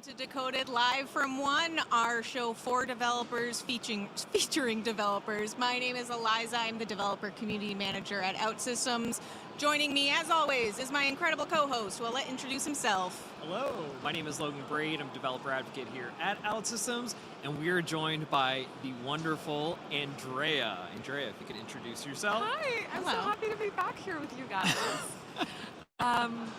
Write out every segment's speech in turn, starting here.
to Decoded live from One, our show for developers, featuring developers. My name is Eliza. I'm the developer community manager at OutSystems. Joining me, as always, is my incredible co-host, who I'll let introduce himself. Hello, my name is Logan Braid. I'm developer advocate here at OutSystems, and we are joined by the wonderful Andreia. Andreia, if you could introduce yourself. Hi, I'm so happy to be back here with you guys.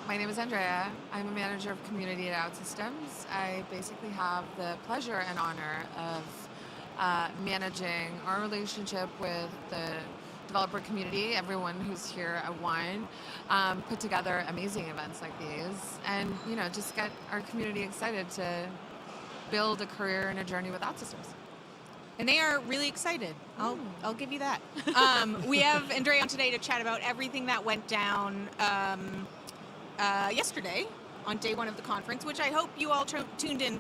My name is Andreia. I'm a manager of community at OutSystems. I basically have the pleasure and honor of managing our relationship with the developer community, everyone who's here at One, put together amazing events like these, and just get our community excited to build a career and a journey with OutSystems. And they are really excited. I'll give you that. We have Andreia on today to chat about everything that went down yesterday on day one of the conference, which I hope you all tuned in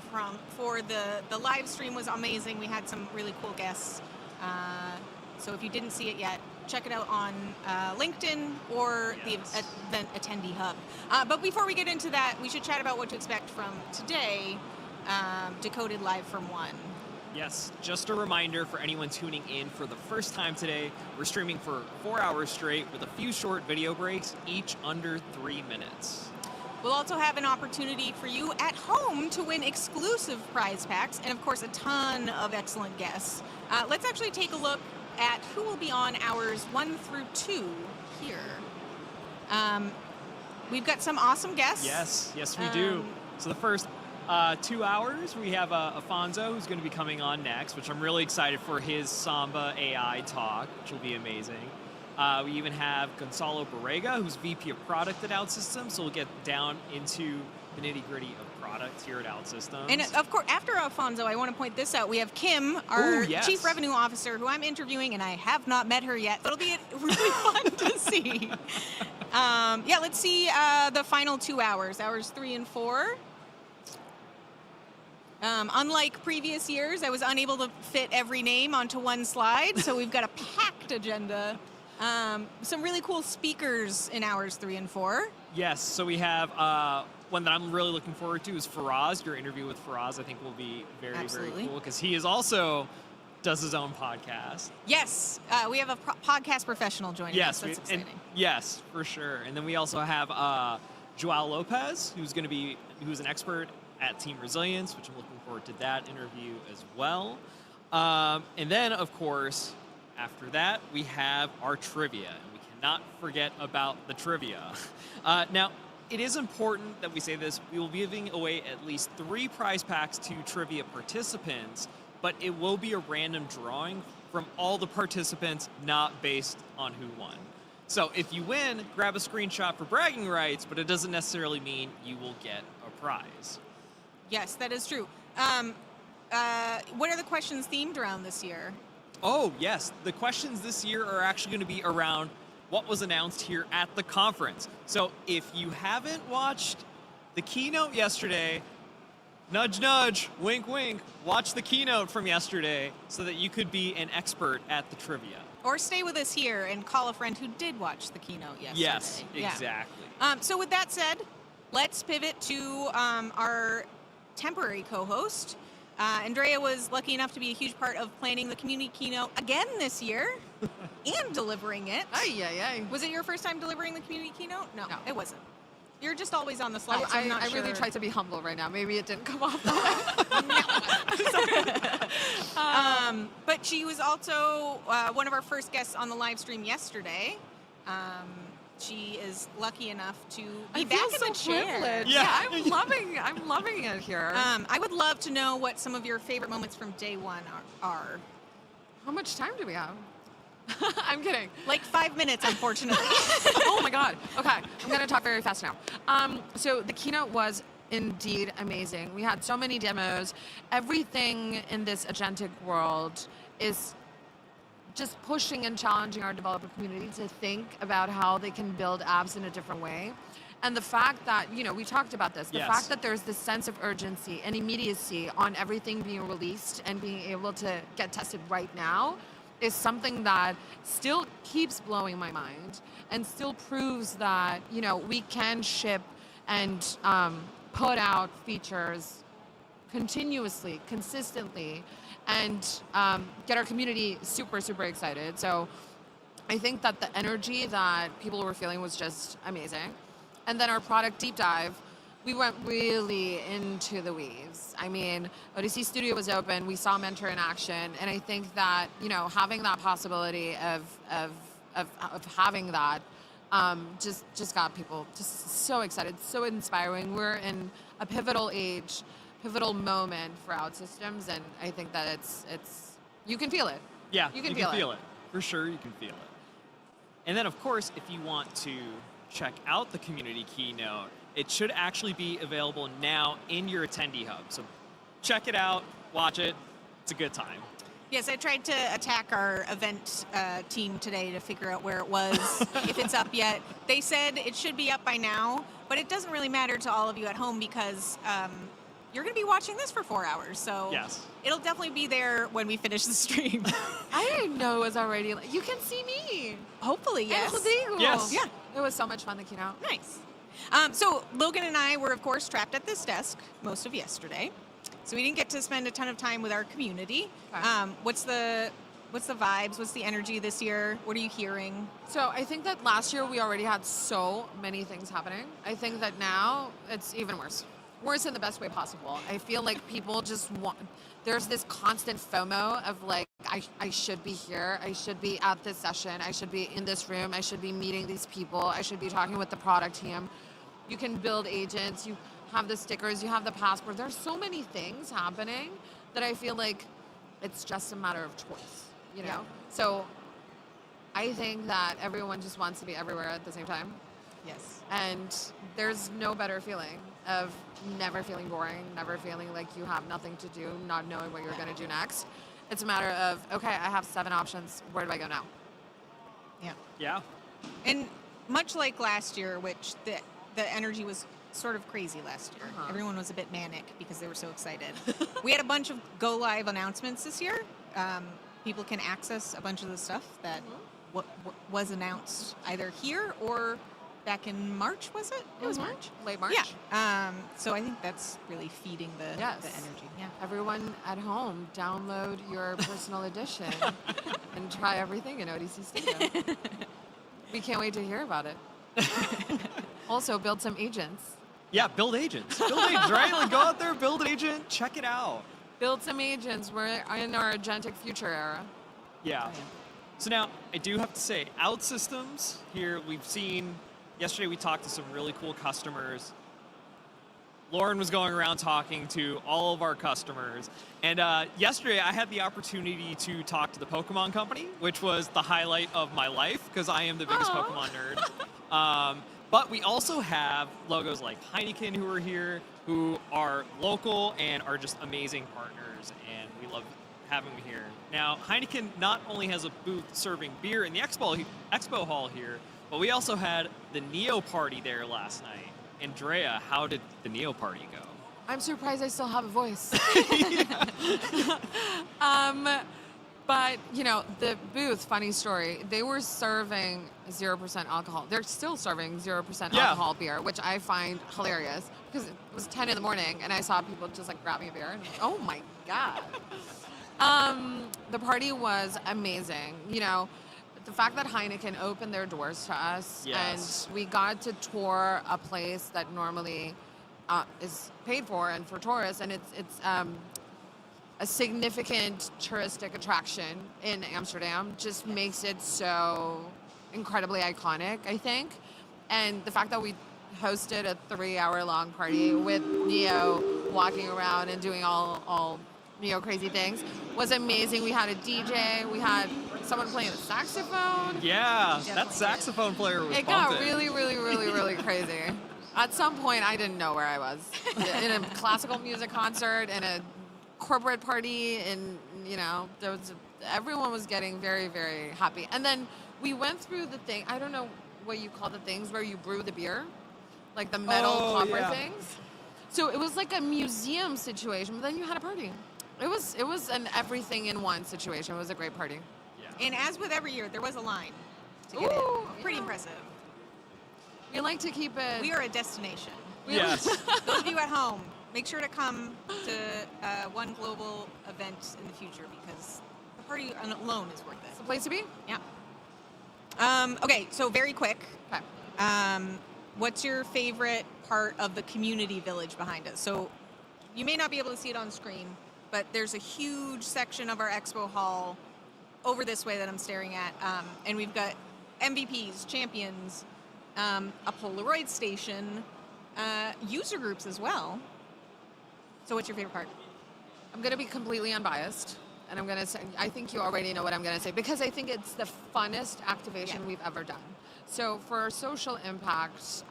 for. The live stream was amazing. We had some really cool guests. So if you didn't see it yet, check it out on LinkedIn or the event attendee hub. But before we get into that, we should chat about what to expect from today, Decoded live from One. Yes, just a reminder for anyone tuning in for the first time today, we're streaming for 4 hours straight with a few short video breaks, each under 3 minutes. We'll also have an opportunity for you at home to win exclusive prize packs and, of course, a ton of excellent guests. Let's actually take a look at who will be on hours 1 through 2 here. We've got some awesome guests. Yes, we do. So the first 2 hours, we have Afonso, who's going to be coming on next, which I'm really excited for his Samba AI talk, which will be amazing. We even have Gonçalo Borrêga, who's VP of Product at OutSystems, so we'll get down into the nitty-gritty of product here at OutSystems. And of course, after Afonso, I want to point this out. We have Kim, our Chief Revenue Officer, who I'm interviewing, and I have not met her yet. It'll be really fun to see. Let's see the final 2 hours, hours 3 and 4. Unlike previous years, I was unable to fit every name onto one slide, so we've got a packed agenda. Some really cool speakers in hours 3 and 4. Yes, so we have one that I'm really looking forward to is Faraz. Your interview with Faraz, I think, will be very cool because he is also does his own podcast. Yes, we have a podcast professional joining us. That's exciting. Yes, for sure. And then we also have Joao Lopez, who's an expert at Team Resilience, which I'm looking forward to that interview as well. And then, of course, after that, we have our trivia. And we cannot forget about the trivia. Now, it is important that we say this. We will be giving away at least 3 prize packs to trivia participants, but it will be a random drawing from all the participants, not based on who won. So if you win, grab a screenshot for bragging rights, but it doesn't necessarily mean you will get a prize. Yes, that is true. What are the questions themed around this year? Oh, yes. The questions this year are actually going to be around what was announced here at the conference. So if you haven't watched the keynote yesterday, nudge, nudge, wink, wink, watch the keynote from yesterday so that you could be an expert at the trivia. Or stay with us here and call a friend who did watch the keynote yesterday. Yes, exactly. So with that said, let's pivot to our temporary co-host. Andreia was lucky enough to be a huge part of planning the community keynote again this year and delivering it. Was it your first time delivering the community keynote? No, it wasn't. You're just always on the slides. I really tried to be humble right now. Maybe it didn't come off that way. But she was also one of our first guests on the live stream yesterday. She is lucky enough to be back in the chair. Privileged. Yeah, I'm loving it here. I would love to know what some of your favorite moments from day one are. How much time do we have? I'm kidding. Like 5 minutes, unfortunately. Oh my God. Okay, I'm gonna talk very fast now. So the keynote was indeed amazing. We had so many demos. Everything in this agentic world is just pushing and challenging our developer community to think about how they can build apps in a different way. And the fact that, we talked about this, the fact that there's this sense of urgency and immediacy on everything being released and being able to get tested right now is something that still keeps blowing my mind and still proves that, we can ship and put out features continuously, consistently, and get our community super, super excited. So I think that the energy that people were feeling was just amazing. And then our product deep dive, we went really into the weeds. I mean, Odyssey Studio was open. We saw Mentor in action, and I think that having that possibility of having that just got people just so excited, so inspiring. We're in a pivotal moment for OutSystems, and I think that it's you can feel it. Yeah, you can feel it. For sure, you can feel it. And then, of course, if you want to check out the community keynote, it should actually be available now in your attendee hub. So check it out, watch it. It's a good time. Yes, I tried to attack our event team today to figure out where it was, if it's up yet. They said it should be up by now, but it doesn't really matter to all of you at home because you're going to be watching this for 4 hours. So yes, it'll definitely be there when we finish the stream. I didn't know it was already. You can see me. Hopefully, yes. Yes. Yeah. It was so much fun, the keynote. Nice. So Logan and I were, of course, trapped at this desk most of yesterday. So we didn't get to spend a ton of time with our community. Okay. What's the vibes? What's the energy this year? What are you hearing? So I think that last year we already had so many things happening. I think that now it's even worse. Worse in the best way possible. I feel like people just there's this constant FOMO of like, I should be here. I should be at this session. I should be in this room. I should be meeting these people. I should be talking with the product team. You can build agents. You have the stickers. You have the passport. There's so many things happening that I feel like it's just a matter of choice, Yeah. So I think that everyone just wants to be everywhere at the same time. Yes. And there's no better feeling of never feeling boring, never feeling like you have nothing to do, not knowing what you're going to do next. It's a matter of, okay, I have 7 options. Where do I go now? Yeah. Yeah. And much like last year, which the energy was sort of crazy last year. Uh-huh. Everyone was a bit manic because they were so excited. We had a bunch of go live announcements this year. People can access a bunch of the stuff that was announced either here or back in March, was it? It was March. Late March? Yeah. So I think that's really feeding the energy. Yeah. Everyone at home, download your personal edition and try everything in ODC Studio. We can't wait to hear about it. Also, build some agents. Yeah, build agents. Build agents, right? Like, go out there, build an agent, check it out. Build some agents. We're in our agentic future era. Yeah. So now, I do have to say, OutSystems here, we've seen, yesterday we talked to some really cool customers. Lauren was going around talking to all of our customers. And yesterday I had the opportunity to talk to the Pokemon company, which was the highlight of my life because I am the biggest Pokemon nerd. But we also have logos like Heineken who are here, who are local and are just amazing partners, and we love having them here. Now, Heineken not only has a booth serving beer in the expo hall here, but we also had the Neo party there last night. Andreia, how did the Neo party go? I'm surprised I still have a voice. But, the booth, funny story, they were serving 0% alcohol. They're still serving 0% alcohol beer, which I find hilarious because it was 10 in the morning and I saw people just like grabbing a beer. And oh my God. The party was amazing. The fact that Heineken opened their doors to us and we got to tour a place that normally is paid for and for tourists, and it's a significant touristic attraction in Amsterdam, just makes it so incredibly iconic, I think. And the fact that we hosted a 3-hour-long party with Neo walking around and doing all Neo crazy things was amazing. We had a DJ, we had someone playing the saxophone. Yeah, that saxophone player was It bumping. got really, really, really, really crazy. At some point, I didn't know where I was. In a classical music concert, in a corporate party, and everyone was getting very, very happy. And then we went through the thing, I don't know what you call the things where you brew the beer, like the metal copper things. So it was like a museum situation, but then you had a party. It was an everything in one situation. It was a great party. Yeah. And as with every year, there was a line to get in. Pretty impressive. We like to keep it. We are a destination. Yes. Those of you at home, make sure to come to one global event in the future because the party alone is worth it. It's the place to be? Yeah. Okay, so very quick. Okay. What's your favorite part of the community village behind us? So you may not be able to see it on screen, but there's a huge section of our expo hall over this way that I'm staring at. And we've got MVPs, champions, a Polaroid station, user groups as well. So what's your favorite part? I'm going to be completely unbiased. And I'm going to say, I think you already know what I'm going to say, because I think it's the funnest activation we've ever done. So for our social impact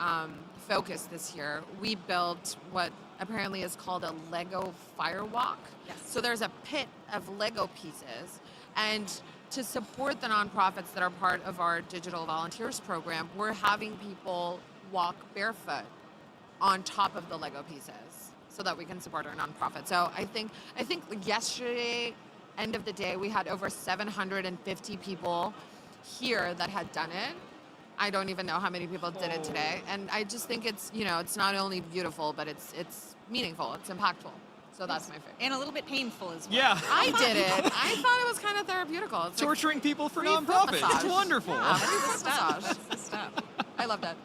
focus this year, we built what apparently is called a Lego firewalk. Yes. So there's a pit of Lego pieces. And to support the nonprofits that are part of our Digital Volunteers program, we're having people walk barefoot on top of the Lego pieces so that we can support our nonprofit. So I think yesterday, end of the day, we had over 750 people here that had done it. I don't even know how many people did it today. And I just think it's, it's not only beautiful, but it's meaningful, it's impactful. So that's my favorite. And a little bit painful as well. Yeah. I did it. I thought it was kind of therapeutical. It's Torturing people for free foot nonprofits. massage. It's wonderful. Yeah, free foot massage. That's the stuff. I love that.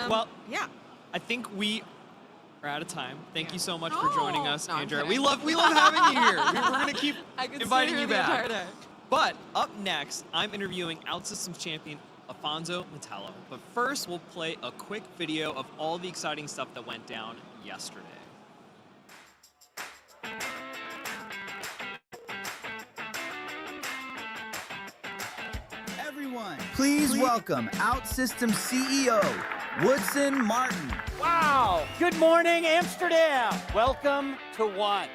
Well, yeah. I think we are out of time. Thank you so much No. for joining us, No, I'm Andreia. kidding. We love having you here. We're going to keep I could inviting stay you here the back. entire day. But up next, I'm interviewing OutSystems champion Afonso Metello. But first, we'll play a quick video of all the exciting stuff that went down yesterday. Everyone, please welcome OutSystems CEO, Woodson Martin. Wow! Good morning, Amsterdam! Welcome to ONE.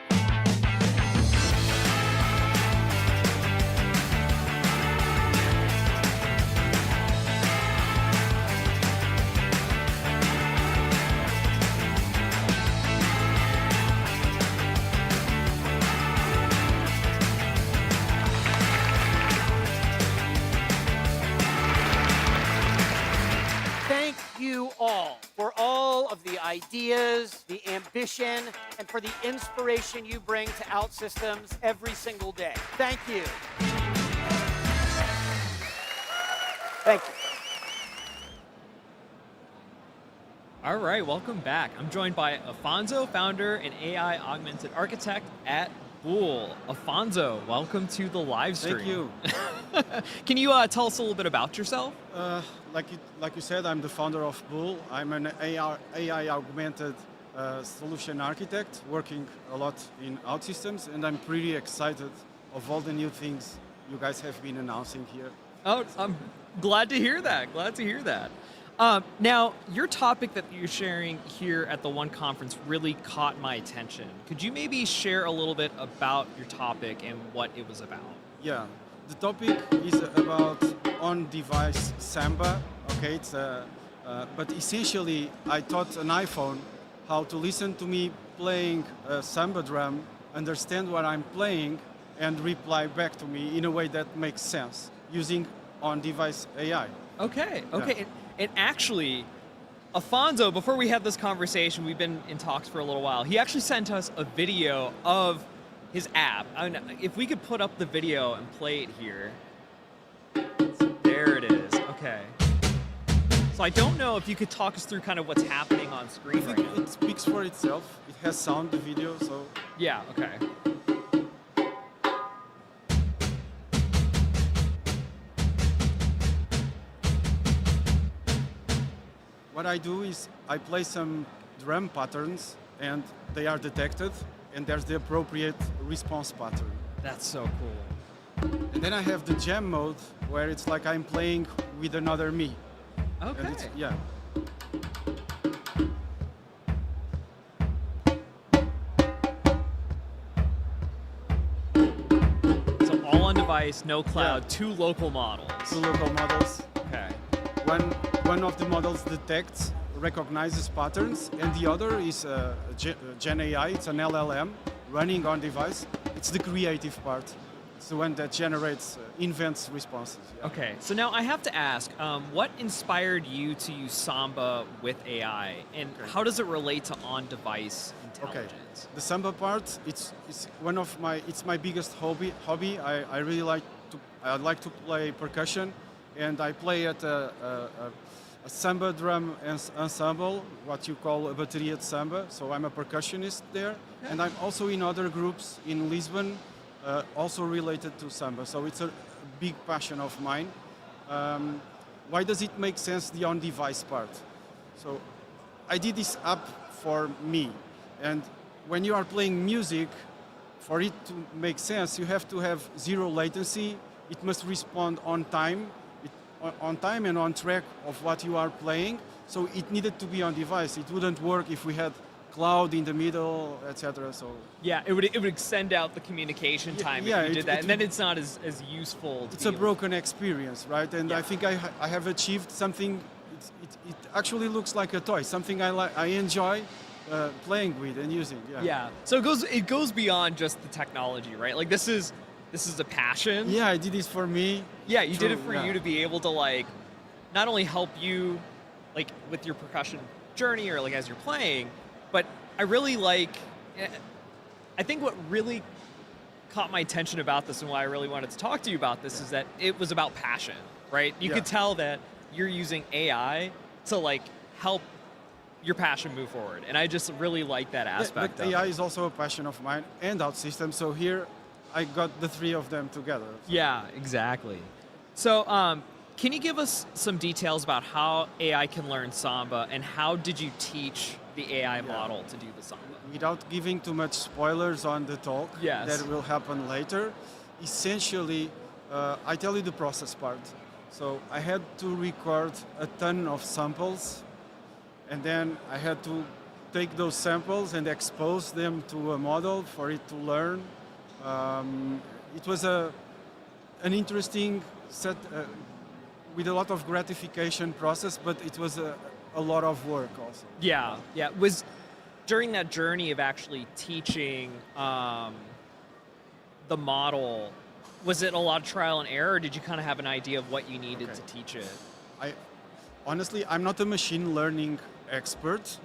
Thank you all for all of the ideas, the ambition, and for the inspiration you bring to OutSystems every single day. Thank you. Thank you. All right, welcome back. I'm joined by Afonso, founder and AI augmented architect at Bool. Afonso, welcome to the live stream. Thank you. Can you tell us a little bit about yourself? Like you said, I'm the founder of Bool. I'm an AI augmented solution architect working a lot in OutSystems, and I'm pretty excited of all the new things you guys have been announcing here. Oh, I'm glad to hear that. Glad to hear that. Now, your topic that you're sharing here at the ONE conference really caught my attention. Could you maybe share a little bit about your topic and what it was about? Yeah, the topic is about on-device samba. Okay, it's but essentially I taught an iPhone how to listen to me playing a samba drum, understand what I'm playing, and reply back to me in a way that makes sense using on-device AI. Okay, okay. Yeah. And actually, Afonso, before we had this conversation, we've been in talks for a little while, he actually sent us a video of his app. I mean, if we could put up the video and play it here. There it is, okay. So I don't know if you could talk us through kind of what's happening on screen I think right now. it speaks for itself. It has sound, the video, so Yeah, okay. what I do is I play some drum patterns and they are detected and there's the appropriate response pattern. That's so cool. And then I have the jam mode where it's like I'm playing with another me. Okay. And it's, yeah. So all on device, no cloud, Yeah. two local models. Two local models. Okay. One of the models detects, recognizes patterns, and the other is Gen AI. It's an LLM running on device. It's the creative part. the one that generates, invents responses. Yeah. Okay, so now I have to ask, what inspired you to use Samba with AI, and how does it relate to on-device intelligence? Okay, the Samba part, it's my biggest hobby. I really like to play percussion, and I play at a Samba drum ensemble, what you call a bateria de Samba. So I'm a percussionist there, and I'm also in other groups in Lisbon, also related to Samba. So it's a big passion of mine. Why does it make sense, the on-device part? So I did this app for me, and when you are playing music, for it to make sense, you have to have zero latency. It must respond on time and on track of what you are playing. So it needed to be on device. It wouldn't work if we had cloud in the middle, etc. So yeah, it would extend out the communication time if you did that, and then it's not as useful. It's a broken experience, right? And I think I have achieved something. It actually looks like a toy, something I enjoy playing with and using. Yeah. So it goes beyond just the technology, right? Like this is a passion. Yeah, I did this for me. Yeah, you did it for you to be able to like not only help you like with your percussion journey or like as you're playing, but I really I think what really caught my attention about this and why I really wanted to talk to you about this is that it was about passion, right? You could tell that you're using AI to like help your passion move forward, and I just really like that aspect. But AI is also a passion of mine and OutSystems, so here I got the three of them together. So. Yeah, exactly. So can you give us some details about how AI can learn Samba, and how did you teach the AI model to do the Samba? Without giving too much spoilers on the talk that will happen later, essentially, I tell you the process part. So I had to record a ton of samples, and then I had to take those samples and expose them to a model for it to learn. It was an interesting set with a lot of gratification process, but it was a lot of work also. Yeah. Was during that journey of actually teaching the model, was it a lot of trial and error, or did you kind of have an idea of what you needed to teach it? Honestly, I'm not a machine learning expert,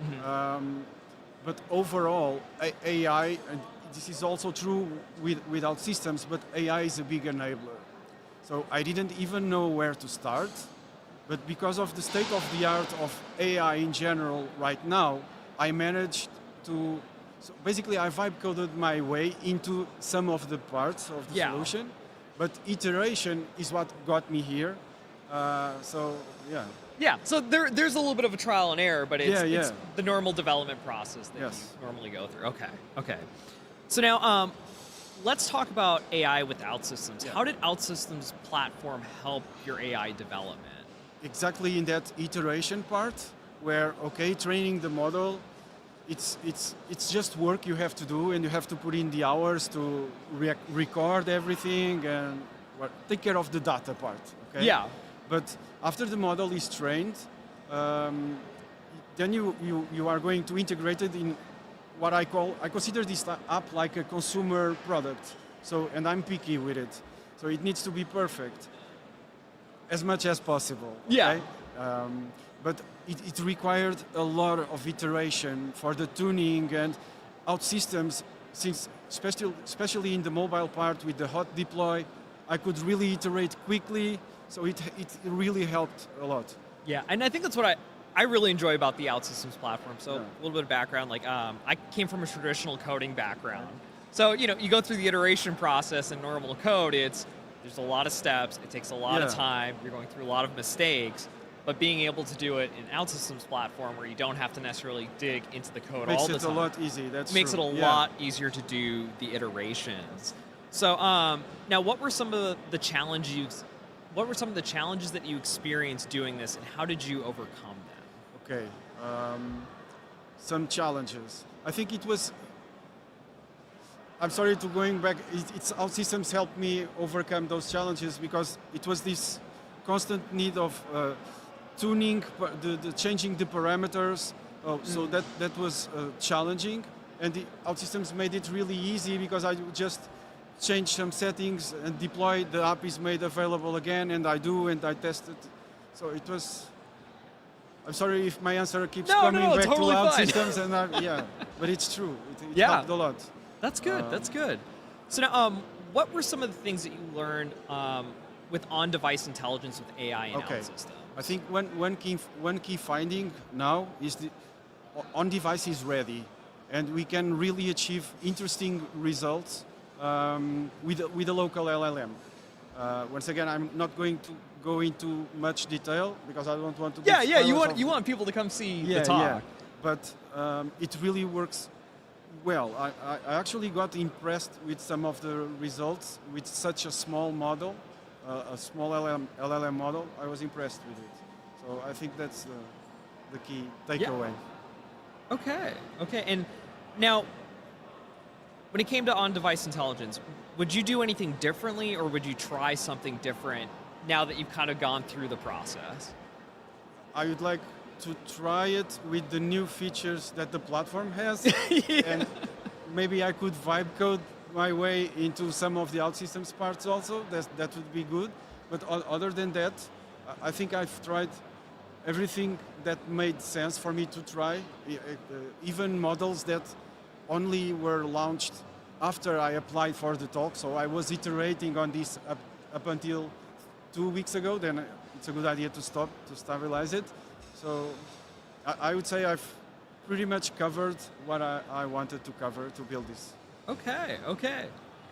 but overall, AI, and this is also true with OutSystems, but AI is a big enabler. So I didn't even know where to start, but because of the state of the art of AI in general right now, I managed to, so basically I vibe coded my way into some of the parts of the solution, but iteration is what got me here. Yeah, so there's a little bit of a trial and error, but it's the normal development process that you normally go through. Okay. So now, let's talk about AI with OutSystems. How did OutSystems platform help your AI development? Exactly in that iteration part, where training the model, it's just work you have to do, and you have to put in the hours to record everything and take care of the data part. Okay. Yeah. But after the model is trained, then you are going to integrate it in what I consider this app like a consumer product. So, and I'm picky with it. So it needs to be perfect as much as possible. Yeah. Okay? But it required a lot of iteration for the tuning, and OutSystems, since especially in the mobile part with the hot deploy, I could really iterate quickly. So it really helped a lot. Yeah, and I think that's what I really enjoy about the OutSystems platform. So a little bit of background, like I came from a traditional coding background. So, you go through the iteration process in normal code, there's a lot of steps, it takes a lot of time, you're going through a lot of mistakes, but being able to do it in OutSystems platform where you don't have to necessarily dig into the code all the time. Makes it a lot easier, makes it a lot easier to do the iterations. So now what were some of the challenges that you experienced doing this, and how did you overcome them? Okay, some challenges. I think it was, I'm sorry to going back, OutSystems helped me overcome those challenges because it was this constant need of tuning, the changing the parameters. So that was challenging, and the OutSystems made it really easy because I would just change some settings and deploy, the app is made available again, and I do, and I test it. So it was. I'm sorry if my answer keeps coming back totally to fine. OutSystems, and but it's true. It Yeah. helped a lot. That's good. That's good. So now, what were some of the things that you learned with on-device intelligence with AI and OutSystems? I think one key finding now is the on-device is ready, and we can really achieve interesting results with a local LLM. Once again, I'm not going to go into much detail because I don't want to. Yeah, give yeah. spoilers You of- want people to come see yeah, the talk. yeah. But it really works well. I actually got impressed with some of the results with such a small model, a small LLM model. I was impressed with it. So I think that's the key takeaway. Okay. Okay. And now, when it came to on-device intelligence, would you do anything differently, or would you try something different now that you've kind of gone through the process? I would like to try it with the new features that the platform has, and maybe I could vibe code my way into some of the OutSystems parts also. That would be good. But other than that, I think I've tried everything that made sense for me to try, even models that only were launched after I applied for the talk. So I was iterating on this up until 2 weeks ago. Then it's a good idea to stop, to stabilize it. So I would say I've pretty much covered what I wanted to cover to build this. Okay, okay.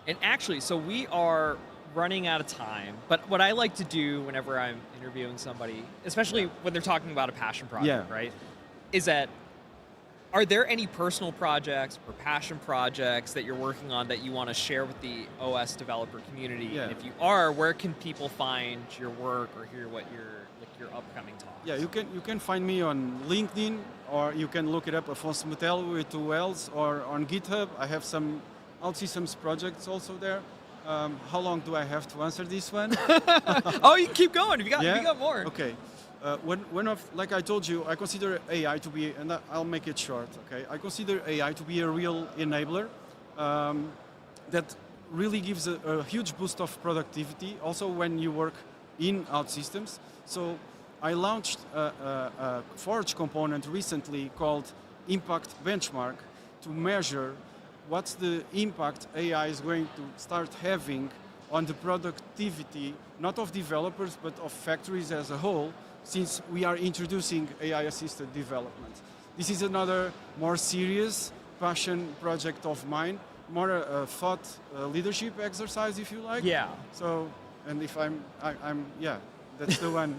And actually, so we are running out of time, but what I like to do whenever I'm interviewing somebody, especially when they're talking about a passion project, right, is that, are there any personal projects or passion projects that you're working on that you want to share with the OS developer community? Yeah. And if you are, where can people find your work or hear what your upcoming talks? Yeah, you can find me on LinkedIn, or you can look it up, Afonso Metello with 2 L's, or on GitHub. I have some OutSystems projects also there. How long do I have to answer this one? Oh, you can keep going. If you got more. Okay. Like I told you, I consider AI to be, and I'll make it short. Okay, I consider AI to be a real enabler that really gives a huge boost of productivity. Also, when you work in OutSystems. So, I launched a Forge component recently called Impact Benchmark to measure what's the impact AI is going to start having on the productivity, not of developers, but of factories as a whole, since we are introducing AI-assisted development. This is another more serious passion project of mine, more a thought leadership exercise, if you like. Yeah. So, and if I'm that's the one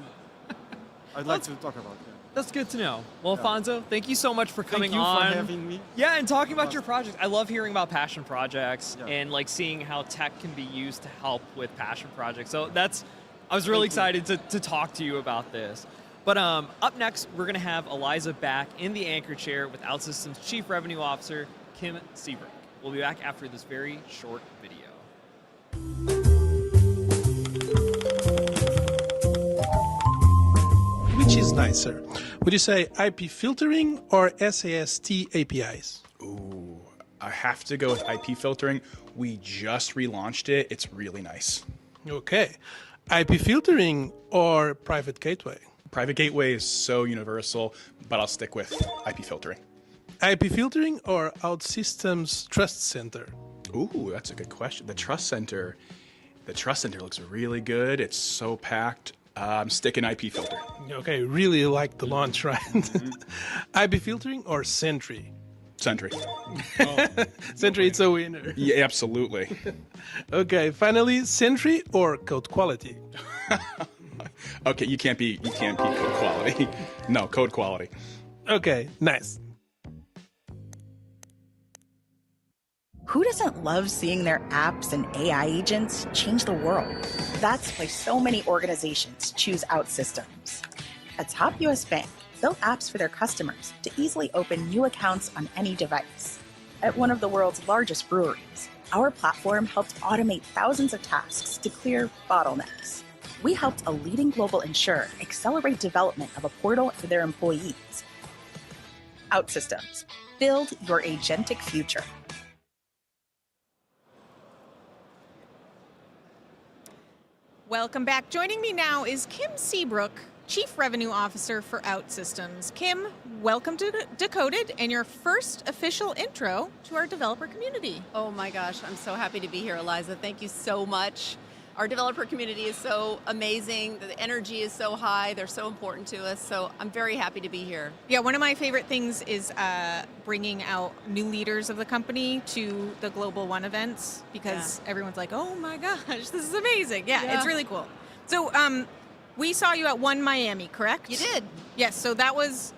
I'd like to talk about. Yeah. That's good to know. Well, Afonso, thank you so much for coming on. Thank you for having me. Yeah, and talking about your project. I love hearing about passion projects Yeah. and like seeing how tech can be used to help with passion projects. So I was really excited to talk to you about this. But up next, we're going to have Eliza back in the anchor chair with OutSystems Chief Revenue Officer, Kim Seabrook. We'll be back after this very short video. Which is nicer? Would you say IP filtering or SAST APIs? Ooh, I have to go with IP filtering. We just relaunched it. It's really nice. Okay. IP filtering or private gateway? Private gateway is so universal, but I'll stick with IP filtering. IP filtering or OutSystems Trust Center? Ooh, that's a good question. The Trust Center looks really good. It's so packed. I'm sticking IP filter. Okay, really like the launch, right? IP filtering or Sentry? Sentry. Sentry, it's a winner. Yeah, absolutely. Okay, finally, Sentry or code quality? Okay, you can't be code quality. No, code quality. Okay, nice. Who doesn't love seeing their apps and AI agents change the world? That's why so many organizations choose OutSystems. A top US bank built apps for their customers to easily open new accounts on any device. At one of the world's largest breweries, our platform helped automate thousands of tasks to clear bottlenecks. We helped a leading global insurer accelerate development of a portal for their employees. OutSystems, build your agentic future. Welcome back. Joining me now is Kim Seabrook, Chief Revenue Officer for OutSystems. Kim, welcome to Decoded and your first official intro to our developer community. Oh my gosh, I'm so happy to be here, Eliza. Thank you so much. Our developer community is so amazing. The energy is so high. They're so important to us. So I'm very happy to be here. Yeah, one of my favorite things is bringing out new leaders of the company to the Global One events because everyone's like, oh my gosh, this is amazing. Yeah, it's really cool. So we saw you at One Miami, correct? You did. Yes, so that was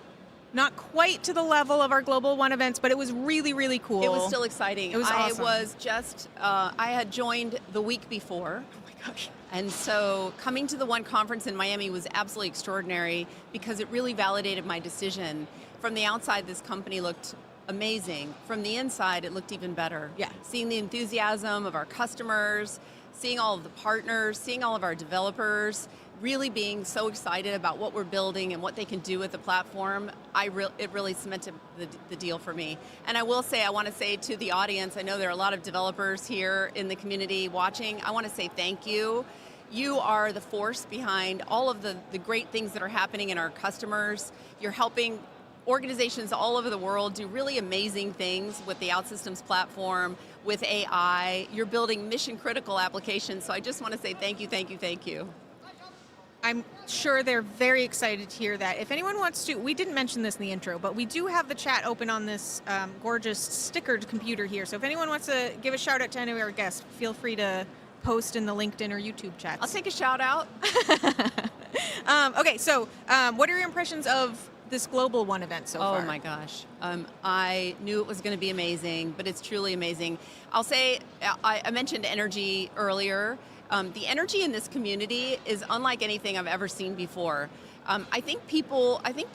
not quite to the level of our Global One events, but it was really, really cool. It was still exciting. It was awesome. I was just, I had joined the week before. And so coming to the One conference in Miami was absolutely extraordinary because it really validated my decision. From the outside, this company looked amazing. From the inside, it looked even better. Yeah. Seeing the enthusiasm of our customers, seeing all of the partners, seeing all of our developers, really being so excited about what we're building and what they can do with the platform, it really cemented the deal for me. And I will say, I want to say to the audience, I know there are a lot of developers here in the community watching, I want to say thank you. You are the force behind all of the great things that are happening in our customers. You're helping organizations all over the world do really amazing things with the OutSystems platform, with AI. You're building mission critical applications, so I just want to say thank you, thank you, thank you. I'm sure they're very excited to hear that. If anyone wants to, we didn't mention this in the intro, but we do have the chat open on this gorgeous stickered computer here. So if anyone wants to give a shout out to any of our guests, feel free to post in the LinkedIn or YouTube chats. I'll take a shout out. Okay, so what are your impressions of this Global One event so far? Oh my gosh. I knew it was going to be amazing, but it's truly amazing. I'll say, I mentioned energy earlier. The energy in this community is unlike anything I've ever seen before. I think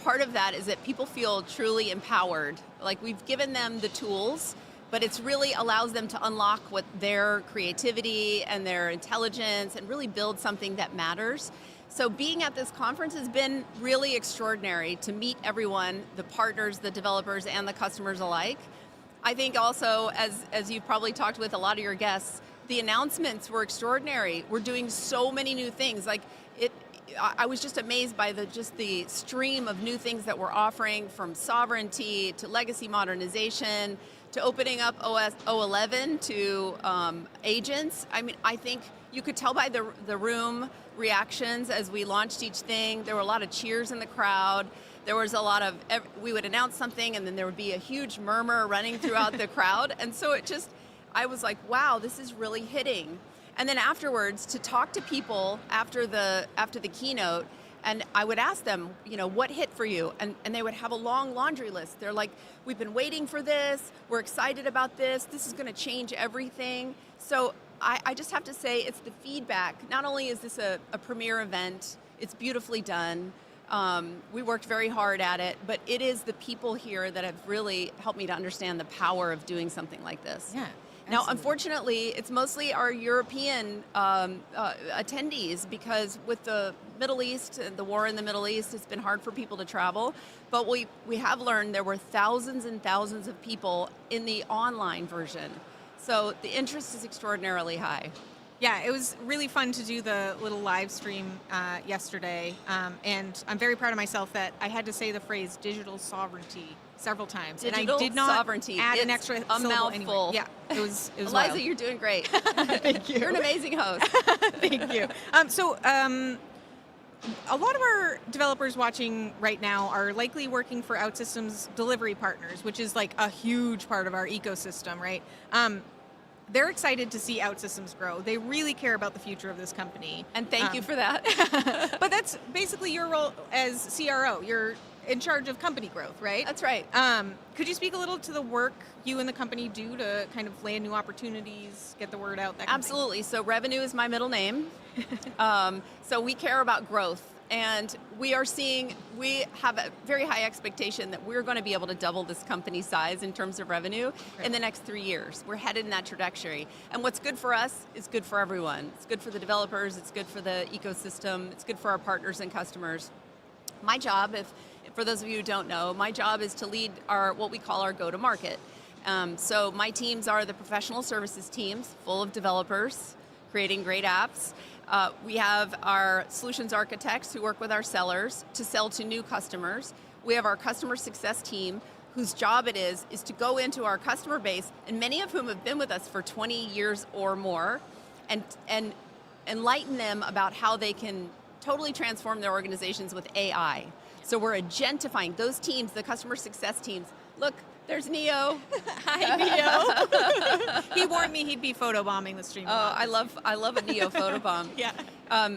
part of that is that people feel truly empowered. Like we've given them the tools, but it's really allows them to unlock what their creativity and their intelligence and really build something that matters. So being at this conference has been really extraordinary to meet everyone, the partners, the developers, and the customers alike. I think also, as you've probably talked with a lot of your guests, the announcements were extraordinary. We're doing so many new things. I was just amazed by the stream of new things that we're offering, from sovereignty to legacy modernization to opening up OS 11 to agents. I mean, I think you could tell by the room reactions as we launched each thing. There were a lot of cheers in the crowd. There was a lot of, we would announce something and then there would be a huge murmur running throughout the crowd. And so I was like, wow, this is really hitting. And then afterwards, to talk to people after the keynote, and I would ask them, what hit for you? And they would have a long laundry list. They're like, we've been waiting for this. We're excited about this. This is going to change everything. So I just have to say, it's the feedback. Not only is this a premier event, it's beautifully done. We worked very hard at it, but it is the people here that have really helped me to understand the power of doing something like this. Yeah. Now, unfortunately, it's mostly our European attendees because with the Middle East and the war in the Middle East, it's been hard for people to travel. But we have learned there were thousands and thousands of people in the online version. So the interest is extraordinarily high. Yeah, it was really fun to do the little live stream yesterday. And I'm very proud of myself that I had to say the phrase digital sovereignty seveul times. Digital and I did not sovereignty. add it's an extra a syllable mouthful. Anyway. Yeah, it was Eliza, wild. you're doing great. Thank you. You're an amazing host. Thank you. A lot of our developers watching right now are likely working for OutSystems delivery partners, which is like a huge part of our ecosystem, right? They're excited to see OutSystems grow. They really care about the future of this company. And thank you for that. But that's basically your role as CRO. You're in charge of company growth, right? That's right. Could you speak a little to the work you and the company do to kind of land new opportunities, get the word out? That kind Absolutely. So revenue is my middle name. So we care about growth. And we have a very high expectation that we're going to be able to double this company size in terms of revenue in the next 3 years. We're headed in that trajectory. And what's good for us is good for everyone. It's good for the developers, it's good for the ecosystem, it's good for our partners and customers. My job, for those of you who don't know, my job is to lead what we call our go-to-market. So my teams are the professional services teams, full of developers, creating great apps. We have our solutions architects who work with our sellers to sell to new customers. We have our customer success team whose job it is to go into our customer base, and many of whom have been with us for 20 years or more, and enlighten them about how they can totally transform their organizations with AI. So we're agentifying those teams, the customer success teams. Look, there's Neo. Hi, Neo. He warned me he'd be photobombing the stream. Oh, I love a Neo photobomb. Yeah.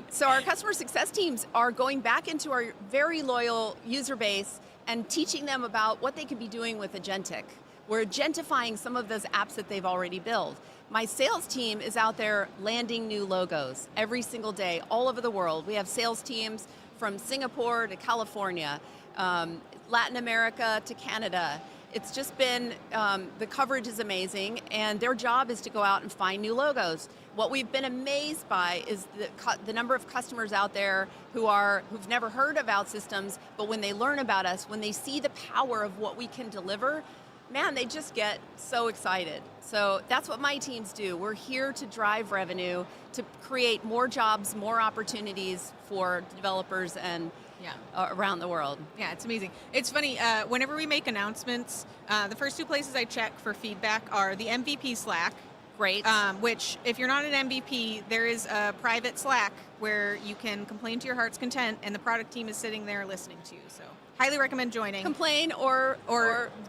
So our customer success teams are going back into our very loyal user base and teaching them about what they could be doing with agentic. We're agentifying some of those apps that they've already built. My sales team is out there landing new logos every single day, all over the world. We have sales teams from Singapore to California, Latin America to Canada. It's just been, the coverage is amazing, and their job is to go out and find new logos. What we've been amazed by is the number of customers out there who've never heard of OutSystems, but when they learn about us, when they see the power of what we can deliver, man, they just get so excited. So that's what my teams do. We're here to drive revenue, to create more jobs, more opportunities for developers and around the world. Yeah, it's amazing. It's funny, whenever we make announcements, the first two places I check for feedback are the MVP Slack. Great. Which, if you're not an MVP, there is a private Slack where you can complain to your heart's content, and the product team is sitting there listening to you. So, highly recommend joining. Complain or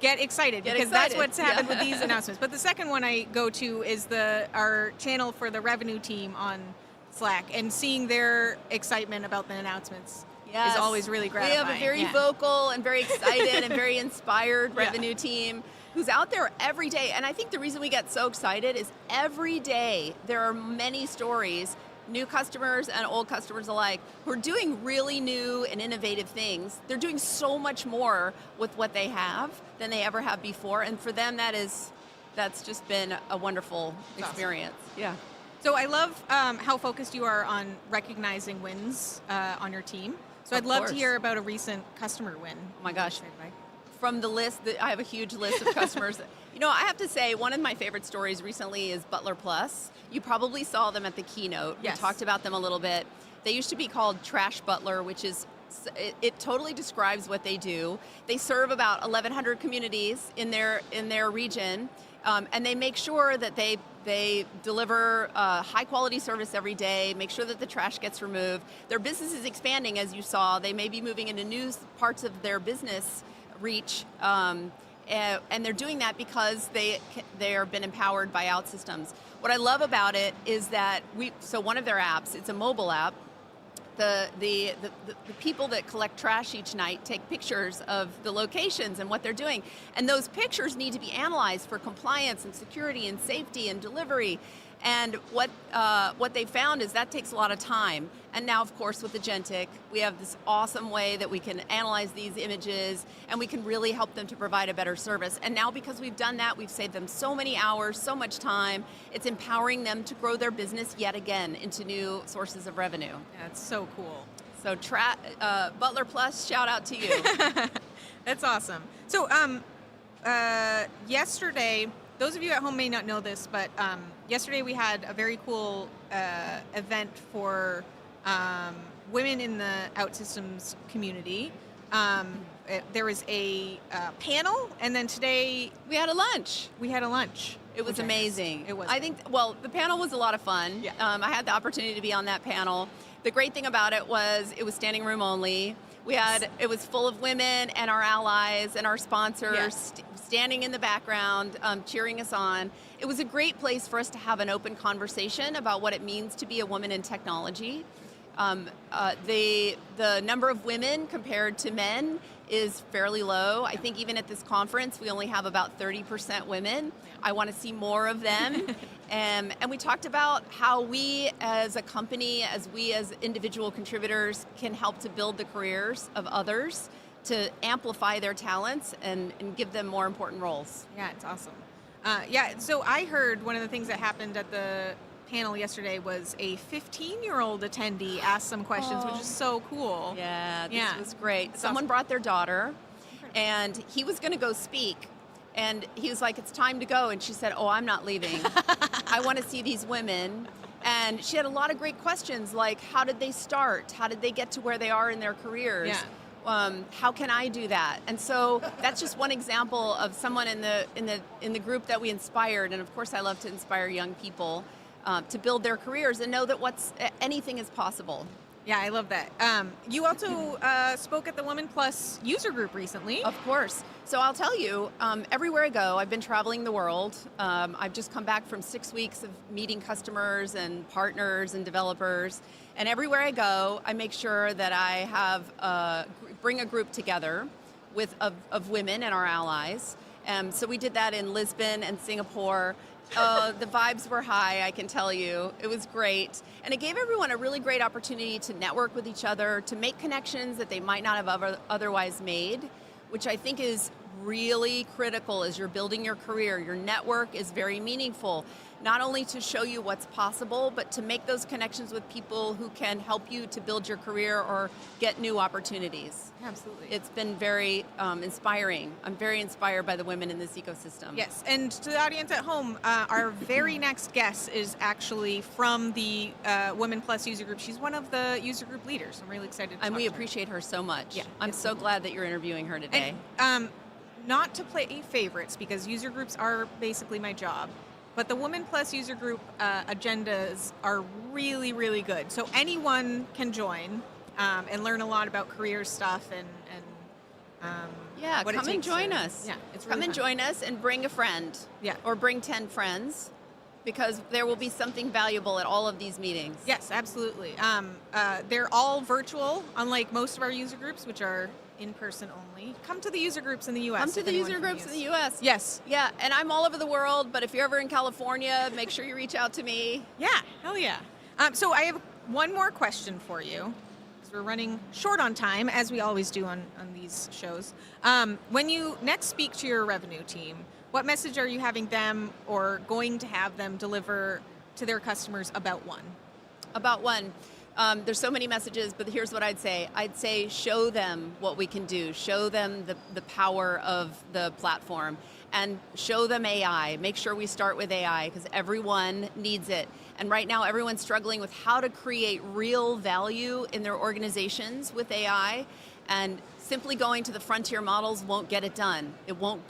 get excited, because that's what's happened with these announcements. But the second one I go to is our channel for the revenue team on Slack, and seeing their excitement about the announcements is always really gratifying. We have a very vocal and very excited and very inspired revenue team who's out there every day. And I think the reason we get so excited is every day there are many stories, new customers and old customers alike, who are doing really new and innovative things. They're doing so much more with what they have than they ever have before. And for them, that's just been a wonderful experience. Awesome. Yeah. So I love how focused you are on recognizing wins on your team. So I'd love to hear about a recent customer win. Oh my gosh. From the list, I have a huge list of customers. You know, I have to say, one of my favorite stories recently is Butler Plus. You probably saw them at the keynote. Yes. We talked about them a little bit. They used to be called Trash Butler, which is, it totally describes what they do. They serve about 1,100 communities in their region, and they make sure that they deliver high quality service every day, make sure that the trash gets removed. Their business is expanding, as you saw. They may be moving into new parts of their business reach, and they're doing that because they are been empowered by OutSystems. What I love about it is that so one of their apps, it's a mobile app. The people that collect trash each night take pictures of the locations and what they're doing, and those pictures need to be analyzed for compliance and security and safety and delivery. And what they found is that takes a lot of time. And now, of course, with Agentic, we have this awesome way that we can analyze these images, and we can really help them to provide a better service. And now, because we've done that, we've saved them so many hours, so much time. It's empowering them to grow their business yet again into new sources of revenue. Yeah, it's so cool. So Butler Plus, shout out to you. That's awesome. So yesterday, those of you at home may not know this, but yesterday we had a very cool event for women in the OutSystems community. There was a panel, and then today we had a lunch. It was amazing. It was. I think, well, the panel was a lot of fun. Yeah. I had the opportunity to be on that panel. The great thing about it was standing room only. It was full of women and our allies and our sponsors standing in the background, cheering us on. It was a great place for us to have an open conversation about what it means to be a woman in technology. The number of women compared to men is fairly low. I think even at this conference, we only have about 30% women. I want to see more of them. And we talked about how we as a company, as individual contributors, can help to build the careers of others, to amplify their talents and give them more important roles. Yeah, it's awesome. So I heard one of the things that happened at the panel yesterday was a 15-year-old attendee asked some questions, which is so cool. Yeah, this was great. Someone brought their daughter, and he was going to go speak. And he was like, it's time to go. And she said, oh, I'm not leaving. I want to see these women. And she had a lot of great questions like, how did they start? How did they get to where they are in their careers? Yeah. How can I do that? And so that's just one example of someone in the group that we inspired. And of course, I love to inspire young people to build their careers and know that anything is possible. Yeah, I love that. You also spoke at the Women Plus user group recently. Of course. So I'll tell you, everywhere I go, I've been traveling the world. I've just come back from 6 weeks of meeting customers and partners and developers. And everywhere I go, I make sure that I have bring a group together of women and our allies. So we did that in Lisbon and Singapore. The vibes were high, I can tell you. It was great. And it gave everyone a really great opportunity to network with each other, to make connections that they might not have otherwise made, which I think is really critical as you're building your career. Your network is very meaningful, not only to show you what's possible, but to make those connections with people who can help you to build your career or get new opportunities. Absolutely. It's been very inspiring. I'm very inspired by the women in this ecosystem. Yes, and to the audience at home, our very next guest is actually from the Women Plus user group. She's one of the user group leaders. I'm really excited to And talk we to her. appreciate her so much. Yeah, I'm so glad that you're interviewing her today. And, not to play favorites, because user groups are basically my job, but the Women Plus user group agendas are really, really good. So anyone can join and learn a lot about career stuff and yeah, what come it and takes join to- us. Yeah, it's Come really and fun. join us and bring a friend. Yeah. Or bring 10 friends, because there will be something valuable at all of these meetings. Yes, absolutely. They're all virtual, unlike most of our user groups, which are in person only. Come to the user groups in the U.S. Come to if the anyone user from groups in the U.S. Yes. Yeah, and I'm all over the world, but if you're ever in California, make sure you reach out to me. Yeah, hell yeah. So I have one more question for you, because we're running short on time, as we always do on these shows. When you next speak to your revenue team, what message are you having them or going to have them deliver to their customers about One? About One. There's so many messages, but here's what I'd say. I'd say show them what we can do. Show them the power of the platform, and show them AI. Make sure we start with AI, because everyone needs it. And right now, everyone's struggling with how to create real value in their organizations with AI. And simply going to the frontier models won't get it done. It won't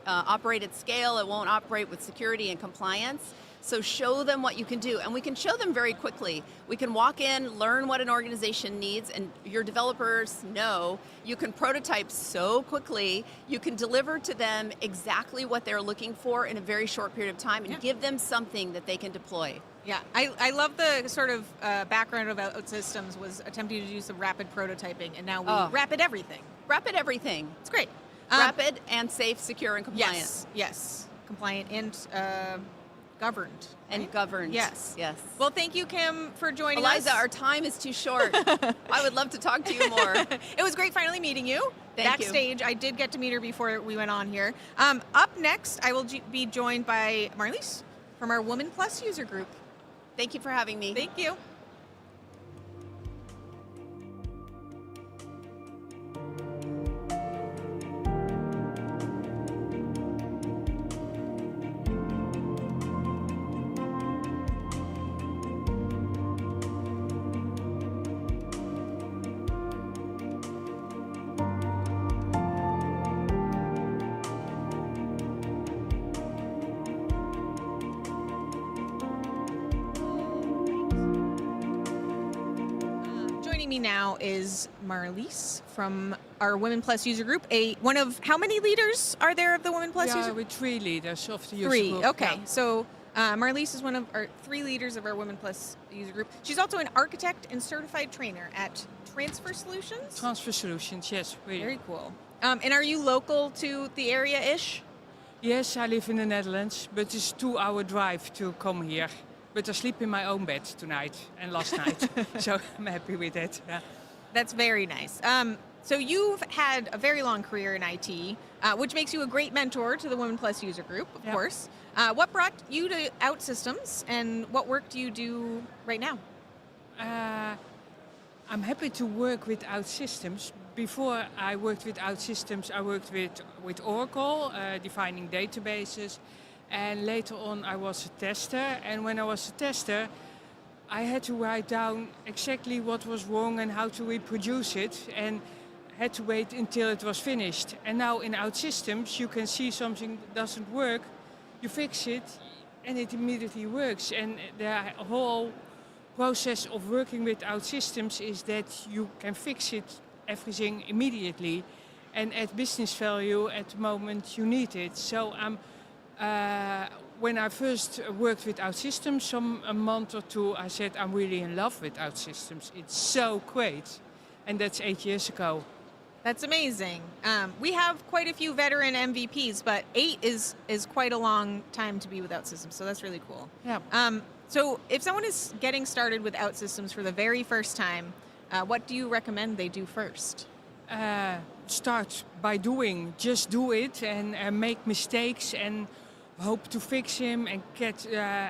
operate at scale. It won't operate with security and compliance. So show them what you can do, and we can show them very quickly. We can walk in, learn what an organization needs, and your developers know you can prototype so quickly. You can deliver to them exactly what they're looking for in a very short period of time, and give them something that they can deploy. Yeah, I love the sort of background of OutSystems was attempting to do some rapid prototyping, and now we rapid everything. Rapid everything. It's great. Rapid and safe, secure, and compliant. Yes, compliant and governed. And governed. Yes. Yes. Well, thank you, Kim, for joining Eliza, us. our time is too short. I would love to talk to you more. It was great finally meeting you. Thank you. Backstage, I did get to meet her before we went on here. Up next, I will be joined by Marlies from our Women Plus user group. Thank you for having me. Thank you. Me now is Marlies from our Women Plus user group. One of how many leaders are there of the Women Plus user group? With 3 leaders of the user Three. group. Okay, Yeah. so Marlies is one of our 3 leaders of our Women Plus user group. She's also an architect and certified trainer at Transfer Solutions. Transfer Solutions, yes. Really. Very cool. And are you local to the area-ish? Yes, I live in the Netherlands, but it's a 2-hour drive to come here. But I sleep in my own bed tonight and last night, so I'm happy with that. Yeah. That's very nice. So you've had a very long career in IT, which makes you a great mentor to the Women Plus user group, of course. What brought you to OutSystems, and what work do you do right now? I'm happy to work with OutSystems. Before I worked with OutSystems, I worked with Oracle, defining databases. And later on, I was a tester. And when I was a tester, I had to write down exactly what was wrong and how to reproduce it, and had to wait until it was finished. And now in OutSystems, you can see something doesn't work, you fix it, and it immediately works. And the whole process of working with OutSystems is that you can fix it, everything immediately, and at business value at the moment you need it. So when I first worked with OutSystems, a month or two, I said I'm really in love with OutSystems. It's so great, and that's 8 years ago. That's amazing. We have quite a few veteran MVPs, but 8 is quite a long time to be with OutSystems, so that's really cool. Yeah. So if someone is getting started with OutSystems for the very first time, what do you recommend they do first? Start by doing. Just do it and make mistakes and hope to fix him and get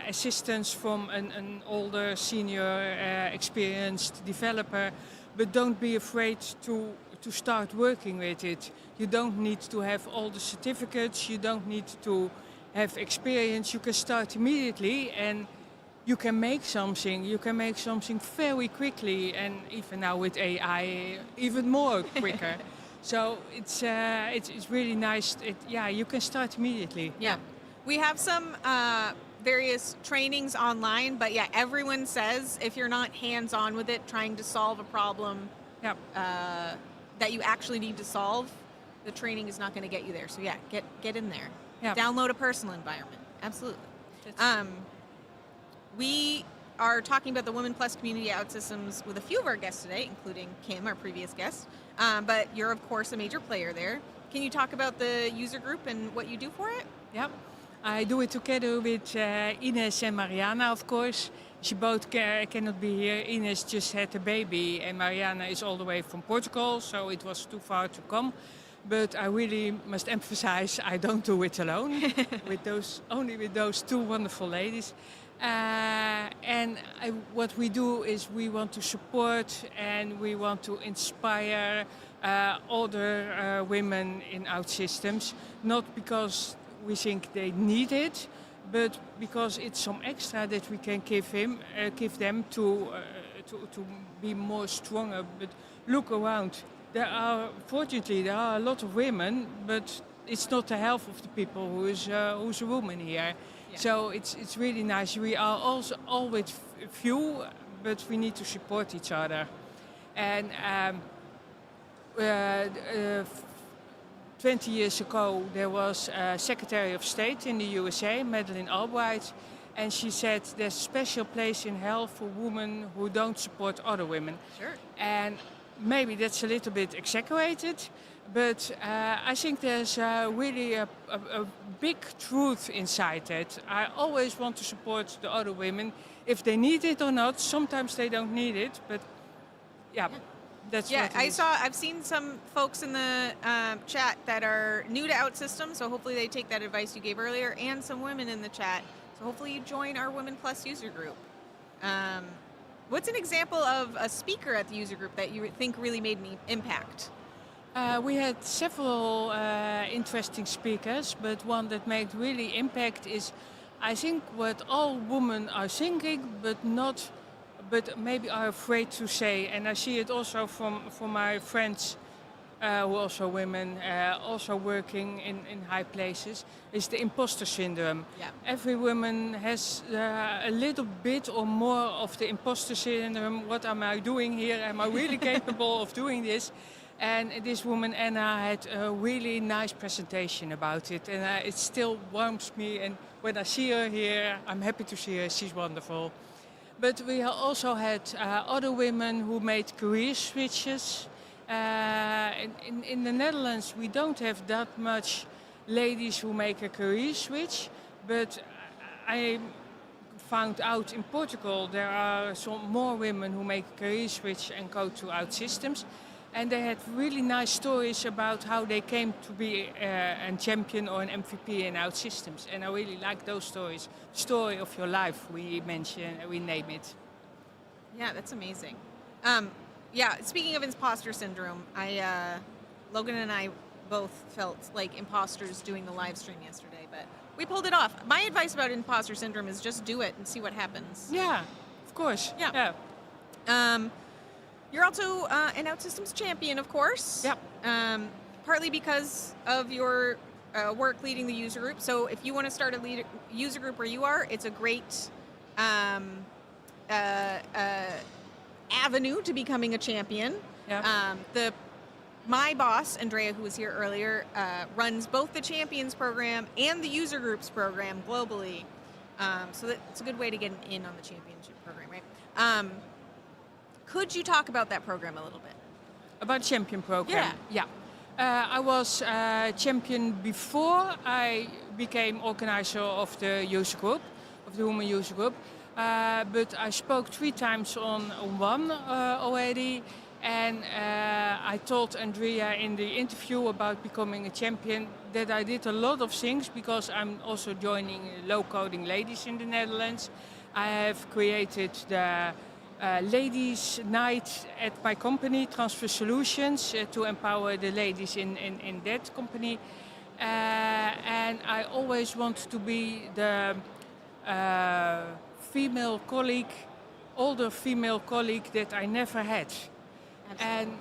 assistance from an older, senior, experienced developer. But don't be afraid to start working with it. You don't need to have all the certificates, you don't need to have experience. You can start immediately and you can make something. You can make something very quickly, and even now with AI, even more quicker. So it's really nice. You can start immediately. Yeah. We have some various trainings online, but yeah, everyone says if you're not hands-on with it, trying to solve a problem that you actually need to solve, the training is not going to get you there. So yeah, get in there. Yeah. Download a personal environment. Absolutely. We are talking about the Women Plus community at OutSystems with a few of our guests today, including Kim, our previous guest. But you're, of course, a major player there. Can you talk about the user group and what you do for it? Yeah, I do it together with Ines and Mariana, of course. She both cannot be here. Ines just had a baby, and Mariana is all the way from Portugal, so it was too far to come. But I really must emphasize I don't do it alone, only with those two wonderful ladies. What we do is we want to support and we want to inspire other women in OutSystems, not because we think they need it, but because it's some extra that we can give them to be more stronger. But look around. Fortunately, there are a lot of women, but it's not the half of the people who's a woman here. Yeah. So it's really nice. We are also always few, but we need to support each other. And 20 years ago, there was a Secretary of State in the USA, Madeleine Albright, and she said there's a special place in hell for women who don't support other women. Sure. And maybe that's a little bit exaggerated, but I think there's really a big truth inside that. I always want to support the other women, if they need it or not. Sometimes they don't need it, but yeah. That's what I've seen some folks in the chat that are new to OutSystems, so hopefully they take that advice you gave earlier, and some women in the chat, so hopefully you join our Women Plus user group. What's an example of a speaker at the user group that you think really made an impact? We had several interesting speakers, but one that made really impact is, I think, what all women are thinking, but maybe are afraid to say. And I see it also from my friends who are also women, also working in high places, is the imposter syndrome. Yeah. Every woman has a little bit or more of the imposter syndrome. What am I doing here? Am I really capable of doing this? And this woman, Anna, had a really nice presentation about it. And it still warms me. And when I see her here, I'm happy to see her. She's wonderful. But we also had other women who made career switches. In the Netherlands, we don't have that much ladies who make a career switch. But I found out in Portugal there are some more women who make a career switch and go to OutSystems. And they had really nice stories about how they came to be a champion or an MVP in OutSystems. And I really like those stories. Story of your life, we name it. Yeah, that's amazing. Speaking of imposter syndrome, Logan and I both felt like imposters doing the live stream yesterday, but We pulled it off. My advice about imposter syndrome is just do it and see what happens. Yeah, of course. Yeah. You're also an OutSystems champion, of course. Yep. Partly because of your work leading the user group. So if you want to start a user group where you are, it's a great avenue to becoming a champion. Yep. My boss, Andreia, who was here earlier, runs both the Champions program and the User Groups program globally. So it's a good way to get in on the championship program, right? Could you talk about that program a little bit? About champion program? Yeah. I was champion before I became organizer of the user group, of the women user group. But I spoke 3 times on one already. And I told Andreia in the interview about becoming a champion that I did a lot of things because I'm also joining Low Coding Ladies in the Netherlands. I have created the Ladies Night at my company, Transfer Solutions, to empower the ladies in that company. And I always want to be the female colleague, older female colleague that I never had. And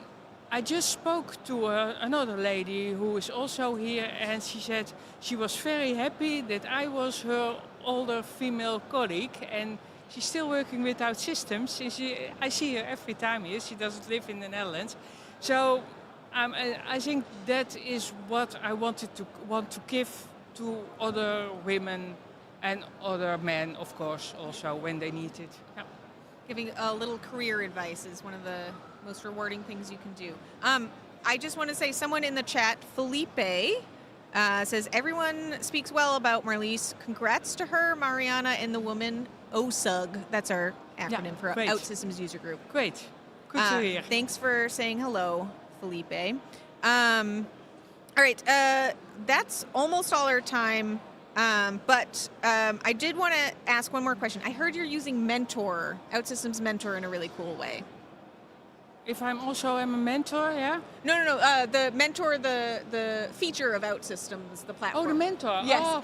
I just spoke to another lady who is also here, and she said she was very happy that I was her older female colleague, and she's still working with OutSystems. And I see her every time here. She doesn't live in the Netherlands, so I think that is what I want to give to other women and other men, of course, also when they need it. Yeah. Giving a little career advice is one of the most rewarding things you can do. I just want to say, someone in the chat, Felipe, says, everyone speaks well about Marlies. Congrats to her, Mariana, and the woman OSUG. That's our acronym for great. OutSystems User Group. Great. Good to hear. Thanks for saying hello, Felipe. All right, that's almost all our time. But I did want to ask one more question. I heard you're using Mentor, OutSystems Mentor, in a really cool way. If I'm also a mentor, yeah? No. The Mentor, the feature of OutSystems, the platform. Oh, the Mentor. Yes. Oh.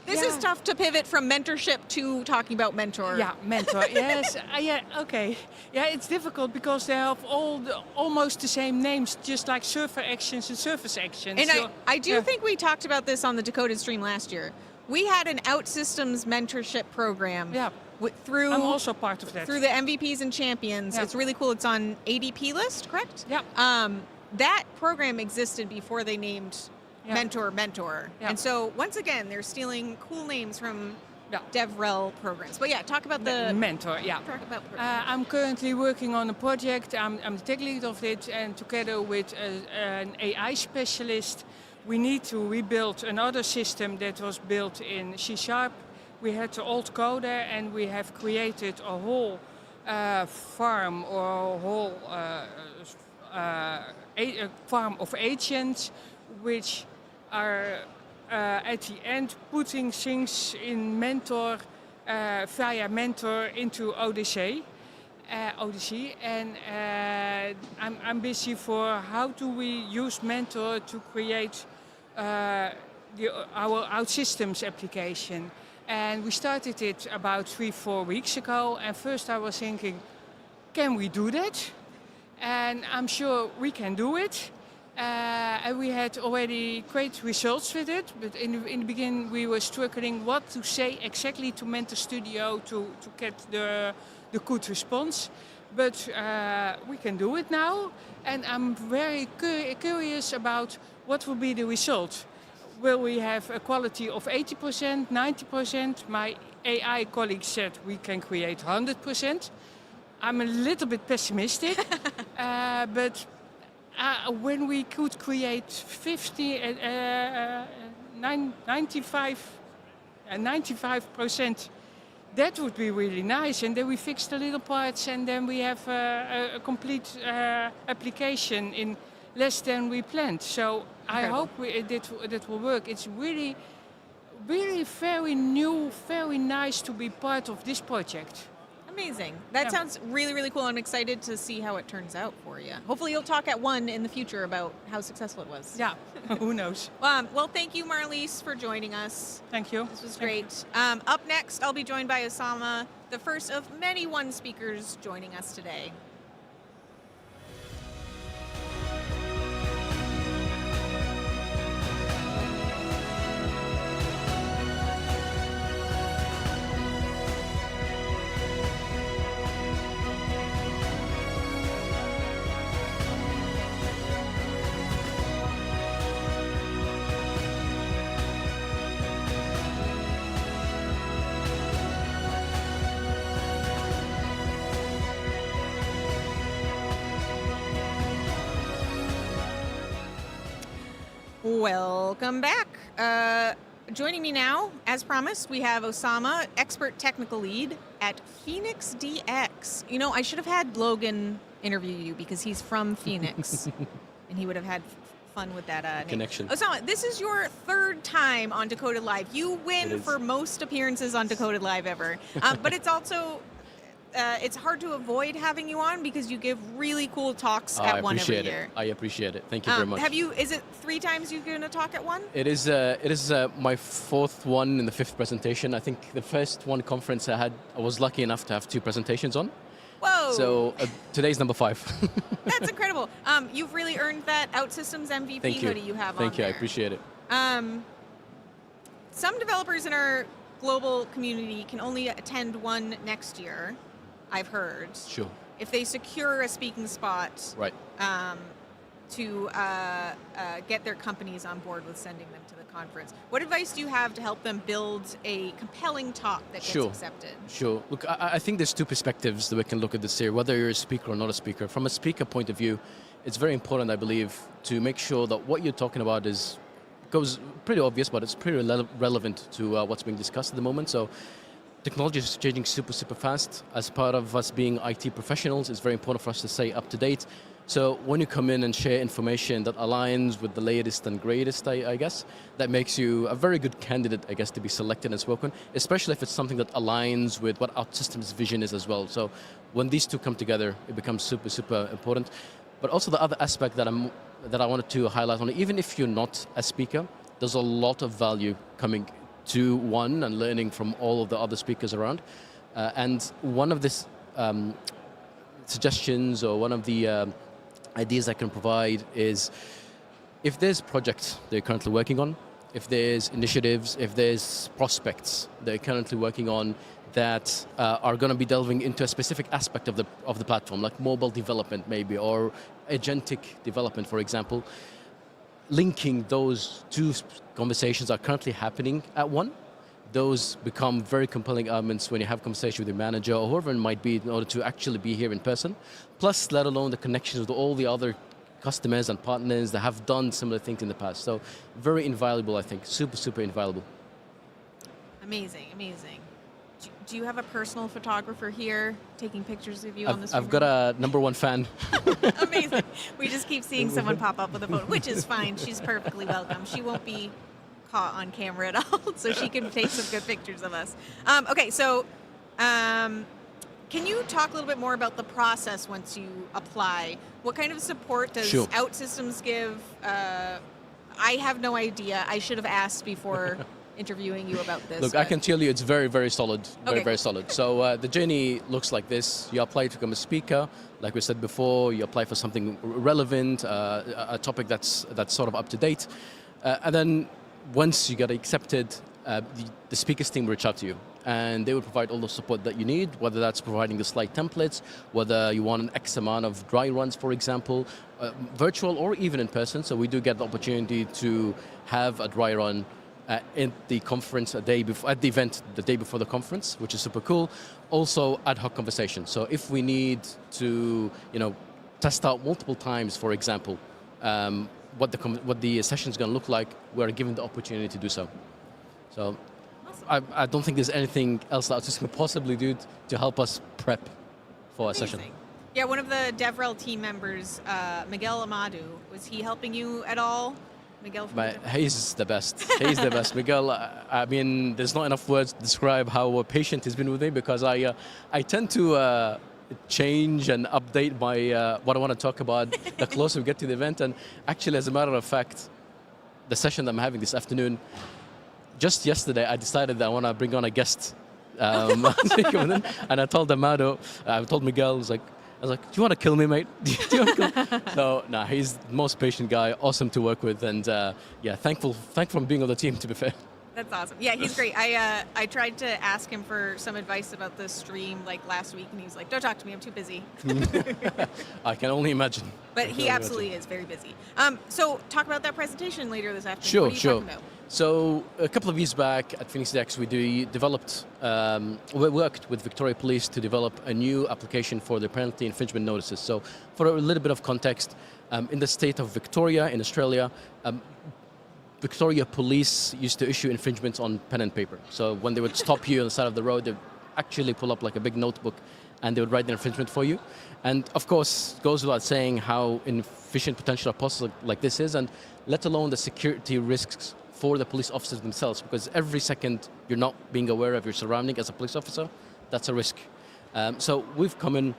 This is tough to pivot from mentorship to talking about Mentor. Yeah, Mentor. Yes. Yeah. Okay. Yeah, it's difficult because they have almost the same names, just like server actions and service actions. And so, I do think we talked about this on the Decoded stream last year. We had an OutSystems mentorship program. Yeah. Through, I'm also part of that. Through the MVPs and champions. Yeah. It's really cool. It's on ADP list, correct? Yeah. That program existed before they named Mentor. Yeah. And so, once again, they're stealing cool names from DevRel programs. But yeah, talk about the Mentor. Yeah. Talk about I'm currently working on a project. I'm the tech lead of it, and together with an AI specialist, we need to rebuild another system that was built in C#. We had the old coder, and we have created a whole farm or a whole farm of agents, which are at the end putting things in Mentor via Mentor into Odyssey. And I'm busy for how do we use Mentor to create our OutSystems application. And we started it about 3-4 weeks ago. And first I was thinking, can we do that? And I'm sure we can do it. And we had already great results with it. But in the beginning we were struggling what to say exactly to Mentor Studio to get the good response. But we can do it now. And I'm very curious about what will be the result. Will we have a quality of 80%, 90%? My AI colleague said we can create 100%. I'm a little bit pessimistic, but when we could create 95%, that would be really nice. And then we fix the little parts, and then we have a complete application in less than we planned. So I hope that will work. It's really, really very new, very nice to be part of this project. Amazing. That Yeah. sounds really, really cool. I'm excited to see how it turns out for you. Hopefully you'll talk at ONE in the future about how successful it was. Yeah, who knows? Well, thank you, Marlies, for joining us. Thank you. This was Thank you. great. Up next, I'll be joined by Ossama, the first of many ONE speakers joining us today. Welcome back. Joining me now, as promised, we have Ossama, expert technical lead at PhoenixDX. You know, I should have had Logan interview you because he's from Phoenix, and he would have had fun with that name. Connection. Ossama, this is your third time on Decoded Live. You win for most appearances on Decoded Live ever, but it's also it's hard to avoid having you on because you give really cool talks at ONE every year. I appreciate it. Thank you very much. Is it 3 times you've given a talk at ONE? It is my 4th one and the 5th presentation. I think the first ONE conference I was lucky enough to have 2 presentations on. Whoa! So today's number 5. That's incredible. You've really earned that OutSystems MVP hoodie you have on Thank you. there. I appreciate it. Some developers in our global community can only attend ONE next year, I've heard. Sure. If they secure a speaking spot. Right. To get their companies on board with sending them to the conference. What advice do you have to help them build a compelling talk that gets accepted? Sure. Look, I think there's 2 perspectives that we can look at this here, whether you're a speaker or not a speaker. From a speaker point of view, it's very important, I believe, to make sure that what you're talking about goes pretty obvious, but it's pretty relevant to what's being discussed at the moment. So technology is changing super, super fast. As part of us being IT professionals, it's very important for us to stay up to date. So when you come in and share information that aligns with the latest and greatest, I guess, that makes you a very good candidate, I guess, to be selected and spoken, especially if it's something that aligns with what OutSystems' vision is as well. So when these 2 come together, it becomes super, super important. But also the other aspect that I wanted to highlight on, even if you're not a speaker, there's a lot of value coming to ONE and learning from all of the other speakers around. And one of these suggestions or one of the ideas I can provide is if there's projects they're currently working on, if there's initiatives, if there's prospects they're currently working on that are going to be delving into a specific aspect of the platform, like mobile development maybe, or agentic development, for example, linking those 2 conversations are currently happening at ONE. Those become very compelling elements when you have a conversation with your manager or whoever it might be in order to actually be here in person. Plus, let alone the connections with all the other customers and partners that have done similar things in the past. So very invaluable, I think. Super, super invaluable. Amazing, amazing. Do you have a personal photographer here taking pictures of you on the screen? I've got a #1 fan. Amazing. We just keep seeing someone pop up with a phone, which is fine. She's perfectly welcome. She won't be caught on camera at all, so she can take some good pictures of us. Okay, so can you talk a little bit more about the process once you apply? What kind of support does OutSystems give? I have no idea. I should have asked before interviewing you about this. Look, I can tell you it's very, very solid. Very solid. So the journey looks like this. You apply to become a speaker. Like we said before, you apply for something relevant, a topic that's sort of up to date. And then once you get accepted, the speakers team will reach out to you. And they will provide all the support that you need, whether that's providing the slide templates, whether you want an X amount of dry runs, for example, virtual or even in person. So we do get the opportunity to have a dry run in the conference at the event the day before the conference, which is super cool. Also ad hoc conversations. So if we need to, test out multiple times, for example, what the session is going to look like, we're given the opportunity to do so. So I don't think there's anything else that OutSystems can possibly do to help us prep for a session. Yeah, one of the DevRel team members, Miguel Amadu, was he helping you at all? Miguel from But he's the best. He's the best. Miguel, I mean, there's not enough words to describe how patient he's been with me, because I tend to change and update my what I want to talk about the closer we get to the event. And actually, as a matter of fact, the session that I'm having this afternoon, just yesterday, I decided that I want to bring on a guest. And I told Amado, I told Miguel, I was like, do you want to kill me, mate? Do you want to kill me? So, no, he's the most patient guy, awesome to work with, and yeah, thankful for being on the team, to be fair. That's awesome. Yeah, he's great. I tried to ask him for some advice about the stream like last week, and he was like, "Don't talk to me. I'm too busy." I can only imagine. But he absolutely is very busy. So talk about that presentation later this afternoon. Sure, what are you sure. talking about? So a couple of years back at PhoenixDX, we worked with Victoria Police to develop a new application for the penalty infringement notices. So for a little bit of context, in the state of Victoria in Australia, Victoria Police used to issue infringements on pen and paper. So when they would stop you on the side of the road, they'd actually pull up like a big notebook and they would write the infringement for you. And of course, it goes without saying how inefficient potential a process like this is, and let alone the security risks for the police officers themselves, because every second you're not being aware of your surrounding as a police officer, that's a risk. So we've come in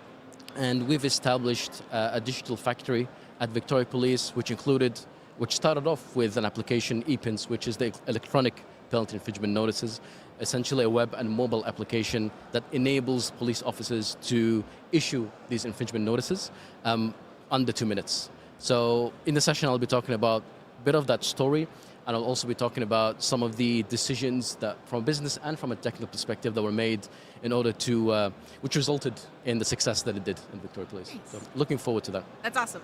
and we've established a digital factory at Victoria Police, which started off with an application, ePINs, which is the electronic penalty infringement notices, essentially a web and mobile application that enables police officers to issue these infringement notices under 2 minutes. So in the session, I'll be talking about a bit of that story, and I'll also be talking about some of the decisions that, from a business and from a technical perspective, that were made in order to, which resulted in the success that it did in Victoria Police. Nice. So looking forward to that. That's awesome.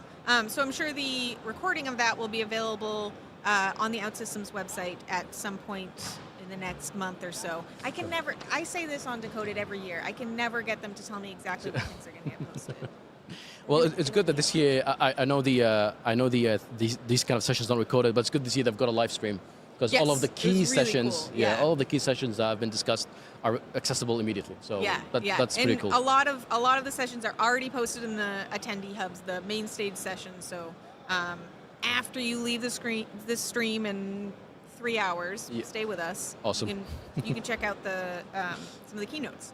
So I'm sure the recording of that will be available on the OutSystems website at some point in the next month or so. I say this on Decoded every year. I can never get them to tell me exactly when things are going to get posted. Well, it's good that this year, I know these kind of sessions aren't recorded, but it's good to see they've got a live stream, because all of the key sessions, cool. Yeah. all of the key sessions that have been discussed are accessible immediately. So that's pretty cool. A lot of the sessions are already posted in the attendee hubs, the main stage sessions. So after you leave this stream in 3 hours, stay with us. Awesome. You can check out some of the keynotes.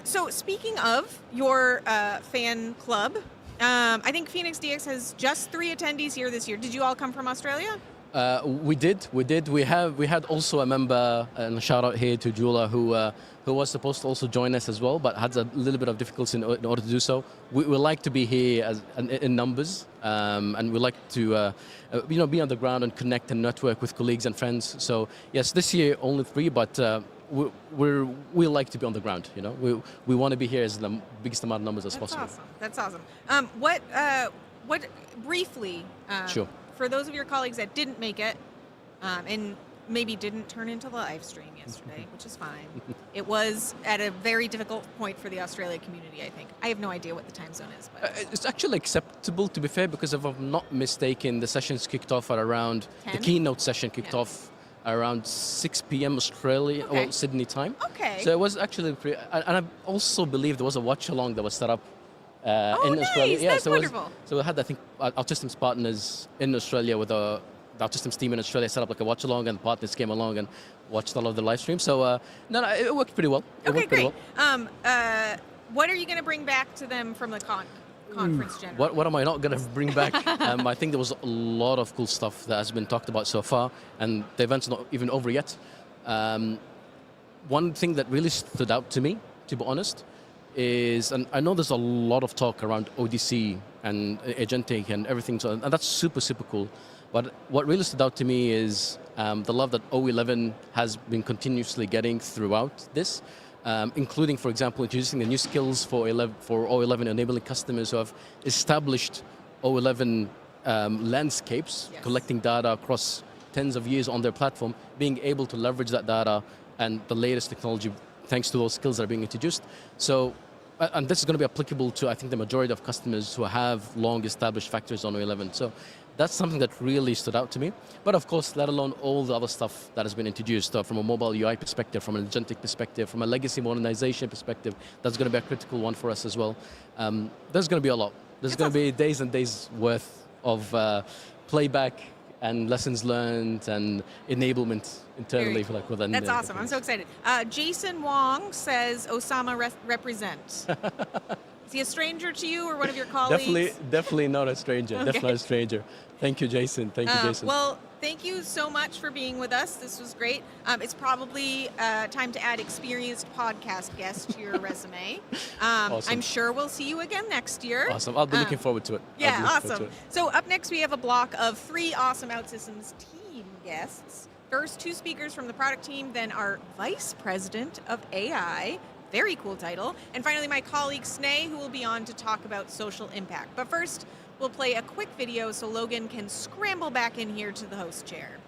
So speaking of your fan club, I think PhoenixDX has just 3 attendees here this year. Did you all come from Australia? We did. We had also a member, and a shout out here to Jula, who was supposed to also join us as well, but had a little bit of difficulty in order to do so. We like to be here in numbers, and we like to be on the ground and connect and network with colleagues and friends. So yes, this year only 3, but we like to be on the ground. We want to be here as the biggest amount of numbers as possible. That's awesome. What briefly? Sure. For those of your colleagues that didn't make it, and maybe didn't turn into the live stream yesterday, which is fine. It was at a very difficult point for the Australia community, I think. I have no idea what the time zone is. But it's actually acceptable, to be fair, because if I'm not mistaken, the sessions kicked off at around, 10? The keynote session kicked off around 6 p.m. Australia, well, Sydney time. Okay. So it was actually pretty, and I also believe there was a watch-along that was set up in nice. Australia. Yeah, That's wonderful. So we had, I think, OutSystems partners in Australia with the OutSystems team in Australia set up like a watch-along, and partners came along and watched all of the live streams. So no, it worked pretty well. Okay, great. What are you going to bring back to them from the conference generally? What am I not going to bring back? I think there was a lot of cool stuff that has been talked about so far, and the event's not even over yet. One thing that really stood out to me, to be honest, is, and I know there's a lot of talk around ODC and agentic and everything, so, and that's super, super cool. But what really stood out to me is the love that O11 has been continuously getting throughout this, including, for example, introducing the new skills for O11, enabling customers who have established O11 landscapes, collecting data across tens of years on their platform, being able to leverage that data and the latest technology thanks to those skills that are being introduced. So, and this is going to be applicable to, I think, the majority of customers who have long established factories on O11. So that's something that really stood out to me. But of course, let alone all the other stuff that has been introduced from a mobile UI perspective, from an agentic perspective, from a legacy modernization perspective, that's going to be a critical one for us as well. There's going to be a lot. There's going to be days and days worth of playback and lessons learned and enablement internally for like within. That's the awesome. I'm so excited. Jason Wong says Ossama represent. Is he a stranger to you or one of your colleagues? Definitely not a stranger. Okay. Definitely not a stranger. Thank you, Jason. Thank you, Jason. Well, thank you so much for being with us. This was great. It's probably time to add experienced podcast guests to your resume. Awesome. I'm sure we'll see you again next year. Awesome. I'll be looking forward to it. Yeah, awesome. So up next, we have a block of 3 awesome OutSystems team guests. First, 2 speakers from the product team, then our Vice President of AI, very cool title, and finally my colleague Sneh, who will be on to talk about social impact. But first, we'll play a quick video so Logan can scramble back in here to the host chair.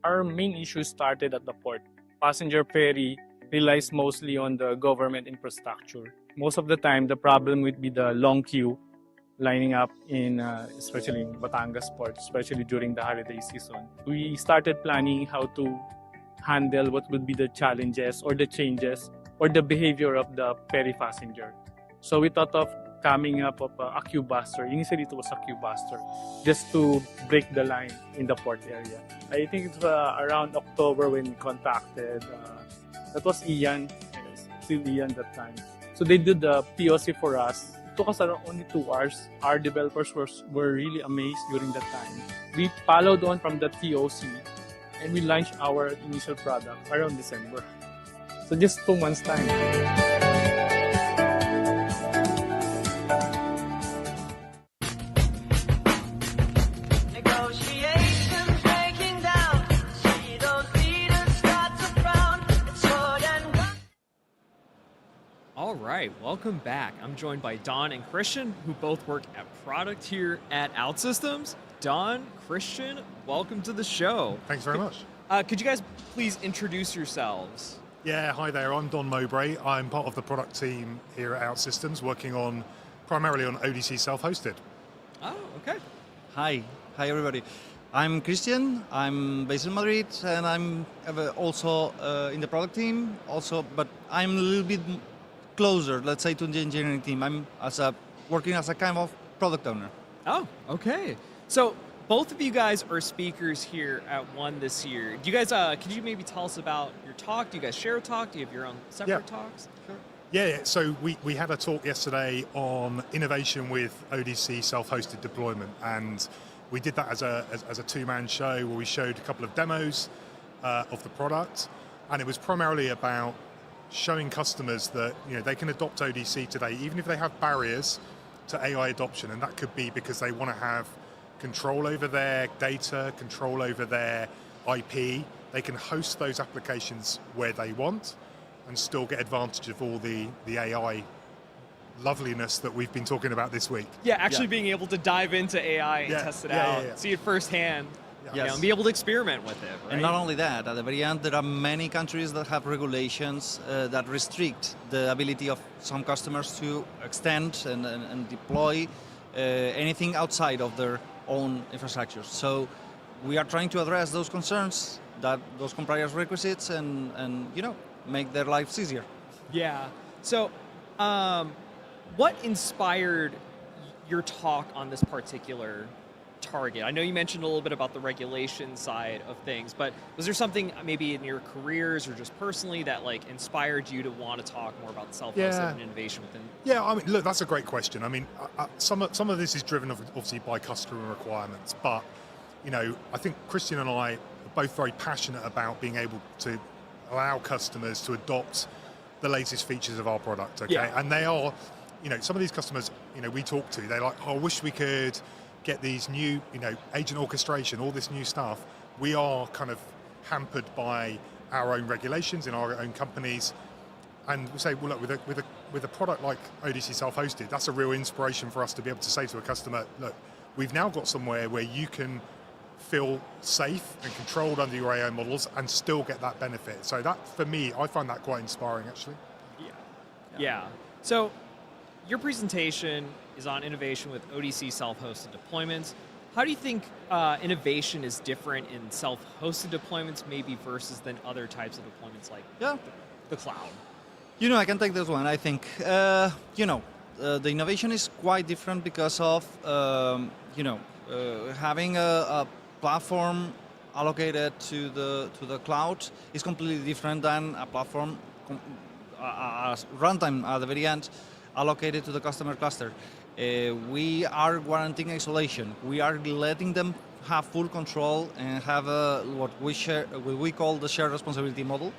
Our main issue started at the port. Passenger ferry relies mostly on the government infrastructure. Most of the time, the problem would be the long queue lining up in, especially in Batangas port, especially during the holiday season. We started planning how to handle what would be the challenges or the changes or the behavior of the ferry passenger. So we thought of coming up of a queue buster. Initially, it was a queue buster, just to break the line in the port area. I think it's around October when we contacted, that was Ian, still Ian that time. So they did the POC for us. It took us around only 2 hours. Our developers were really amazed during that time. We followed on from the POC and we launched our initial product around December. So just 2 months time. All right, welcome back. I'm joined by Don and Christian, who both work at product here at OutSystems. Don, Christian, welcome to the show. Thanks very much. Could you guys please introduce yourselves? Yeah, hi there. I'm Don Mowbray. I'm part of the product team here at OutSystems, working on primarily on ODC self-hosted. Oh, okay. Hi everybody. I'm Christian. I'm based in Madrid, and I'm also in the product team. But I'm a little bit closer, let's say, to the engineering team. I'm working as a kind of product owner. Oh, okay. So both of you guys are speakers here at ONE this year. Do you guys, could you maybe tell us about your talk? Do you guys share a talk? Do you have your own separate talks? Sure. Yeah, so we had a talk yesterday on innovation with ODC self-hosted deployment, and we did that as a two-man show where we showed a couple of demos of the product, and it was primarily about showing customers that they can adopt ODC today, even if they have barriers to AI adoption, and that could be because they want to have control over their data, control over their IP. They can host those applications where they want and still get advantage of all the AI loveliness that we've been talking about this week. Yeah, actually being able to dive into AI and test it out, see it firsthand, and be able to experiment with it. Right? And not only that, at the very end, there are many countries that have regulations that restrict the ability of some customers to extend and deploy anything outside of their own infrastructure. So we are trying to address those concerns, those compliance requisites, and make their lives easier. Yeah. So what inspired your talk on this particular target? I know you mentioned a little bit about the regulation side of things, but was there something maybe in your careers or just personally that inspired you to want to talk more about self-hosted and innovation within? Yeah, I mean, look, that's a great question. I mean, some of this is driven obviously by customer requirements, but I think Christian and I are both very passionate about being able to allow customers to adopt the latest features of our product. Okay, and they are, some of these customers, we talk to, they're like, oh, I wish we could get these new, agent orchestration, all this new stuff. We are kind of hampered by our own regulations in our own companies, and we say, well, look, with a product like ODC self-hosted, that's a real inspiration for us to be able to say to a customer, look, we've now got somewhere where you can feel safe and controlled under your AI models and still get that benefit. So that, for me, I find that quite inspiring, actually. Yeah. So your presentation is on innovation with ODC self-hosted deployments. How do you think innovation is different in self-hosted deployments maybe versus than other types of deployments like the cloud? I can take this one. I think, the innovation is quite different because of having a platform allocated to the cloud is completely different than a platform runtime at the very end allocated to the customer cluster. We are guaranteeing isolation. We are letting them have full control and have what we call the shared responsibility model,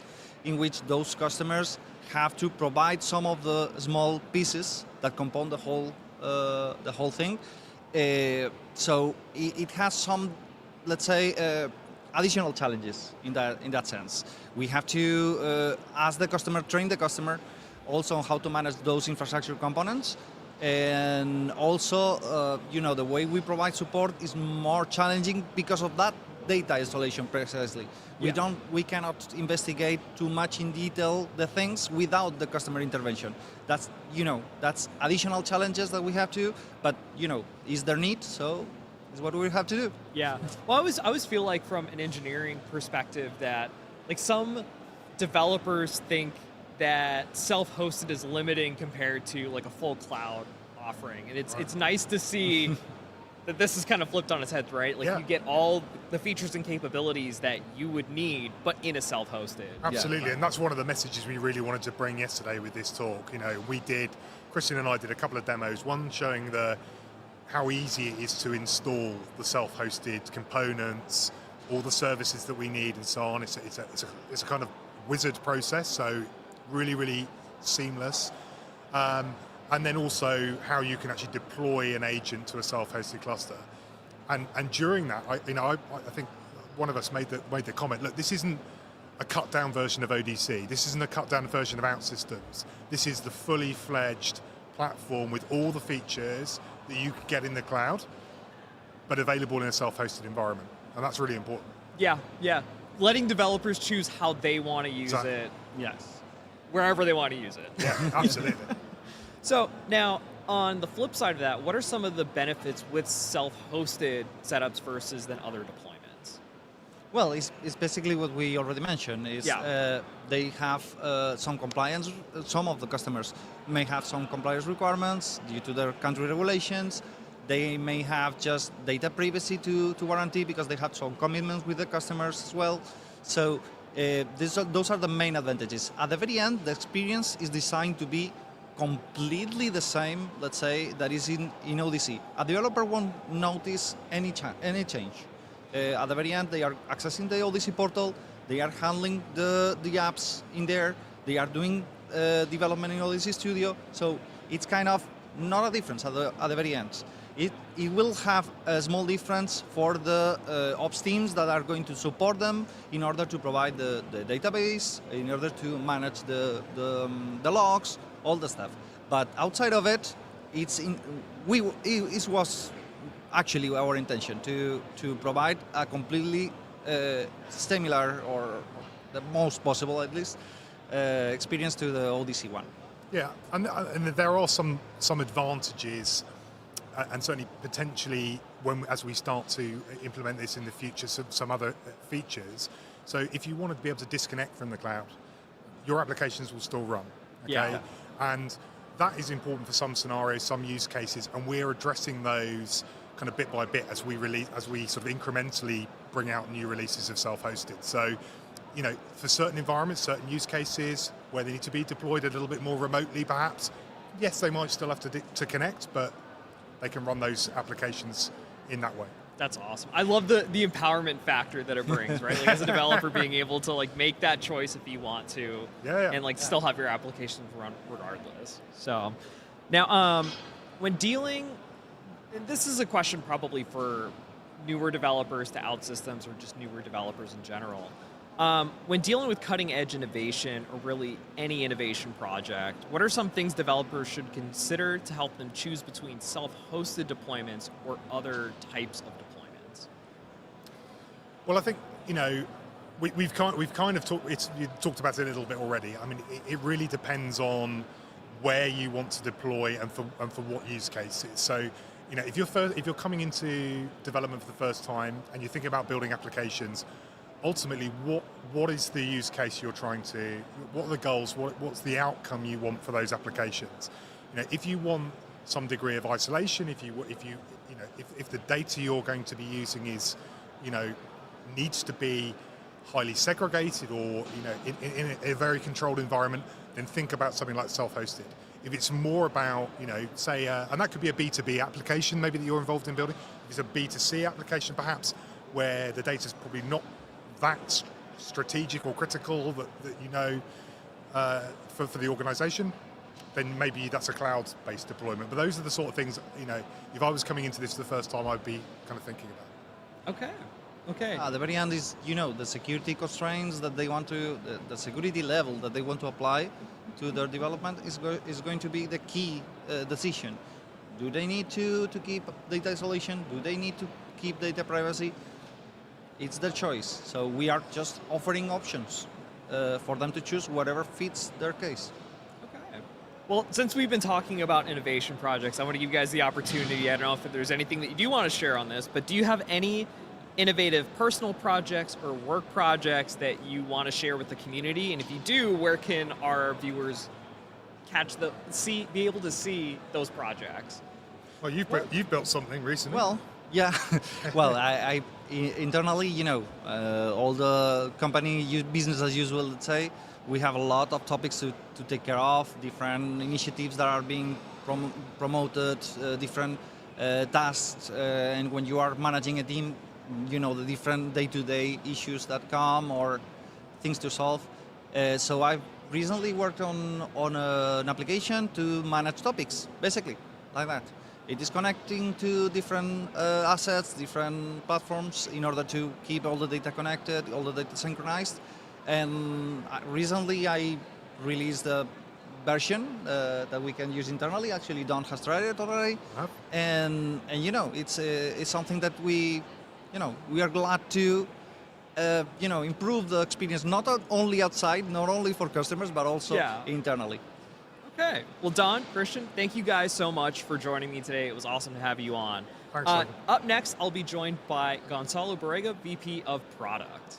in which those customers have to provide some of the small pieces that compose the whole thing. So it has some, let's say, additional challenges in that sense. We have to ask the customer, train the customer, also on how to manage those infrastructure components. And also, the way we provide support is more challenging because of that data isolation precisely. We cannot investigate too much in detail the things without the customer intervention. That's additional challenges that we have to, but is there need? So it's what we have to do. Yeah. Well, I always feel like from an engineering perspective that like some developers think that self-hosted is limiting compared to like a full cloud offering, and it's nice to see that this is kind of flipped on its head, right? Like you get all the features and capabilities that you would need, but in a self-hosted. Absolutely, and that's one of the messages we really wanted to bring yesterday with this talk. Christian and I did a couple of demos, one showing how easy it is to install the self-hosted components, all the services that we need and so on. It's a kind of wizard process, so really, really seamless. And then also how you can actually deploy an agent to a self-hosted cluster. And during that, I think one of us made the comment, look, this isn't a cut-down version of ODC. This isn't a cut-down version of OutSystems. This is the fully fledged platform with all the features that you could get in the cloud, but available in a self-hosted environment. And that's really important. Yeah. Letting developers choose how they want to use it. Yes. Wherever they want to use it. Yeah, absolutely. So now, on the flip side of that, what are some of the benefits with self-hosted setups versus than other deployments? Well, it's basically what we already mentioned. They have some compliance. Some of the customers may have some compliance requirements due to their country regulations. They may have just data privacy to guarantee because they have some commitments with the customers as well. So those are the main advantages. At the very end, the experience is designed to be completely the same, let's say, that is in ODC. A developer won't notice any change. At the very end, they are accessing the ODC portal, they are handling the apps in there, they are doing development in ODC Studio, so it's kind of not a difference at the very end. It will have a small difference for the ops teams that are going to support them in order to provide the database, in order to manage the logs, all the stuff. But outside of it, it was actually our intention to provide a completely similar, or the most possible at least, experience to the ODC one. Yeah, and there are some advantages, and certainly potentially as we start to implement this in the future, some other features. So if you want to be able to disconnect from the cloud, your applications will still run. Okay? Yeah. And that is important for some scenarios, some use cases, and we're addressing those kind of bit by bit as we sort of incrementally bring out new releases of self-hosted. So, for certain environments, certain use cases where they need to be deployed a little bit more remotely, perhaps, yes, they might still have to connect, but they can run those applications in that way. That's awesome. I love the empowerment factor that it brings, right? Like as a developer, being able to like make that choice if you want to, and still have your applications run regardless. So, now when dealing, and this is a question probably for newer developers to OutSystems or just newer developers in general. When dealing with cutting edge innovation or really any innovation project, what are some things developers should consider to help them choose between self-hosted deployments or other types of deployments? Well, I think, we've kind of talked, you talked about it a little bit already. I mean, it really depends on where you want to deploy and for what use cases. So, if you're coming into development for the first time and you're thinking about building applications, ultimately, what is the use case you're trying to? What are the goals? What's the outcome you want for those applications? if you want some degree of isolation, if the data you're going to be using is, needs to be highly segregated or in a very controlled environment, then think about something like self-hosted. If it's more about, say, and that could be a B2B application maybe that you're involved in building. If it's a B2C application perhaps, where the data is probably not that strategic or critical that for the organization, then maybe that's a cloud-based deployment. But those are the sort of things, if I was coming into this for the first time, I'd be kind of thinking about. Okay. The very end is, the security constraints that they want to, the security level that they want to apply to their development is going to be the key decision. Do they need to keep data isolation? Do they need to keep data privacy? It's their choice. So we are just offering options for them to choose whatever fits their case. Well, since we've been talking about innovation projects, I want to give you guys the opportunity. I don't know if there's anything that you do want to share on this, but do you have any innovative personal projects or work projects that you want to share with the community? And if you do, where can our viewers be able to see those projects? Well, you've built something recently. Well, yeah. Well, I internally, all the company business as usual, let's say, we have a lot of topics to take care of, different initiatives that are being promoted, different tasks, and when you are managing a team, the different day-to-day issues that come or things to solve. So I've recently worked on an application to manage topics, basically, like that. It is connecting to different assets, different platforms in order to keep all the data connected, all the data synchronized. And recently I released a version that we can use internally. Actually, Don has tried it already. And it's something that we are glad to improve the experience, not only outside, not only for customers, but also internally. Okay. Well, Don, Christian, thank you guys so much for joining me today. It was awesome to have you on. Thanks, up next, I'll be joined by Gonçalo Borrêga, VP of Product.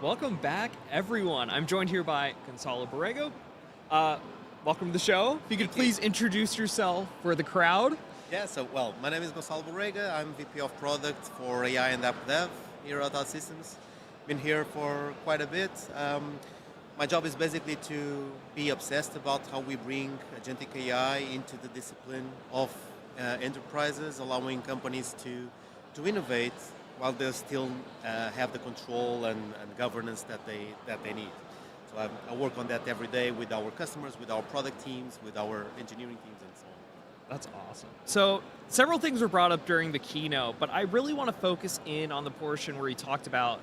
Welcome back, everyone. I'm joined here by Gonçalo Borrêga. Welcome to the show. If you could please introduce yourself for the crowd. Yeah, my name is Gonçalo Borrêga. I'm VP of Product for AI and App Dev here at OutSystems. Been here for quite a bit. My job is basically to be obsessed about how we bring agentic AI into the discipline of enterprises, allowing companies to innovate while they still have the control and governance that they need. So I work on that every day with our customers, with our product teams, with our engineering teams, and so on. That's awesome. So several things were brought up during the keynote, but I really want to focus in on the portion where he talked about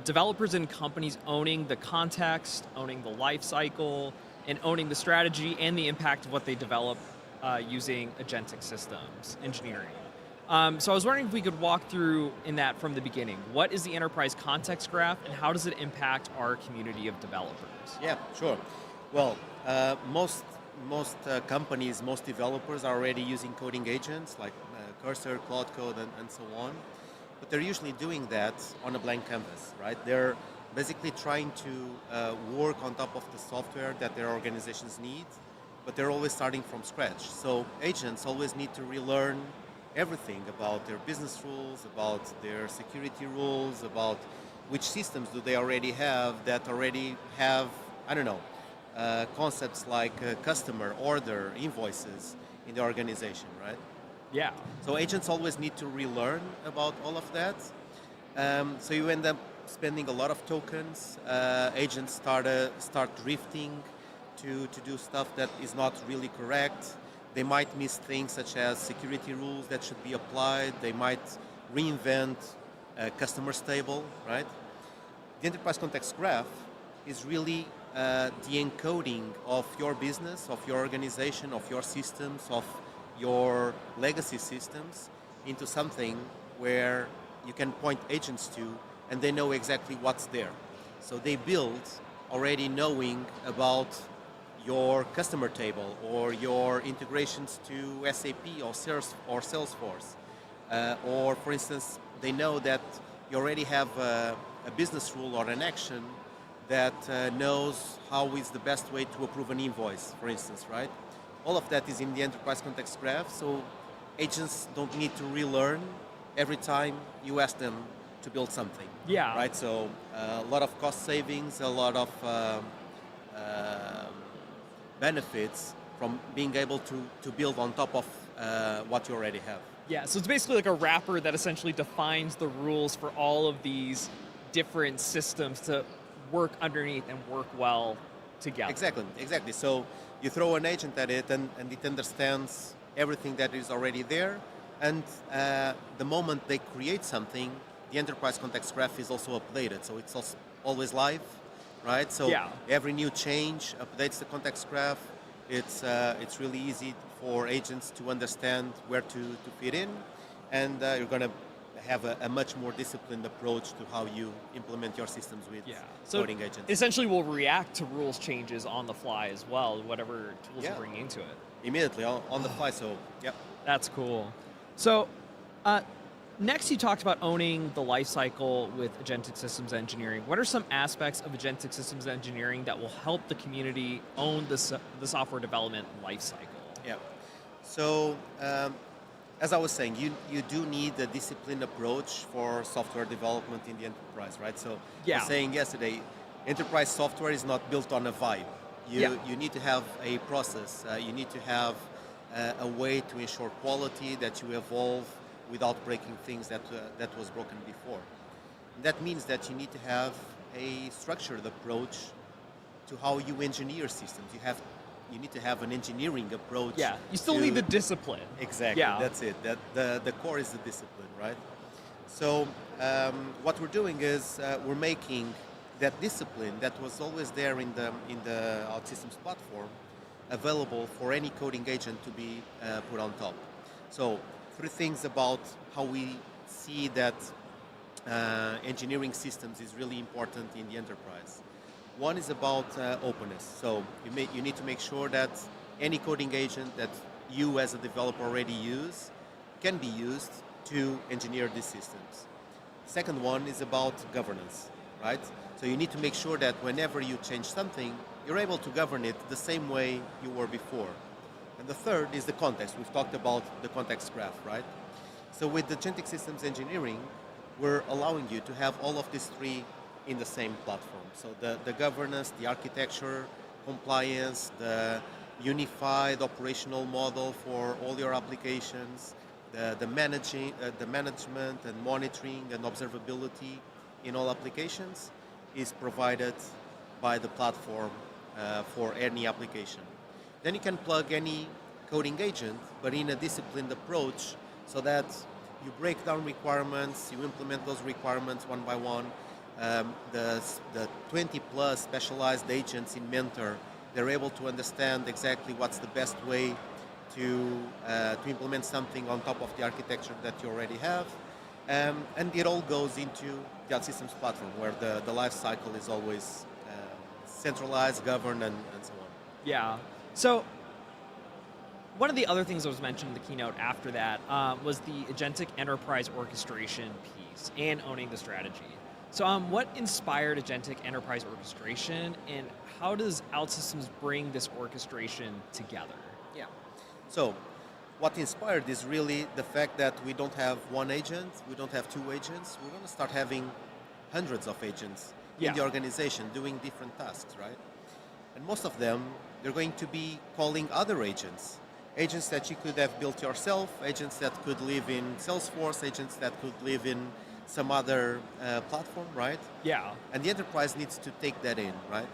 developers and companies owning the context, owning the life cycle, and owning the strategy and the impact of what they develop using agentic systems engineering. So I was wondering if we could walk through in that from the beginning. What is the enterprise context graph, and how does it impact our community of developers? Yeah, sure. Well, most companies, most developers are already using coding agents like Cursor, Cloud Code, and so on. But they're usually doing that on a blank canvas, right? They're basically trying to work on top of the software that their organizations need, but they're always starting from scratch. So agents always need to relearn everything about their business rules, about their security rules, about which systems do they already have that already have, concepts like customer, order, invoices in the organization, right? Yeah. So agents always need to relearn about all of that. So you end up spending a lot of tokens. Agents start drifting to do stuff that is not really correct. They might miss things such as security rules that should be applied. They might reinvent a customer stable, right? The enterprise context graph is really the encoding of your business, of your organization, of your systems, of your legacy systems into something where you can point agents to and they know exactly what's there. So they build already knowing about your customer table or your integrations to SAP or Salesforce. Or for instance, they know that you already have a business rule or an action that knows how is the best way to approve an invoice, for instance, right? All of that is in the enterprise context graph, so agents don't need to relearn every time you ask them to build something. Yeah. Right, so a lot of cost savings, a lot of benefits from being able to build on top of what you already have. Yeah, so it's basically like a wrapper that essentially defines the rules for all of these different systems to work underneath and work well together. Exactly. So you throw an agent at it and it understands everything that is already there. And the moment they create something, the enterprise context graph is also updated. So it's also always live, right? So every new change updates the context graph. It's really easy for agents to understand where to fit in. And you're going to have a much more disciplined approach to how you implement your systems with coding agents. Essentially, we'll react to rules changes on the fly as well, whatever tools you bring into it. Immediately, on the fly, so yeah. That's cool. So next you talked about owning the life cycle with agentic systems engineering. What are some aspects of agentic systems engineering that will help the community own the software development life cycle? Yeah. So as I was saying, you do need a disciplined approach for software development in the enterprise, right? So I was saying yesterday, enterprise software is not built on a vibe. You need to have a process. You need to have a way to ensure quality, that you evolve without breaking things that was broken before. And that means that you need to have a structured approach to how you engineer systems. You need to have an engineering approach. Yeah, you still need the discipline. Exactly, that's it. The core is the discipline, right? So what we're doing is we're making that discipline that was always there in the OutSystems platform available for any coding agent to be put on top. So 3 things about how we see that engineering systems is really important in the enterprise. One is about openness. So you need to make sure that any coding agent that you as a developer already use can be used to engineer these systems. Second one is about governance, right? So you need to make sure that whenever you change something, you're able to govern it the same way you were before. And the third is the context. We've talked about the context graph, right? So with the agentic systems engineering, we're allowing you to have all of these 3 in the same platform. So the governance, the architecture, compliance, the unified operational model for all your applications, the management and monitoring and observability in all applications is provided by the platform for any application. Then you can plug any coding agent, but in a disciplined approach, so that you break down requirements, you implement those requirements one by one. The 20 plus specialized agents in Mentor, they're able to understand exactly what's the best way to implement something on top of the architecture that you already have. And it all goes into the OutSystems platform, where the life cycle is always centralized, governed, and so on. Yeah. So one of the other things that was mentioned in the keynote after that was the agentic enterprise orchestration piece and owning the strategy. So what inspired agentic enterprise orchestration, and how does OutSystems bring this orchestration together? Yeah. So what inspired is really the fact that we don't have one agent, we don't have 2 agents. We're going to start having hundreds of agents in the organization doing different tasks, right? And most of them, they're going to be calling other agents. Agents that you could have built yourself, agents that could live in Salesforce, agents that could live in some other platform, right? Yeah. And the enterprise needs to take that in, right?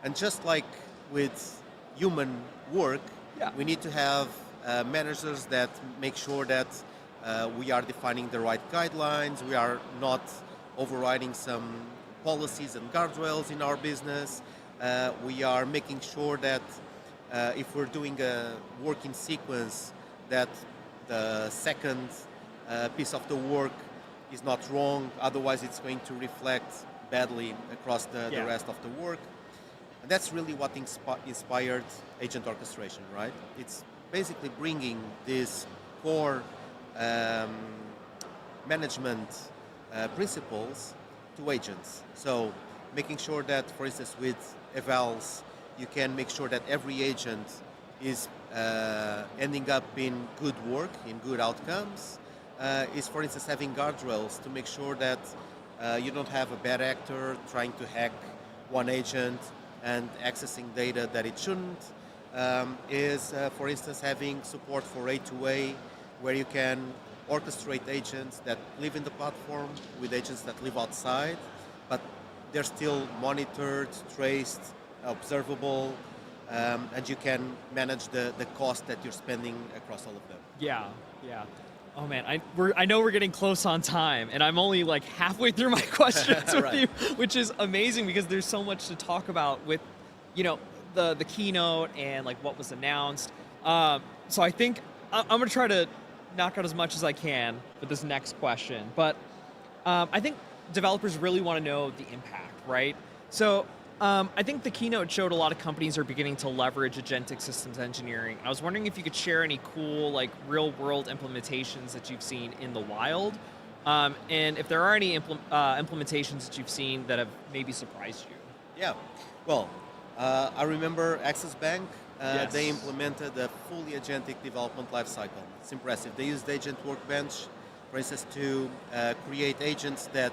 And just like with human work, Yeah. We need to have managers that make sure that we are defining the right guidelines, we are not overriding some policies and guardrails in our business. We are making sure that if we're doing a work in sequence, that the second piece of the work is not wrong, otherwise it's going to reflect badly across the rest of the work. And that's really what inspired agent orchestration, right? It's basically bringing these core management principles to agents. So making sure that, for instance, with evals, you can make sure that every agent is ending up in good work, in good outcomes, is, for instance, having guardrails to make sure that you don't have a bad actor trying to hack one agent and accessing data that it shouldn't, is, for instance, having support for A2A, where you can orchestrate agents that live in the platform with agents that live outside, but they're still monitored, traced, observable, and you can manage the cost that you're spending across all of them. Yeah. Oh man, I know we're getting close on time, and I'm only like halfway through my questions with you, which is amazing because there's so much to talk about with, the keynote and like what was announced. So I think I'm gonna try to knock out as much as I can with this next question, but I think developers really want to know the impact, right? So I think the keynote showed a lot of companies are beginning to leverage agentic systems engineering. I was wondering if you could share any cool, like, real-world implementations that you've seen in the wild, and if there are any implementations that you've seen that have maybe surprised you. Yeah, well, I remember Axis Bank. Yes. They implemented a fully agentic development lifecycle. It's impressive. They used Agent Workbench, for instance, to create agents that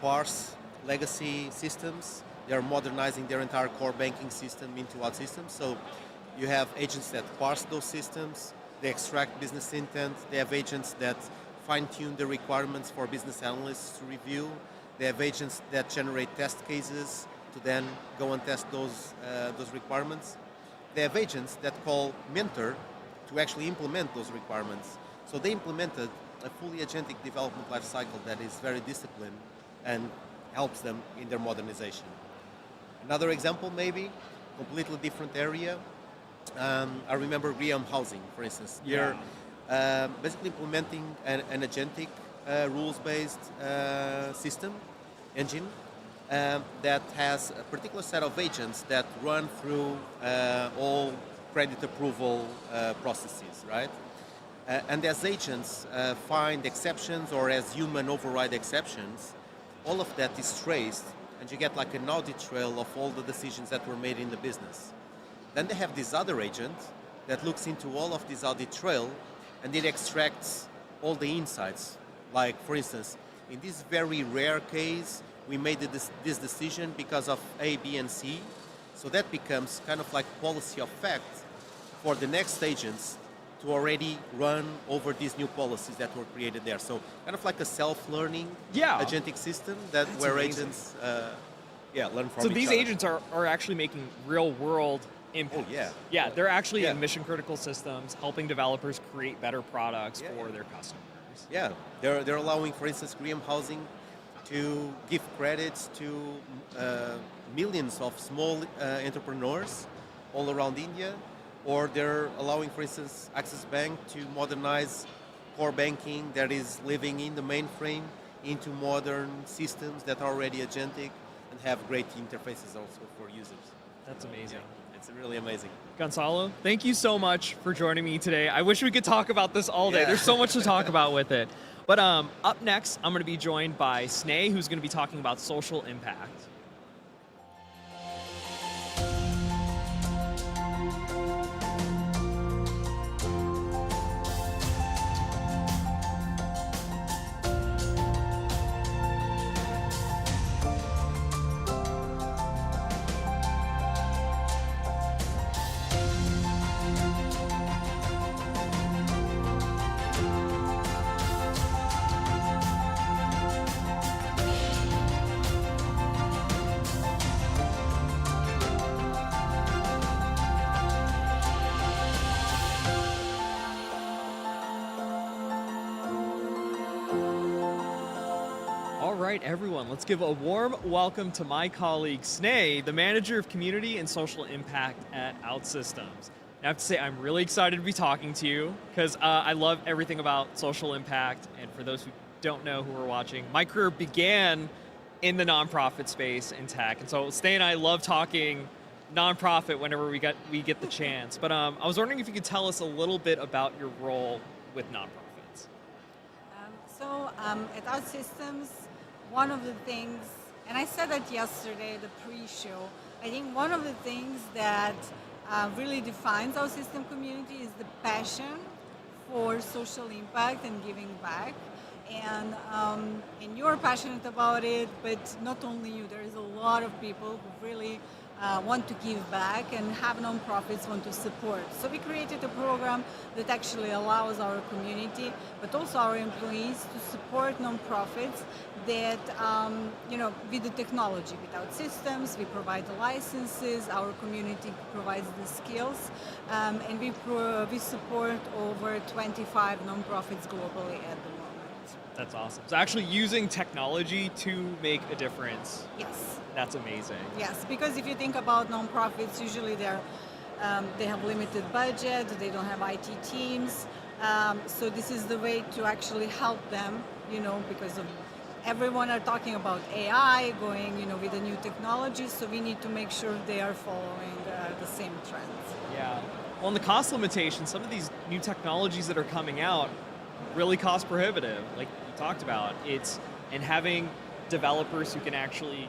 parse legacy systems. They are modernizing their entire core banking system into OutSystems. So you have agents that parse those systems, they extract business intent, they have agents that fine-tune the requirements for business analysts to review, they have agents that generate test cases to then go and test those requirements. They have agents that call Mentor to actually implement those requirements. So they implemented a fully agentic development lifecycle that is very disciplined and helps them in their modernization. Another example, maybe, completely different area. I remember Ghanem Housing, for instance. They're basically implementing an agentic rules-based system, engine, that has a particular set of agents that run through all credit approval processes, right? And as agents find exceptions or as human override exceptions, all of that is traced, and you get like an audit trail of all the decisions that were made in the business. Then they have this other agent that looks into all of this audit trail, and it extracts all the insights. Like, for instance, in this very rare case, we made this decision because of A, B, and C. So that becomes kind of like policy of fact for the next agents to already run over these new policies that were created there. So kind of like a self-learning agentic system that That's where amazing. Agents learn from So each these other. agents are actually making real-world impact. Oh, yeah. Yeah, they're actually in mission-critical systems, helping developers create better products for their customers. Yeah, they're allowing, for instance, Ghanem Housing to give credits to millions of small entrepreneurs all around India, or they're allowing, for instance, Axis Bank to modernize core banking that is living in the mainframe into modern systems that are already agentic and have great interfaces also for users. That's amazing. Yeah, it's really amazing. Gonçalo, thank you so much for joining me today. I wish we could talk about this all day. Yeah. There's so much to talk about with it. But up next, I'm going to be joined by Sneh, who's going to be talking about social impact. right, everyone, let's give a warm welcome to my colleague, Sneh, the Manager of Community and Social Impact at OutSystems. I have to say, I'm really excited to be talking to you because I love everything about social impact. And for those who don't know who are watching, my career began in the nonprofit space in tech. And so Sneh and I love talking nonprofit whenever we get the chance. But I was wondering if you could tell us a little bit about your role with nonprofits. At OutSystems, one of the things, and I said that yesterday, the pre-show, I think one of the things that really defines our system community is the passion for social impact and giving back. And you're passionate about it, but not only you, there is a lot of people who really want to give back and have nonprofits want to support. So we created a program that actually allows our community, but also our employees to support nonprofits that, with the technology, with OutSystems, we provide the licenses, our community provides the skills, and we support over 25 nonprofits globally at the moment. That's awesome. So actually using technology to make a difference. Yes. That's amazing. Yes, because if you think about nonprofits, usually they have limited budget, they don't have IT teams, so this is the way to actually help them, because of everyone are talking about AI going, with the new technology, so we need to make sure they are following the same trends. Yeah. Well, on the cost limitation, some of these new technologies that are coming out really cost prohibitive, like you talked about. And having developers who can actually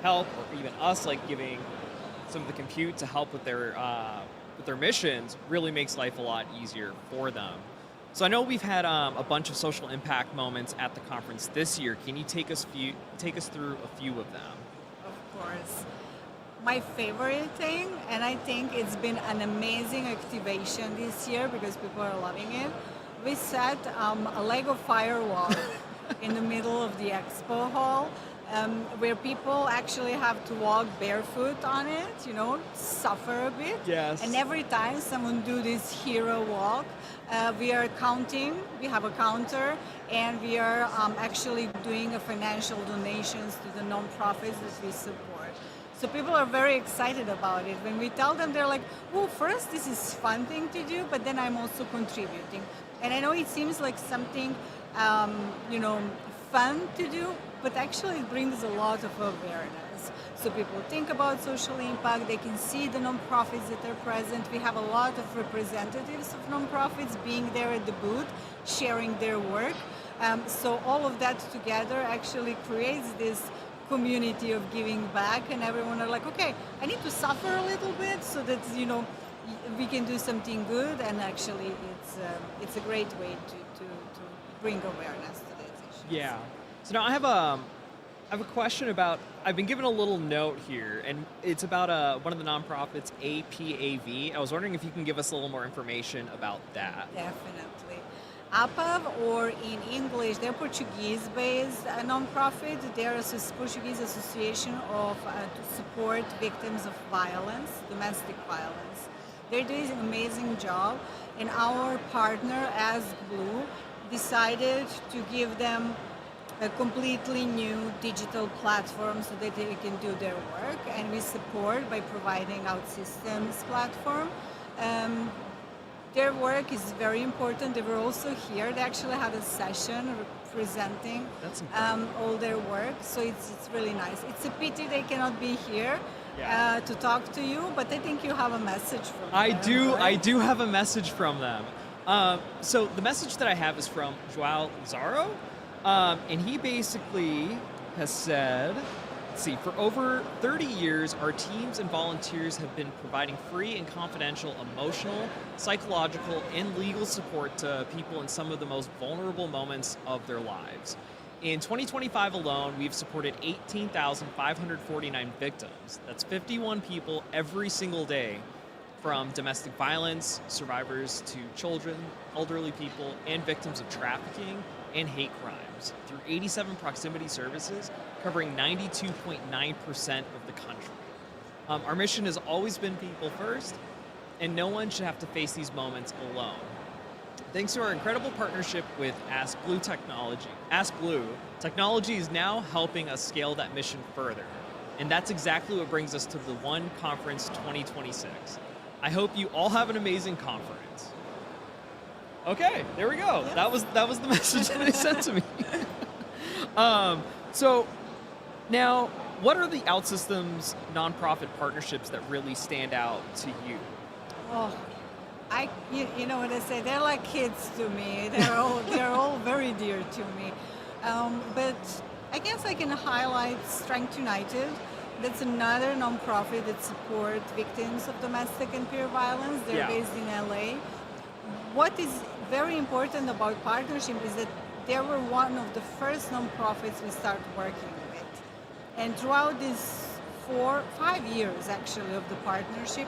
help, or even us, like giving some of the compute to help with their missions, really makes life a lot easier for them. So I know we've had a bunch of social impact moments at the conference this year. Can you take us through a few of them? Of course. My favorite thing, and I think it's been an amazing activation this year because people are loving it, we set a Lego firewall in the middle of the expo hall, where people actually have to walk barefoot on it, suffer a bit. Yes. And every time someone do this hero walk, we are counting, we have a counter, and we are actually doing financial donations to the nonprofits that we support. So people are very excited about it. When we tell them, they're like, well, first, this is a fun thing to do, but then I'm also contributing. And I know it seems like something, fun to do, but actually it brings a lot of awareness. So people think about social impact, they can see the nonprofits that are present. We have a lot of representatives of nonprofits being there at the booth, sharing their work. So all of that together actually creates this community of giving back, and everyone are like, okay, I need to suffer a little bit so that, we can do something good, and actually it's a great way to bring awareness to these issues. Yeah. So now I have a question about, I've been given a little note here, and it's about one of the nonprofits, APAV. I was wondering if you can give us a little more information about that. Definitely. APAV, or in English, they're Portuguese-based nonprofit. They're a Portuguese association to support victims of violence, domestic violence. They're doing an amazing job, and our partner, as Blue, decided to give them a completely new digital platform so that they can do their work, and we support by providing OutSystems platform. Their work is very important. They were also here. They actually had a session presenting all their work, so it's really nice. It's a pity they cannot be here to talk to you, but I think you have a message from them. I do have a message from them. So the message that I have is from João Zaro, and he basically has said, let's see, for over 30 years, our teams and volunteers have been providing free and confidential emotional, psychological, and legal support to people in some of the most vulnerable moments of their lives. In 2025 alone, we've supported 18,549 victims. That's 51 people every single day, from domestic violence survivors to children, elderly people, and victims of trafficking and hate crimes, through 87 proximity services covering 92.9% of the country. Our mission has always been people first, and no one should have to face these moments alone. thanks to our incredible partnership with AskBlue technology is now helping us scale that mission further. And that's exactly what brings us to the One Conference 2026. I hope you all have an amazing conference. Okay, there we go. That was the message that they sent to me. So now, what are the OutSystems nonprofit partnerships that really stand out to you? Oh, you know what I say? They're like kids to me. They're all very dear to me. But I guess I can highlight Strength United. That's another nonprofit that supports victims of domestic and peer violence. They're based in LA. What is very important about partnership is that they were one of the first nonprofits we started working with. And throughout these 5 years actually of the partnership,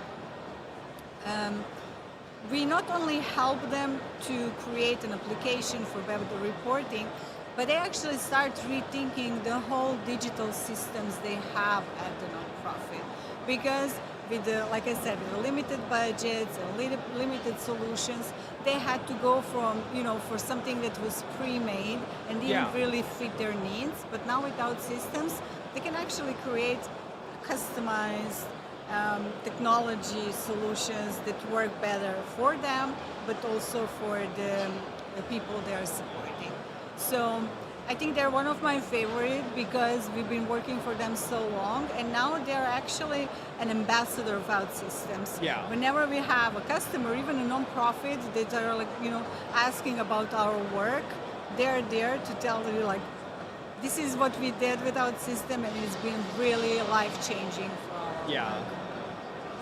we not only help them to create an application for web reporting, but they actually start rethinking the whole digital systems they have at the nonprofit. Because with the, like I said, with the limited budgets and limited solutions, they had to go from, for something that was pre-made and didn't really fit their needs. But now with OutSystems, they can actually create customized technology solutions that work better for them, but also for the people they are supporting. So I think they're one of my favorite because we've been working for them so long, and now they're actually an ambassador of OutSystems. Yeah. Whenever we have a customer, even a non-profit that are asking about our work, they're there to tell you this is what we did with OutSystems, and it's been really life-changing for our work.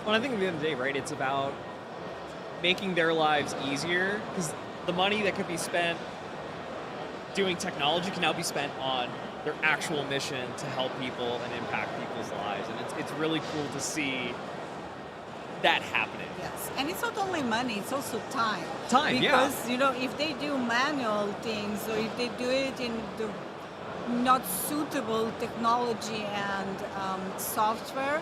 Well, I think at the end of the day, right, it's about making their lives easier, because the money that could be spent doing technology can now be spent on their actual mission to help people and impact people's lives. And it's really cool to see that happening. Yes, and it's not only money, it's also time. Because, if they do manual things or if they do it in the not suitable technology and software,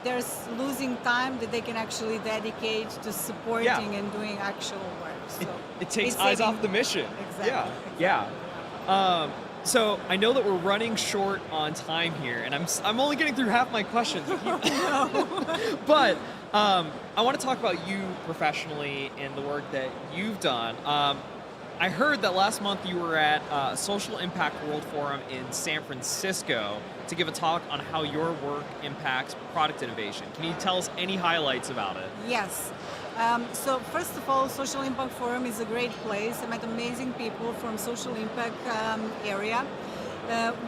there's losing time that they can actually dedicate to supporting and doing actual work. So it takes eyes off the mission. Exactly. Yeah. So I know that we're running short on time here, and I'm only getting through half my questions. But I want to talk about you professionally and the work that you've done. I heard that last month you were at Social Impact World Forum in San Francisco to give a talk on how your work impacts product innovation. Can you tell us any highlights about it? Yes. So first of all, Social Impact Forum is a great place. I met amazing people from Social Impact area.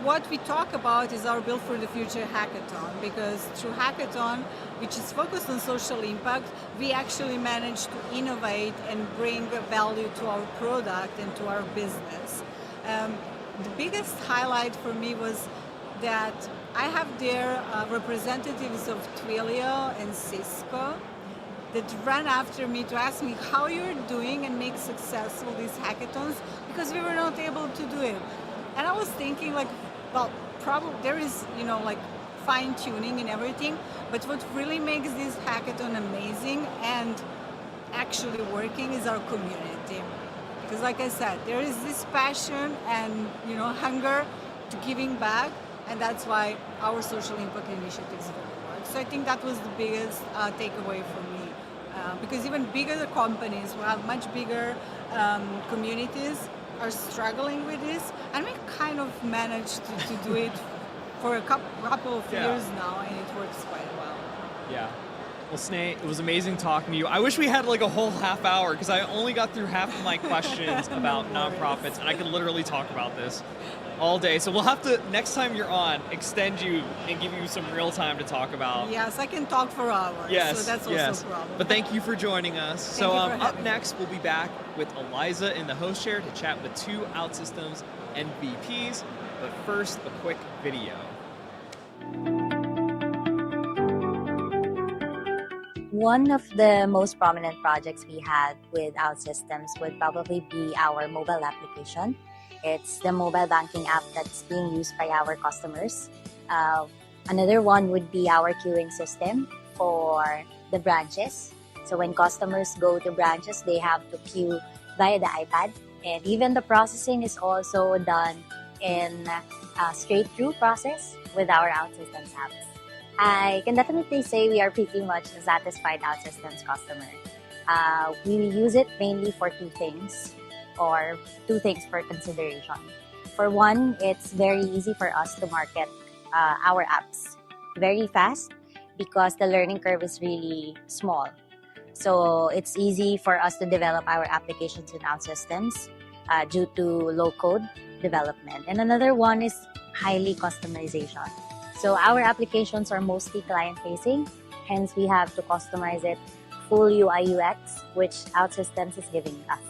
What we talk about is our Build for the Future hackathon, because through hackathon, which is focused on social impact, we actually managed to innovate and bring value to our product and to our business. The biggest highlight for me was that I have there representatives of Twilio and Cisco that ran after me to ask me how you're doing and make successful these hackathons, because we were not able to do it. And I was thinking probably there is, fine tuning and everything, but what really makes this hackathon amazing and actually working is our community. Because like I said, there is this passion and, hunger to giving back, and that's why our social impact initiatives really work. So I think that was the biggest takeaway for me. Because even bigger companies who have much bigger communities are struggling with this, and we kind of managed to do it for a couple of years now, and it works quite well. Yeah. Well, Sneh, it was amazing talking to you. I wish we had a whole half hour, because I only got through half of my questions about nonprofits, and I could literally talk about this all day. So we'll have to, next time you're on, extend you and give you some real time to talk about. Yes, I can talk for hours. Yes, so that's also a problem. But thank you for joining us. Thank so you for up next, we'll be back with Eliza in the host chair to chat with 2 OutSystems MVPs. But first, a quick video. One of the most prominent projects we had with OutSystems would probably be our mobile application. It's the mobile banking app that's being used by our customers. Another one would be our queuing system for the branches. So when customers go to branches, they have to queue via the iPad. And even the processing is also done in a straight-through process with our OutSystems apps. I can definitely say we are pretty much a satisfied OutSystems customer. We use it mainly for two things for consideration. For one, it's very easy for us to market our apps very fast because the learning curve is really small. So it's easy for us to develop our applications in OutSystems due to low-code development. And another one is highly customization. So our applications are mostly client-facing, hence we have to customize it full UI UX, which OutSystems is giving us.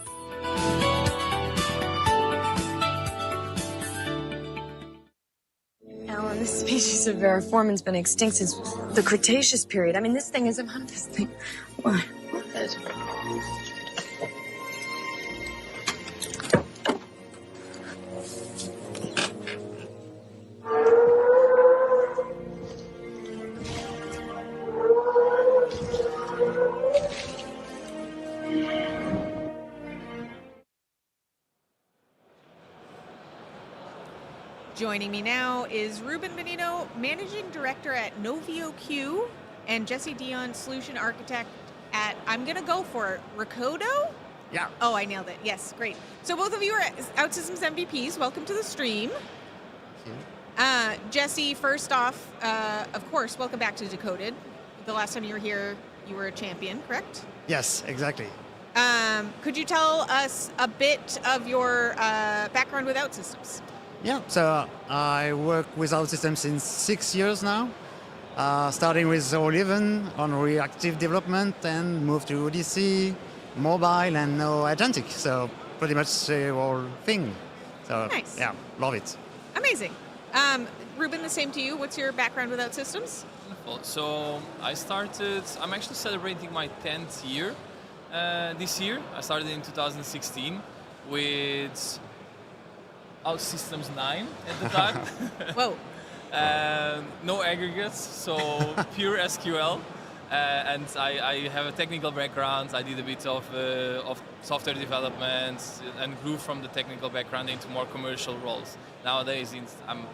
Alan, this species of Variformin's been extinct since the Cretaceous period. I mean, this thing isn't on this thing. What? Joining me now is Ruben Bonito, Managing Director at NovioQ, and Jesse Dion, Solution Architect at, I'm going to go for Recodo? Yeah. Oh, I nailed it. Yes, great. So both of you are OutSystems MVPs. Welcome to the stream. Jesse, first off, of course, welcome back to Decoded. The last time you were here, you were a champion, correct? Yes, exactly. Could you tell us a bit of your background with OutSystems? Yeah, so I work with OutSystems since 6 years now, starting with 11 on reactive development and moved to ODC, mobile, and now agentic. So pretty much the whole thing. So Nice. yeah, love it. Amazing. Ruben, the same to you. What's your background with OutSystems? Wonderful. So I'm actually celebrating my 10th year this year. I started in 2016 with OutSystems 9 at the time. Whoa. No aggregates, so pure SQL. And I have a technical background. I did a bit of software development and grew from the technical background into more commercial roles. Nowadays, I'm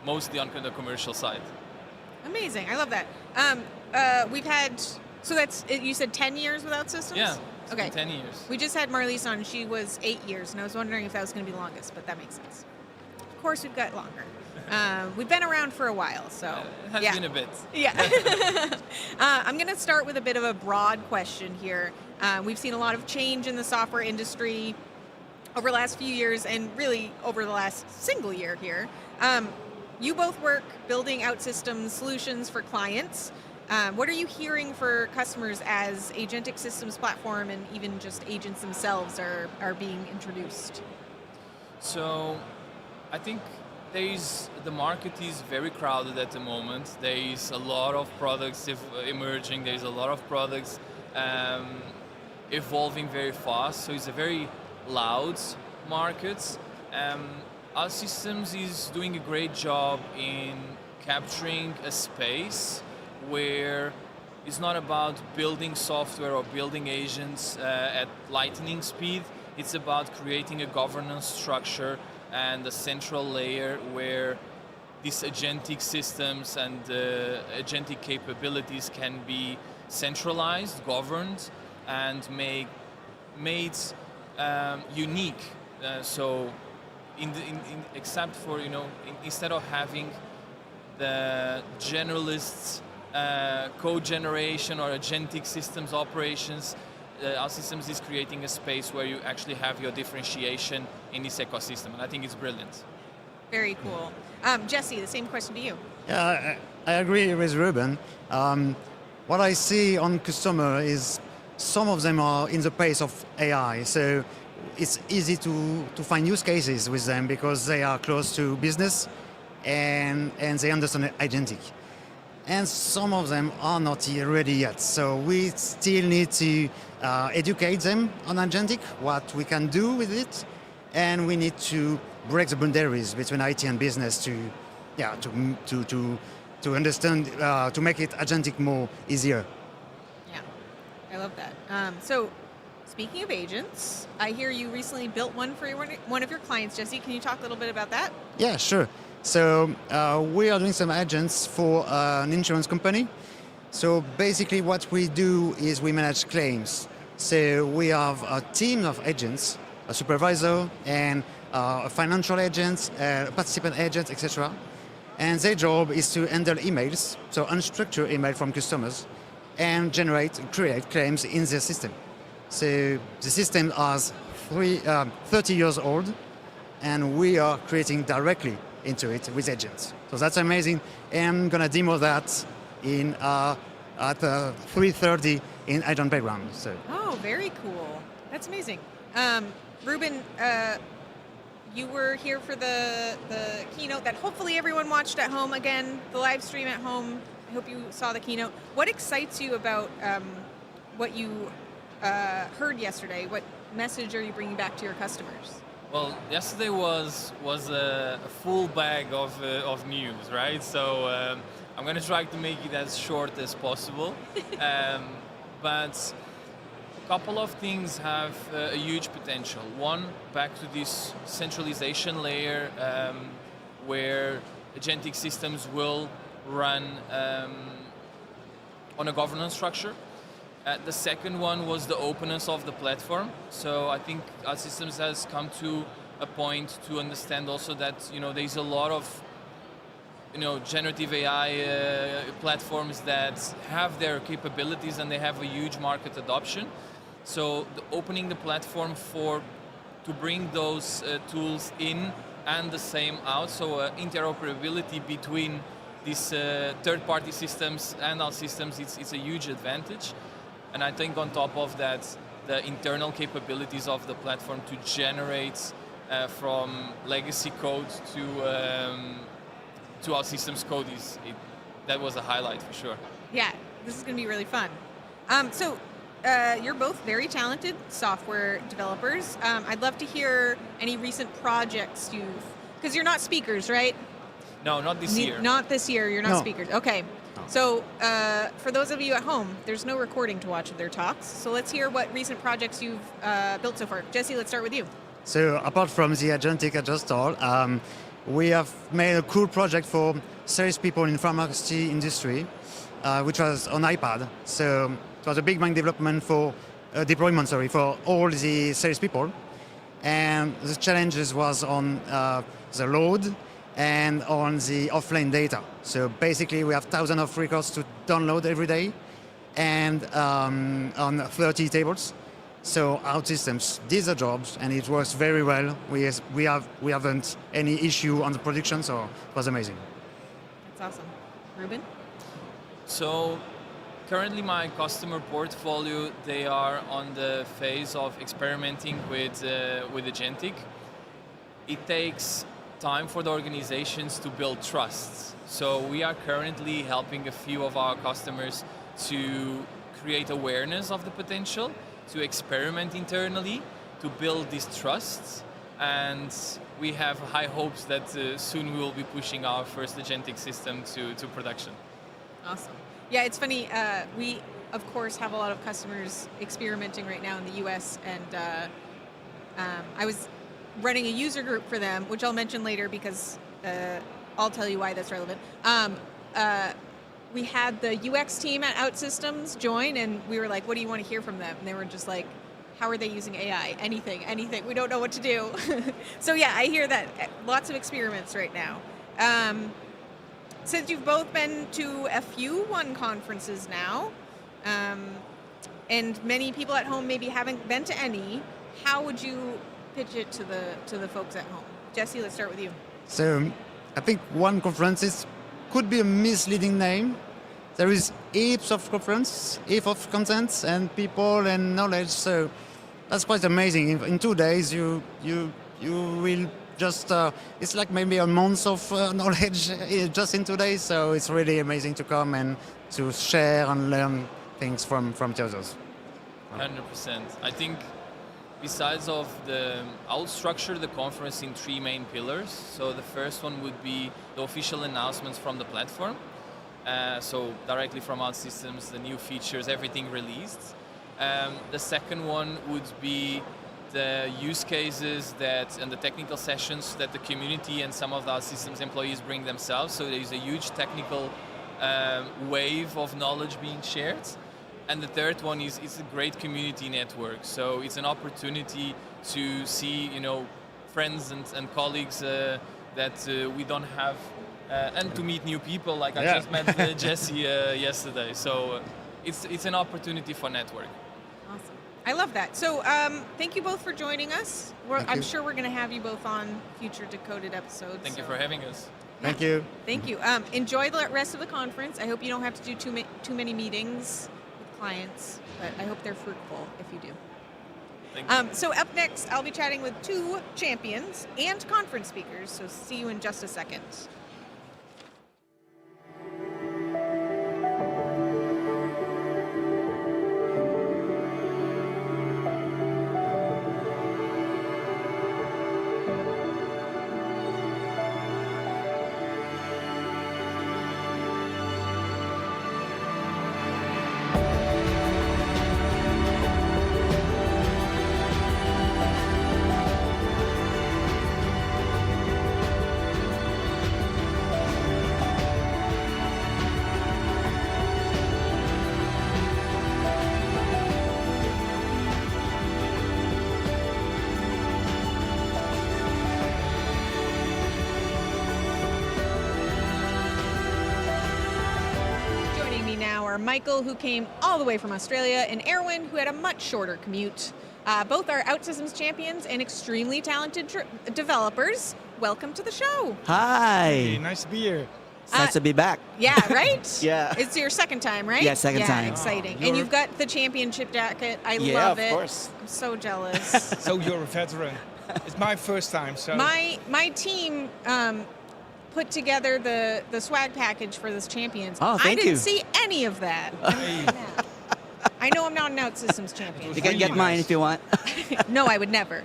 mostly on the commercial side. Amazing. I love that. We've had, so that's, you said 10 years with OutSystems? Yeah. Okay. 10 years. We just had Marlies on. She was 8 years, and I was wondering if that was going to be the longest, but that makes sense. Of course, we've got longer. We've been around for a while, so It has been a bit. Yeah. I'm going to start with a bit of a broad question here. We've seen a lot of change in the software industry over the last few years, and really over the last single year here. You both work building OutSystems solutions for clients. What are you hearing for customers as agentic systems platform and even just agents themselves are being introduced? So I think the market is very crowded at the moment. There is a lot of products emerging. There is a lot of products evolving very fast. So it's a very loud market. OutSystems is doing a great job in capturing a space where it's not about building software or building agents at lightning speed. It's about creating a governance structure and a central layer where these agentic systems and agentic capabilities can be centralized, governed, and made unique. So, except for instead of having the generalists code generation or agentic systems operations, OutSystems is creating a space where you actually have your differentiation in this ecosystem, and I think it's brilliant. Very cool. Jesse, the same question to you. Yeah, I agree with Ruben. What I see on customer is some of them are in the pace of AI, so it's easy to find use cases with them because they are close to business and they understand agentic. And some of them are not ready yet, so we still need to educate them on agentic, what we can do with it, and we need to break the boundaries between IT and business to understand, to make it agentic more easier. Yeah, I love that. So Speaking of agents, I hear you recently built one for one of your clients, Jesse. Can you talk a little bit about that? Yeah, sure. So we are doing some agents for an insurance company. So basically what we do is we manage claims. So we have a team of agents, a supervisor and a financial agent, a participant agent, etc. And their job is to handle emails, so unstructured email from customers, and create claims in their system. So the system is 30 years old, and we are creating directly into it with agents. So that's amazing. And I'm gonna demo that in at 3:30 in Agent Background. So. Oh, very cool. That's amazing. Ruben, you were here for the keynote that hopefully everyone watched at home. Again, the live stream at home. I hope you saw the keynote. What excites you about what you heard yesterday? What message are you bringing back to your customers? Well, yesterday was a full bag of news, right? So I'm going to try to make it as short as possible. But a couple of things have a huge potential. One, back to this centralization layer where agentic systems will run on a governance structure. The second one was the openness of the platform. So I think OutSystems has come to a point to understand also that there's a lot of generative AI platforms that have their capabilities and they have a huge market adoption. So opening the platform to bring those tools in and the same out. So interoperability between these third-party systems and OutSystems, it's a huge advantage. And I think on top of that, the internal capabilities of the platform to generate from legacy code to OutSystems code that was a highlight for sure. Yeah, this is going to be really fun. So you're both very talented software developers. I'd love to hear any recent projects because you're not speakers, right? No, not this year. Not this year, you're not speakers. Okay. So for those of you at home, there's no recording to watch of their talks. So let's hear what recent projects you've built so far. Jesse, let's start with you. So apart from the agentic I just told, we have made a cool project for salespeople in pharmacy industry, which was on iPad. So it was a big bang development for deployment, for all the salespeople. And the challenges was on the load and on the offline data. So basically we have thousands of records to download every day and on 30 tables. So OutSystems did the jobs and it works very well. We haven't any issue on the production, so it was amazing. That's awesome. Ruben? So currently my customer portfolio, they are on the phase of experimenting with agentic. It takes time for the organizations to build trust. So we are currently helping a few of our customers to create awareness of the potential, to experiment internally, to build this trust. And we have high hopes that soon we will be pushing our first agentic system to production. Awesome. Yeah, it's funny. We, of course, have a lot of customers experimenting right now in the US. And I was running a user group for them, which I'll mention later because I'll tell you why that's relevant. We had the UX team at OutSystems join, and we were like, what do you want to hear from them? And they were just like, how are they using AI? Anything. We don't know what to do. So yeah, I hear that. Lots of experiments right now. Since you've both been to a few ONE conferences now, and many people at home maybe haven't been to any, how would you pitch it to the folks at home? Jesse, let's start with you. So I think ONE conferences could be a misleading name. There is heaps of conference, heaps of content and people and knowledge. So that's quite amazing. In 2 days, you will just, it's like maybe a month of knowledge just in 2 days. So it's really amazing to come and to share and learn things from the others. 100%. I think besides of I'll structure the conference in 3 main pillars. So the first one would be the official announcements from the platform. So directly from OutSystems, the new features, everything released. The second one would be the use cases and the technical sessions that the community and some of the OutSystems employees bring themselves. So there is a huge technical wave of knowledge being shared. And the third one is it's a great community network. So it's an opportunity to see, friends and colleagues that we don't have, and to meet new people. Like I just met Jesse yesterday. So it's an opportunity for network. Awesome. I love that. So thank you both for joining us. I'm sure we're going to have you both on future Decoded episodes. Thank you for having us. Thank you. Thank you. Enjoy the rest of the conference. I hope you don't have to do too many meetings with clients, but I hope they're fruitful if you do. So up next, I'll be chatting with 2 champions and conference speakers. So see you in just a second. Michael, who came all the way from Australia, and Erwin, who had a much shorter commute. Both are OutSystems champions and extremely talented developers. Welcome to the show. Hi. Hey, nice to be here. It's nice to be back. Yeah, right? Yeah. It's your second time, right? Yeah, second time. Exciting. And you've got the championship jacket. I Yeah, love of it. course. I'm so jealous. So you're a veteran. It's my first time, so. My team put together the swag package for this champions. Oh, I thank didn't you. see any of that. I know I'm not an OutSystems champion. You can get mine if you want. No, I would never.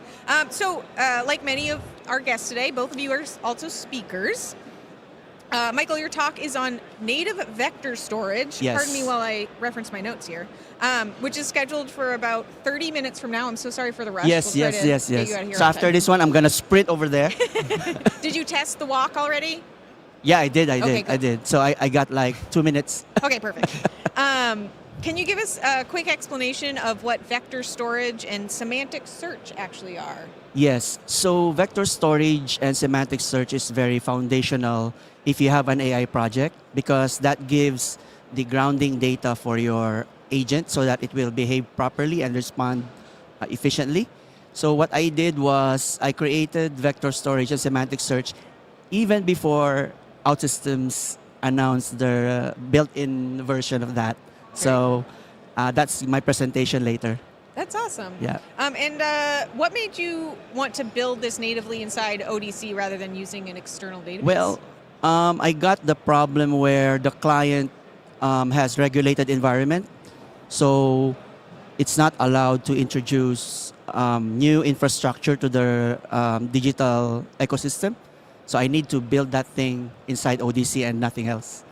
So, like many of our guests today, both of you are also speakers. Michael, your talk is on native vector storage. Yes. Pardon me while I reference my notes here. Which is scheduled for about 30 minutes from now. I'm so sorry for the rush. Yes, We'll try to yes. get you out of here So on after time. this one, I'm gonna sprint over there. Did you test the walk already? Yeah, I did. Okay, I did. So I got like 2 minutes. Okay, perfect. Can you give us a quick explanation of what vector storage and semantic search actually are? Yes. So vector storage and semantic search is very foundational if you have an AI project, because that gives the grounding data for your agent so that it will behave properly and respond efficiently. So what I did was I created vector storage and semantic search even before OutSystems announced their built-in version of that. So that's my presentation later. That's awesome. Yeah. And what made you want to build this natively inside ODC rather than using an external database? Well, I got the problem where the client has regulated environment, so it's not allowed to introduce new infrastructure to their digital ecosystem. So I need to build that thing inside ODC and nothing else.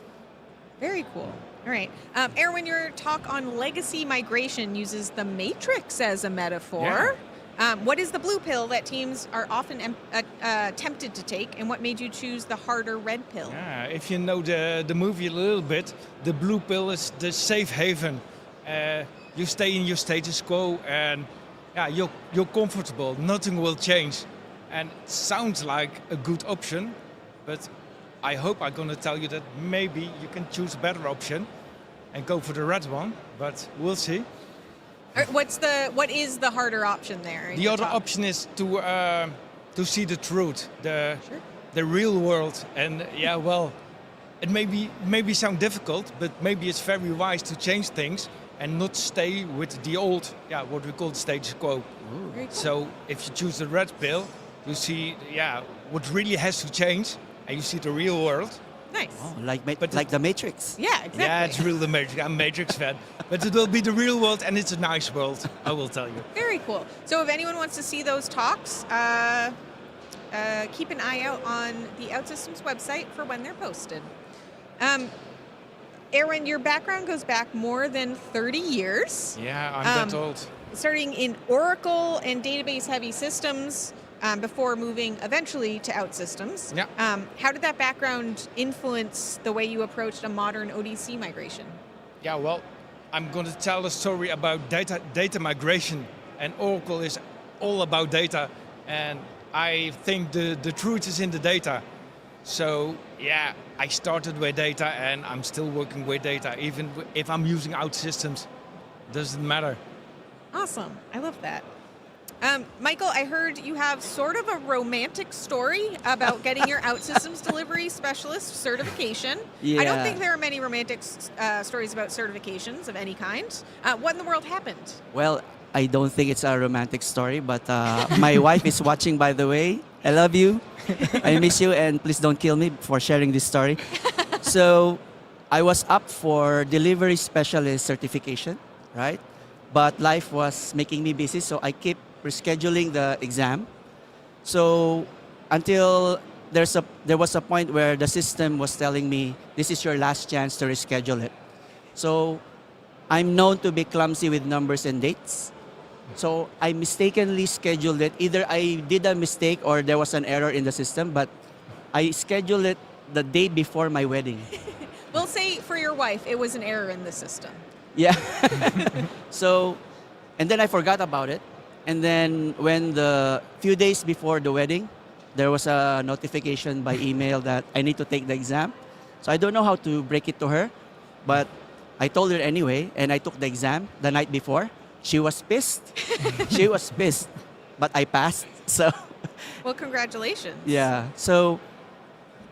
Very cool. All right. Erwin, your talk on legacy migration uses the matrix as a metaphor. What is the blue pill that teams are often tempted to take, and what made you choose the harder red pill? Yeah, if you know the movie a little bit, the blue pill is the safe haven. You stay in your status quo and you're comfortable. Nothing will change. And it sounds like a good option, but I hope I'm going to tell you that maybe you can choose a better option and go for the red one, but we'll see. What is the harder option there? The other option is to see the truth, the real world, and it maybe sound difficult, but maybe it's very wise to change things and not stay with the old, what we call the status quo. Very cool. So if you choose the red pill, you see, what really has to change, and you see the real world. Nice. Oh, like the Matrix. Yeah, exactly. Yeah, it's real the Matrix. I'm a Matrix fan. But it will be the real world, and it's a nice world, I will tell you. Very cool. So if anyone wants to see those talks, keep an eye out on the OutSystems website for when they're posted. Erwin, your background goes back more than 30 years. Yeah, I'm that old. Starting in Oracle and database-heavy systems before moving eventually to OutSystems. Yeah. How did that background influence the way you approached a modern ODC migration? Yeah, well, I'm going to tell a story about data migration, and Oracle is all about data, and I think the truth is in the data. So yeah, I started with data, and I'm still working with data, even if I'm using OutSystems. Doesn't matter. Awesome. I love that. Michael, I heard you have sort of a romantic story about getting your OutSystems delivery specialist certification. I don't think there are many romantic stories about certifications of any kind. What in the world happened? Well, I don't think it's a romantic story, but my wife is watching, by the way. I love you. I miss you, and please don't kill me for sharing this story. So I was up for delivery specialist certification, right? But life was making me busy, so I keep rescheduling the exam. So until there was a point where the system was telling me, this is your last chance to reschedule it. So I'm known to be clumsy with numbers and dates. So I mistakenly scheduled it. Either I did a mistake or there was an error in the system, but I scheduled it the day before my wedding. We'll say for your wife, it was an error in the system. Yeah. So, and then I forgot about it. And then when the few days before the wedding, there was a notification by email that I need to take the exam. So I don't know how to break it to her, but I told her anyway, and I took the exam the night before. She was pissed. She was pissed, but I passed. So, well, congratulations. Yeah. So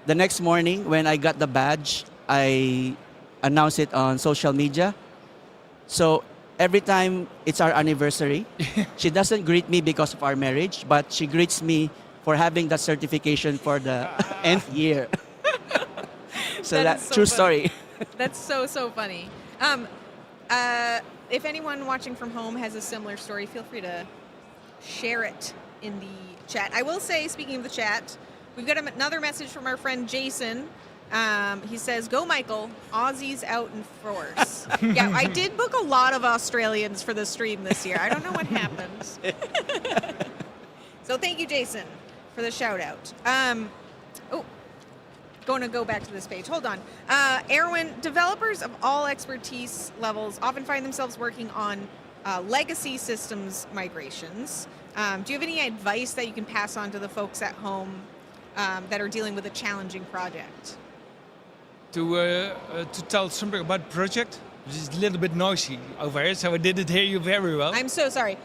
the next morning when I got the badge, I announced it on social media. So every time it's our anniversary, she doesn't greet me because of our marriage, but she greets me for having that certification for the nth year. So that's so true funny. story. That's so funny. If anyone watching from home has a similar story, feel free to share it in the chat. I will say, speaking of the chat, we've got another message from our friend Jason. He says, "Go Michael, Aussies out in force." Yeah, I did book a lot of Australians for the stream this year. I don't know what happened. So thank you, Jason, for the shout out. Going to go back to this page. Hold on. Erwin, developers of all expertise levels often find themselves working on legacy systems migrations. Do you have any advice that you can pass on to the folks at home that are dealing with a challenging project? To tell something about the project, which is a little bit noisy over here, so I didn't hear you very well. I'm so sorry.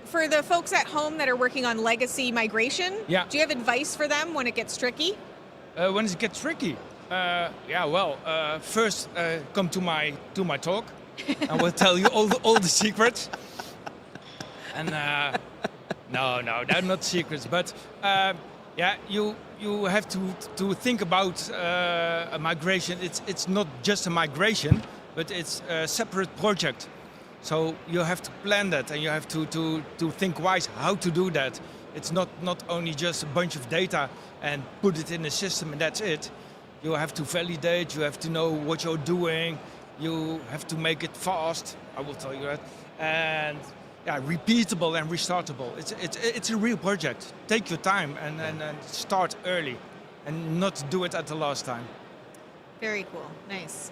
For the folks at home that are working on legacy migration, Yeah. do you have advice for them when it gets tricky? When it gets tricky, first come to my talk, and we'll tell you all the secrets. And no, they're not secrets, but you have to think about a migration. It's not just a migration, but it's a separate project. So you have to plan that, and you have to think wise how to do that. It's not only just a bunch of data and put it in the system and that's it. You have to validate, you have to know what you're doing, you have to make it fast, I will tell you that, and repeatable and restartable. It's a real project. Take your time and start early and not do it at the last time. Very cool. Nice.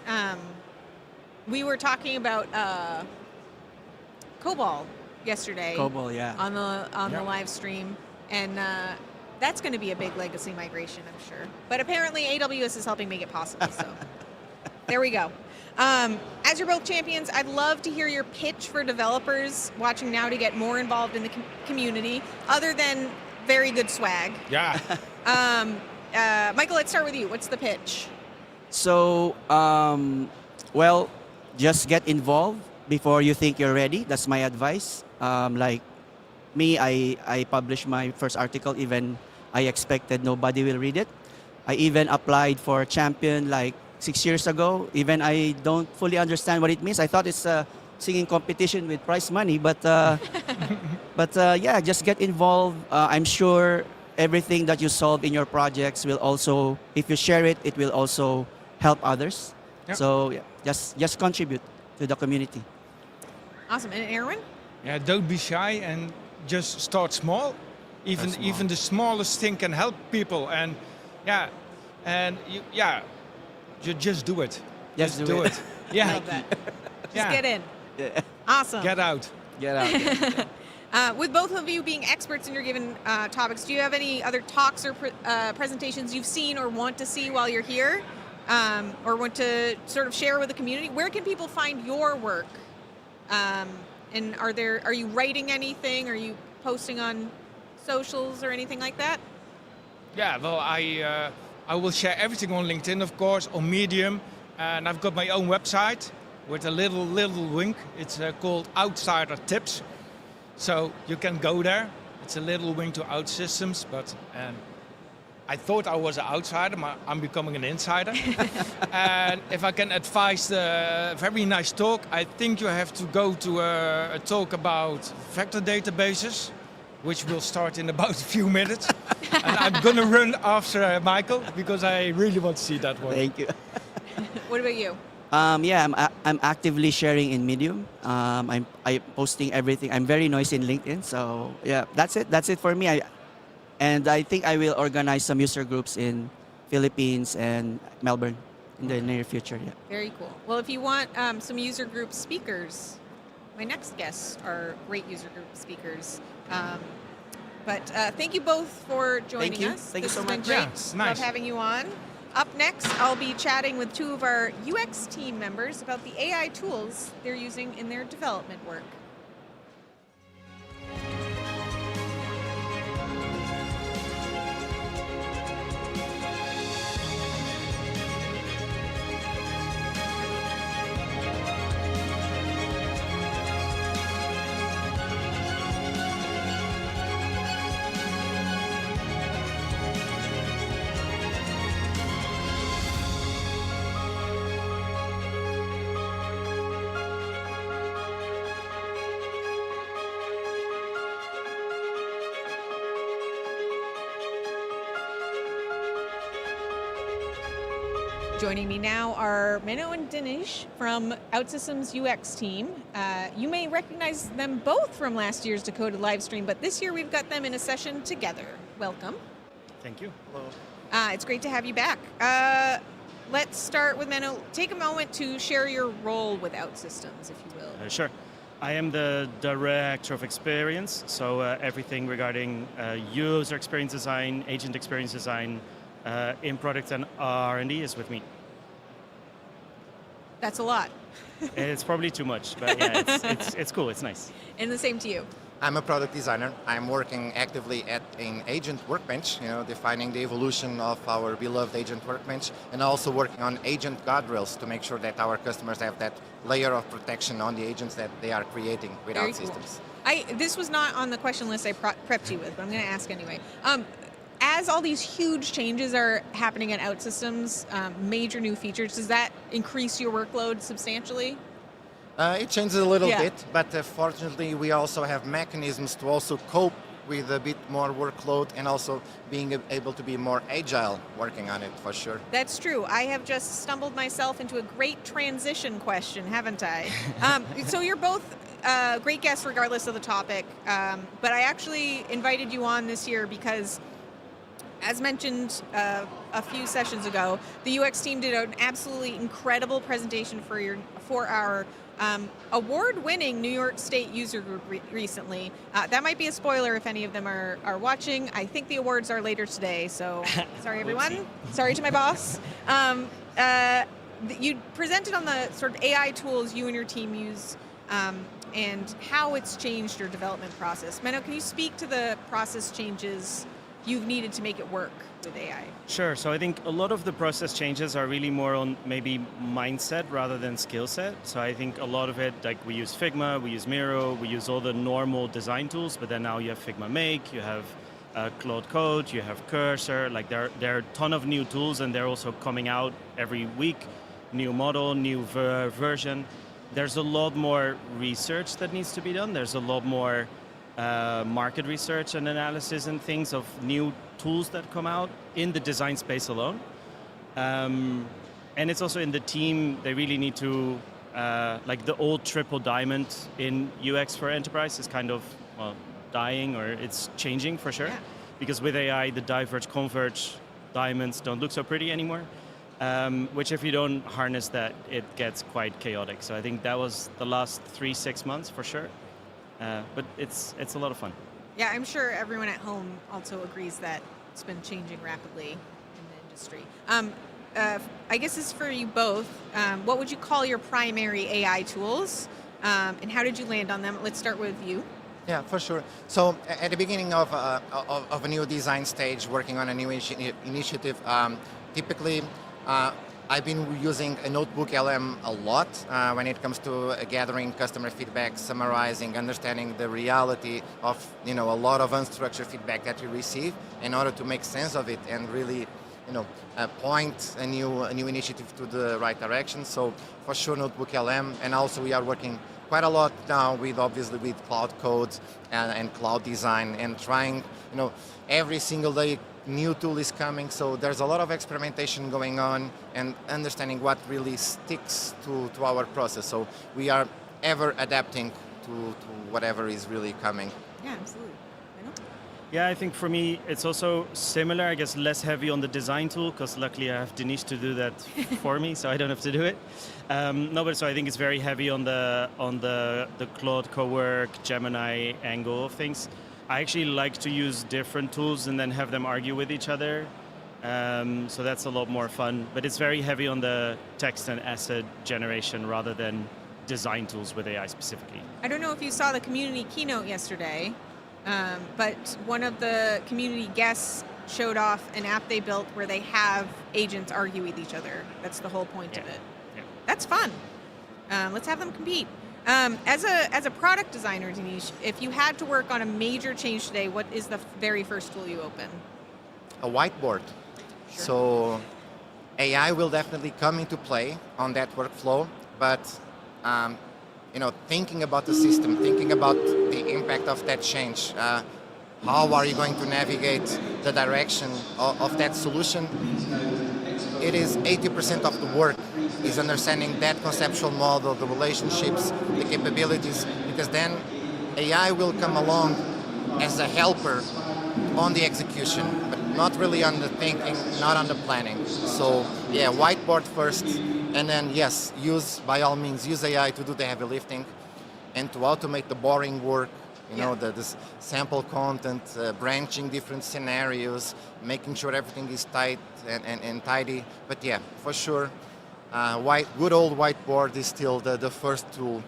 We were talking about COBOL yesterday. COBOL, yeah. On the live stream, and that's going to be a big legacy migration, I'm sure. But apparently AWS is helping make it possible. So there we go. As you're both champions, I'd love to hear your pitch for developers watching now to get more involved in the community, other than very good swag. Yeah. Michael, let's start with you. What's the pitch? So, well, just get involved before you think you're ready. That's my advice. Like me, I published my first article, even I expected nobody will read it. I even applied for champion like 6 years ago. Even I don't fully understand what it means. I thought it's a singing competition with prize money, but yeah, just get involved. I'm sure everything that you solve in your projects will also, if you share it, it will also help others. Yeah. So yeah, just contribute to the community. Awesome. And Erwin? Yeah, don't be shy and just start small. Even the smallest thing can help people, and you just do it. Just do it. Yeah. Love that. Just get in. Yeah. Awesome. Get out. Get out. With both of you being experts in your given topics, do you have any other talks or presentations you've seen or want to see while you're here, or want to sort of share with the community? Where can people find your work? And are you writing anything? Are you posting on socials or anything like that? Yeah, well, I will share everything on LinkedIn, of course, on Medium, and I've got my own website with a little wink. It's called Outsider Tips, so you can go there. It's a little wink to OutSystems, but I thought I was an outsider. I'm becoming an insider. And if I can advise a very nice talk, I think you have to go to a talk about vector databases, which will start in about a few minutes. And I'm going to run after Michael because I really want to see that one. Thank you. What about you? I'm actively sharing in Medium. I'm posting everything. I'm very noisy in LinkedIn. So yeah, that's it. That's it for me. I think I will organize some user groups in Philippines and Melbourne in the near future. Yeah. Very cool. Well, if you want some user group speakers, my next guests are great user group speakers. But thank you both for joining us. Thank you so This has much. been great. Yeah, nice. Love having you on. Up next, I'll be chatting with two of our UX team members about the AI tools they're using in their development work. Joining me now are Menno and Dinesh from OutSystems UX team. You may recognize them both from last year's Decoded live stream, but this year we've got them in a session together. Welcome. Thank you. It's great to have you back. Let's start with Menno. Take a moment to share your role with OutSystems, if you will. Sure. I am the director of experience, so everything regarding user experience design, agent experience design, in product and R&D is with me. That's a lot. It's probably too much, but yeah, it's cool. It's nice. And the same to you. I'm a product designer. I'm working actively at an agent workbench, defining the evolution of our beloved agent workbench, and also working on agent guardrails to make sure that our customers have that layer of protection on the agents that they are creating with Very OutSystems. Cool. This was not on the question list I prepped you with, but I'm going to ask anyway. As all these huge changes are happening at OutSystems, major new features, does that increase your workload substantially? It changes a little bit, but fortunately we also have mechanisms to also cope with a bit more workload and also being able to be more agile working on it for sure. That's true. I have just stumbled myself into a great transition question, haven't I? So you're both great guests regardless of the topic, but I actually invited you on this year because, as mentioned a few sessions ago, the UX team did an absolutely incredible presentation for our award-winning New York State user group recently. That might be a spoiler if any of them are watching. I think the awards are later today, so sorry everyone. Sorry to my boss. You presented on the sort of AI tools you and your team use and how it's changed your development process. Menno, can you speak to the process changes you've needed to make it work with AI? Sure. So I think a lot of the process changes are really more on maybe mindset rather than skill set. So I think a lot of it, like we use Figma, we use Miro, we use all the normal design tools, but then now you have Figma Make, you have Claude Code, you have Cursor, like there are a ton of new tools and they're also coming out every week, new model, new version. There's a lot more research that needs to be done. There's a lot more market research and analysis and things of new tools that come out in the design space alone. And it's also in the team, they really need to, like the old triple diamond in UX for enterprise is kind of, well, dying, or it's changing for sure. Yeah. Because with AI, the diverge, converge diamonds don't look so pretty anymore. Which if you don't harness that, it gets quite chaotic. So I think that was the last 3-6 months for sure. But it's a lot of fun. Yeah, I'm sure everyone at home also agrees that it's been changing rapidly in the industry. I guess this is for you both. What would you call your primary AI tools, and how did you land on them? Let's start with you. Yeah, for sure. So at the beginning of a new design stage, working on a new initiative, typically I've been using a notebook LM a lot when it comes to gathering customer feedback, summarizing, understanding the reality of a lot of unstructured feedback that we receive in order to make sense of it and really point a new initiative to the right direction. So for sure notebook LM, and also we are working quite a lot now with obviously with cloud code and cloud design, and trying every single day new tool is coming, so there's a lot of experimentation going on and understanding what really sticks to our process. So we are ever adapting to whatever is really coming. Yeah, absolutely. Yeah, I think for me it's also similar, I guess less heavy on the design tool, because luckily I have Denise to do that for me, so I don't have to do it. No, but so I think it's very heavy on the Claude Cowork, Gemini angle of things. I actually like to use different tools and then have them argue with each other. So that's a lot more fun, but it's very heavy on the text and asset generation rather than design tools with AI specifically. I don't know if you saw the community keynote yesterday, but one of the community guests showed off an app they built where they have agents argue with each other. That's the whole point of it. Yeah. That's fun. Let's have them compete. As a product designer, Denise, if you had to work on a major change today, what is the very first tool you open? A whiteboard. Sure. So AI will definitely come into play on that workflow, but thinking about the system, thinking about the impact of that change, how are you going to navigate the direction of that solution? It is 80% of the work is understanding that conceptual model, the relationships, the capabilities, because then AI will come along as a helper on the execution, but not really on the thinking, not on the planning. So yeah, whiteboard first, and then yes, by all means, use AI to do the heavy lifting and to automate the boring work, the sample content, branching different scenarios, making sure everything is tight and tidy. But yeah, for sure, good old whiteboard is still the first tool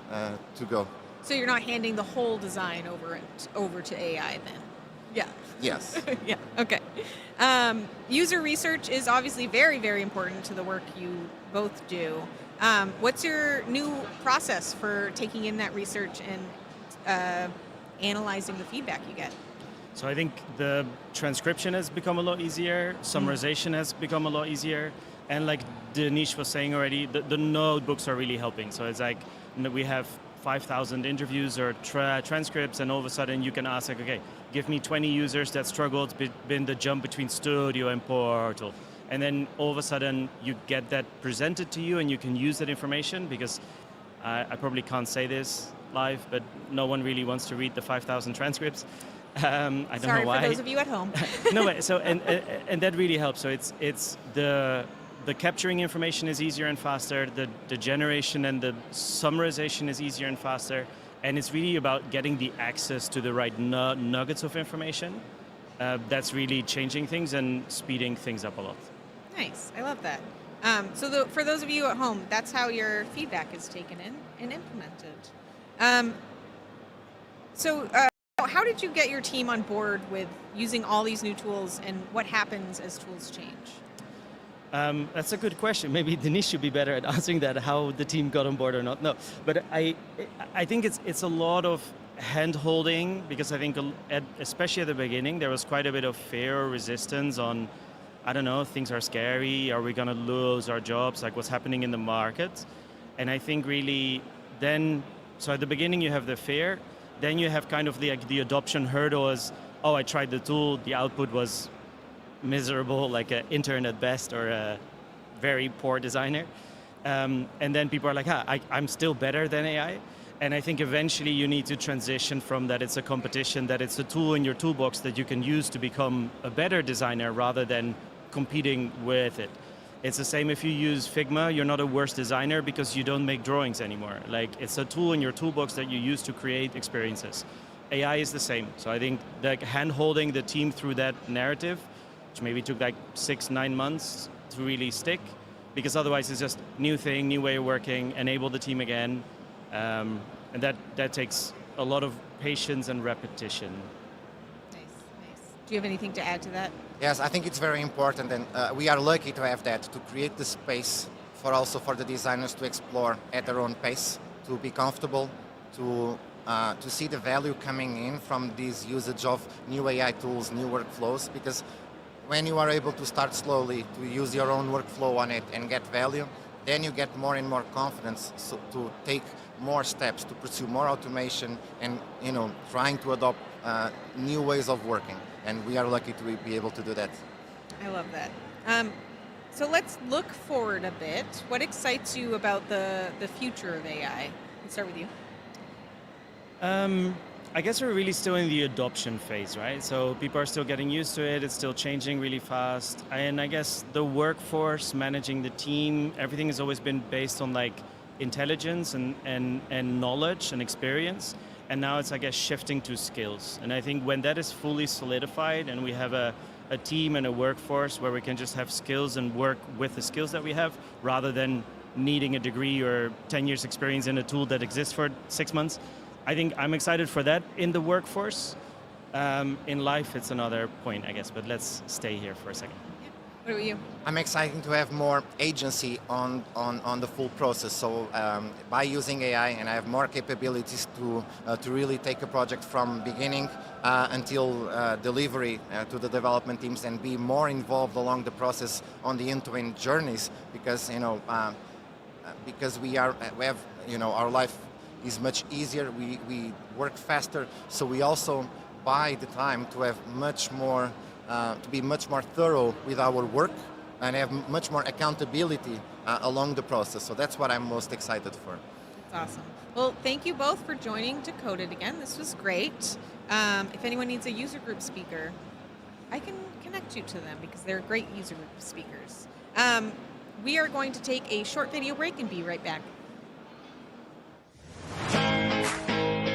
to go. So you're not handing the whole design over to AI then? Yeah. Yes. Yeah, okay. User research is obviously very, very important to the work you both do. What's your new process for taking in that research and analyzing the feedback you get? So I think the transcription has become a lot easier, summarization has become a lot easier, and like Denise was saying already, the notebooks are really helping. So it's like we have 5,000 interviews or transcripts, and all of a sudden you can ask, like, okay, give me 20 users that struggled in the jump between Studio and Portal. And then all of a sudden you get that presented to you and you can use that information, because I probably can't say this live, but no one really wants to read the 5,000 transcripts. I don't Sorry know why. for those of you at home. No, but so and that really helps. So it's the capturing information is easier and faster. The generation and the summarization is easier and faster. And it's really about getting the access to the right nuggets of information. That's really changing things and speeding things up a lot. Nice, I love that. For those of you at home, that's how your feedback is taken in and implemented. How did you get your team on board with using all these new tools, and what happens as tools change? That's a good question. Maybe Denise should be better at answering that, how the team got on board or not. No, but I think it's a lot of hand-holding, because I think especially at the beginning there was quite a bit of fear or resistance on, I don't know, things are scary, are we going to lose our jobs, like what's happening in the market. And I think really then, so at the beginning you have the fear, then you have kind of the adoption hurdle as, oh, I tried the tool, the output was miserable, like an intern at best or a very poor designer. And then people are like, I'm still better than AI. And I think eventually you need to transition from that it's a competition, that it's a tool in your toolbox that you can use to become a better designer rather than competing with it. It's the same if you use Figma, you're not a worse designer because you don't make drawings anymore. Like, it's a tool in your toolbox that you use to create experiences. AI is the same. So I think like hand-holding the team through that narrative, which maybe took like 6-9 months to really stick, because otherwise it's just new thing, new way of working, enable the team again. And that takes a lot of patience and repetition. Nice. Do you have anything to add to that? Yes, I think it's very important, and we are lucky to have that, to create the space for the designers to explore at their own pace, to be comfortable, to see the value coming in from this usage of new AI tools, new workflows, because when you are able to start slowly, to use your own workflow on it and get value, then you get more and more confidence to take more steps, to pursue more automation and, trying to adopt new ways of working. And we are lucky to be able to do that. I love that. So let's look forward a bit. What excites you about the future of AI? Let's start with you. I guess we're really still in the adoption phase, right? So people are still getting used to it. It's still changing really fast. And I guess the workforce, managing the team, everything has always been based on like intelligence and knowledge and experience. And now it's, I guess, shifting to skills. And I think when that is fully solidified and we have a team and a workforce where we can just have skills and work with the skills that we have rather than needing a degree or 10 years experience in a tool that exists for 6 months, I think I'm excited for that in the workforce. In life, it's another point, I guess, but let's stay here for a second. What about you? I'm excited to have more agency on the full process. So by using AI, and I have more capabilities to really take a project from beginning until delivery to the development teams, and be more involved along the process on the end-to-end journeys, because because we have our life is much easier. We work faster, so we also buy the time to have much more. To be much more thorough with our work and have much more accountability along the process. So that's what I'm most excited for. That's awesome. Well, thank you both for joining Decoded again. This was great. If anyone needs a user group speaker, I can connect you to them because they're great user group speakers. We are going to take a short video break and be right back.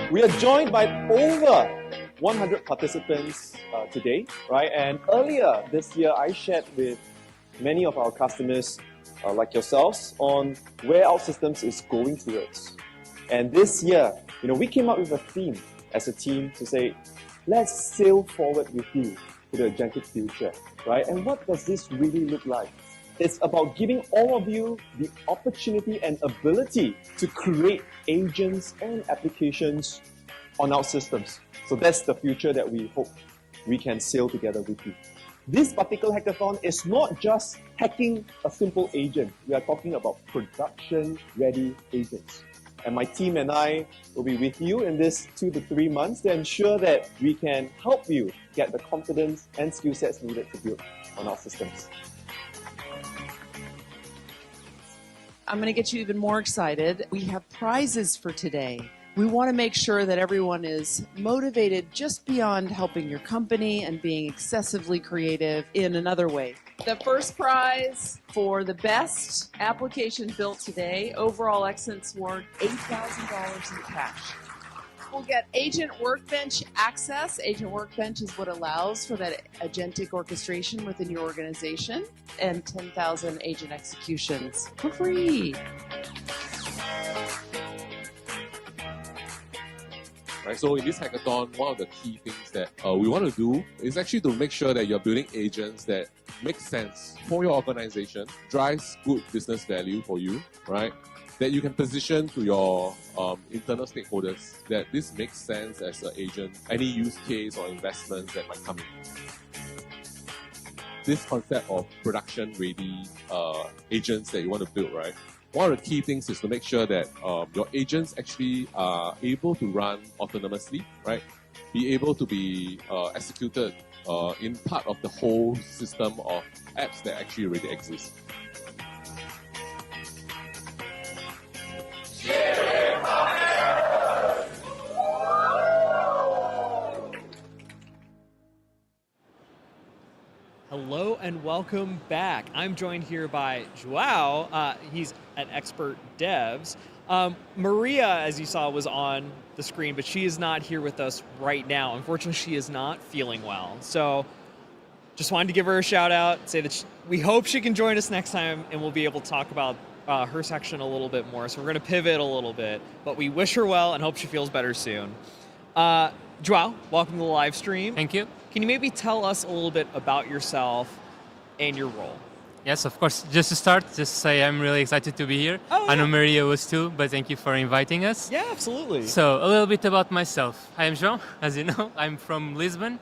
We are joined by over 100 participants today, right? And earlier this year, I shared with many of our customers, like yourselves, on where OutSystems is going towards. And this year, we came up with a theme as a team to say, let's sail forward with you to the agentic future, right? And what does this really look like? It's about giving all of you the opportunity and ability to create agents and applications on OutSystems. So that's the future that we hope we can sail together with you. This particular hackathon is not just hacking a simple agent. We are talking about production-ready agents. And my team and I will be with you in this 2 to 3 months to ensure that we can help you get the confidence and skill sets needed to build on OutSystems. I'm going to get you even more excited. We have prizes for today. We want to make sure that everyone is motivated just beyond helping your company and being excessively creative in another way. The first prize for the best application built today, overall excellence award, $8,000 in cash. We'll get Agent Workbench access. Agent Workbench is what allows for that agentic orchestration within your organization, and 10,000 agent executions for free. Right, so in this hackathon, one of the key things that we want to do is actually to make sure that you're building agents that make sense for your organization, drives good business value for you, right? That you can position to your internal stakeholders that this makes sense as an agent, any use case or investments that might come in. This concept of production-ready agents that you want to build, right? one of the key things is to make sure that your agents actually are able to run autonomously, right? Be able to be executed in part of the whole system of apps that actually already exist. Hello and welcome back. I'm joined here by Joao. He's an expert devs. Maria, as you saw, was on the screen, but she is not here with us right now. Unfortunately, she is not feeling well. So just wanted to give her a shout out, say that we hope she can join us next time and we'll be able to talk about her section a little bit more. So we're going to pivot a little bit, but we wish her well and hope she feels better soon. Joao, welcome to the live stream. Thank you. Can you maybe tell us a little bit about yourself and your role? Yes, of course. Just to start, just say I'm really excited to be here. Oh, yeah. I know Maria was too, but thank you for inviting us. Yeah, absolutely. So, a little bit about myself. I am João, as you know. I'm from Lisbon.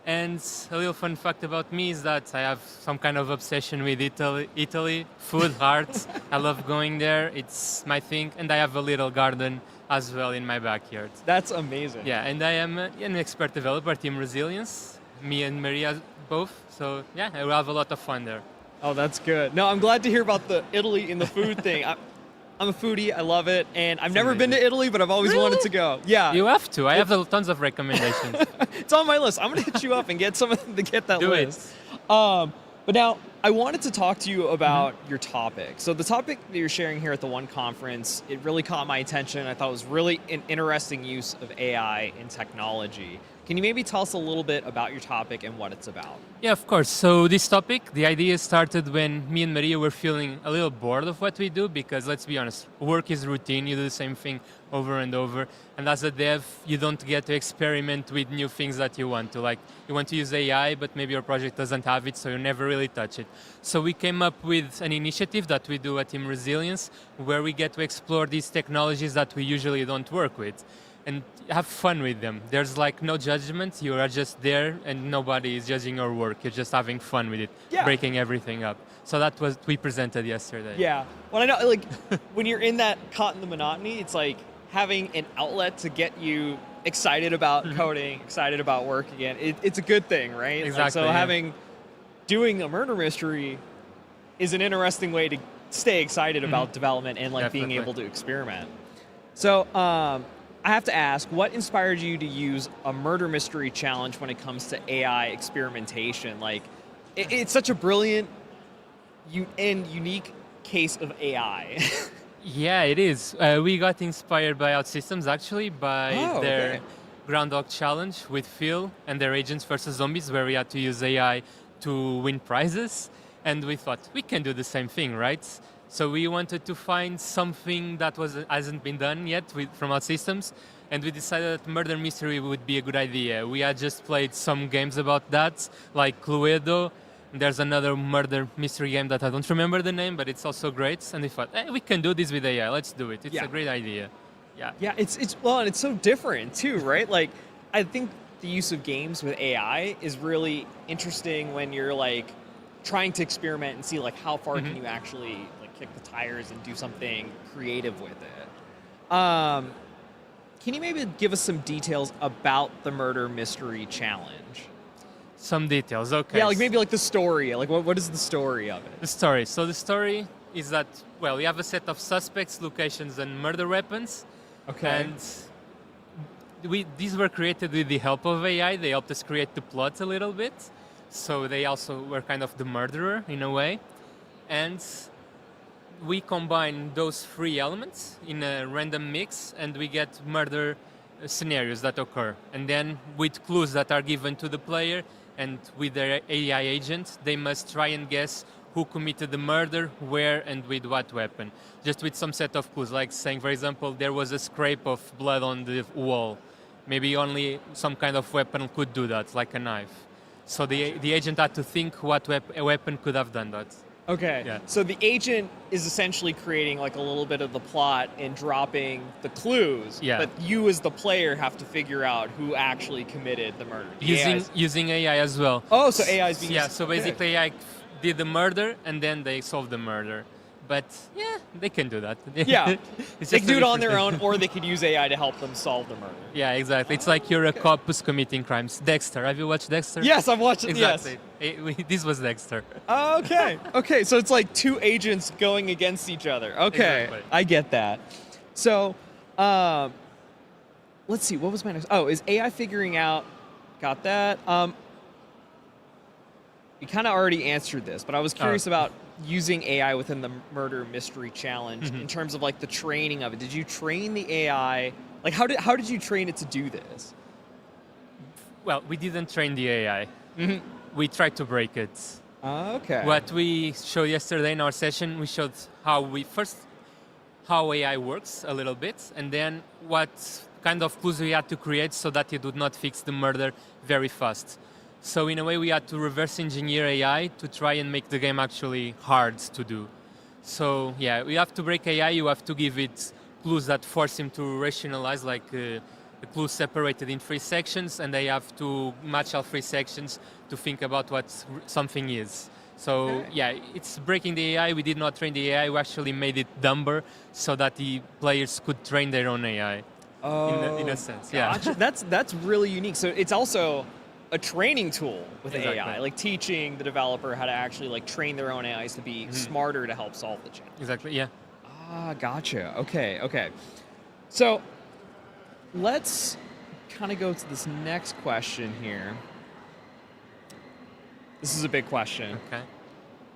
And a little fun fact about me is that I have some kind of obsession with Italy, food, art. I love going there. It's my thing. And I have a little garden as well in my backyard. That's amazing. Yeah, and I am an expert developer, Team Resilience. Me and Maria both. So, yeah, I will have a lot of fun there. Oh, that's good. No, I'm glad to hear about the Italy and the food thing. I'm a foodie. I love it. And I've never been to Italy, but I've always wanted to go. Yeah. You have to. I have tons of recommendations. It's on my list. I'm going to hit you up and get some of them to get that Do list. But now, I wanted to talk to you about your topic. So the topic that you're sharing here at the One Conference, it really caught my attention. I thought it was really an interesting use of AI in technology. Can you maybe tell us a little bit about your topic and what it's about? Yeah, of course. So this topic, the idea started when me and Maria were feeling a little bored of what we do because, let's be honest, work is routine. You do the same thing over and over. And as a dev, you don't get to experiment with new things that you want to. Like, you want to use AI, but maybe your project doesn't have it, so you never really touch it. So we came up with an initiative that we do at Team Resilience, where we get to explore these technologies that we usually don't work with and have fun with them. There's like no judgment. You are just there and nobody is judging your work. You're just having fun with it, breaking everything up. So that was we presented yesterday. Yeah. Well, I know, like, when you're in that caught in the monotony, it's like having an outlet to get you excited about coding, excited about work again. It's a good thing, right? Exactly. Like, so doing a murder mystery is an interesting way to stay excited about development and like being able to experiment. So, I have to ask, what inspired you to use a murder mystery challenge when it comes to AI experimentation? Like, it's such a brilliant and unique case of AI. Yeah, it is. We got inspired by OutSystems, actually, by their Groundhog Challenge with Phil and their Agents versus Zombies, where we had to use AI to win prizes. And we thought, we can do the same thing, right? So we wanted to find something that hasn't been done yet from OutSystems, and we decided that murder mystery would be a good idea. We had just played some games about that, like Cluedo. There's another murder mystery game that I don't remember the name, but it's also great. And we thought, hey, we can do this with AI. Let's do it. It's a great idea. Yeah. Yeah, it's and it's so different too, right? Like, I think the use of games with AI is really interesting when you're like trying to experiment and see like how far can you actually kick the tires and do something creative with it. Can you maybe give us some details about the murder mystery challenge? Some details, okay. Yeah, like maybe like the story. Like what is the story of it? The story. So the story is that, well, we have a set of suspects, locations, and murder weapons. Okay. And these were created with the help of AI. They helped us create the plot a little bit. So they also were kind of the murderer in a way. And we combine those three elements in a random mix and we get murder scenarios that occur. And then with clues that are given to the player and with their AI agent, they must try and guess who committed the murder, where, and with what weapon. Just with some set of clues, like saying, for example, there was a scrape of blood on the wall. Maybe only some kind of weapon could do that, like a knife. So the agent had to think what weapon could have done that. Okay, yeah. So the agent is essentially creating like a little bit of the plot and dropping the clues, but you as the player have to figure out who actually committed the murder. Using AI as well. Oh, so AI is being used. Yeah, so basically AI did the murder and then they solved the murder. But yeah, they can do that. Yeah, It's they just can do a it on their different own, thing. or they could use AI to help them solve the murder. Yeah, exactly. It's like you're a cop who's committing crimes. Dexter. Have you watched Dexter? Yes, I've watched it. Exactly. This was Dexter. Okay. Okay. So it's like two agents going against each other. Okay. Exactly. I get that. So, let's see. What was my next? Oh, is AI figuring out? Got that. You kind of already answered this, but I was curious about using AI within the murder mystery challenge in terms of like the training of it. Did you train the AI? Like, how did you train it to do this? Well, we didn't train the AI. We tried to break it. Okay. What we showed yesterday in our session, we showed how AI works a little bit, and then what kind of clues we had to create so that it would not fix the murder very fast. So in a way, we had to reverse engineer AI to try and make the game actually hard to do. So yeah, we have to break AI. You have to give it clues that force him to rationalize, like the clues separated in 3 sections, and they have to match all 3 sections to think about what something is. So yeah, it's breaking the AI. We did not train the AI. We actually made it dumber so that the players could train their own AI. In a sense, Gotcha. yeah. That's really unique. So it's also a training tool with Exactly. AI, like teaching the developer how to actually like train their own AIs to be smarter to help solve the challenge. Exactly, yeah. Gotcha. Okay. So let's kind of go to this next question here. This is a big question. Okay.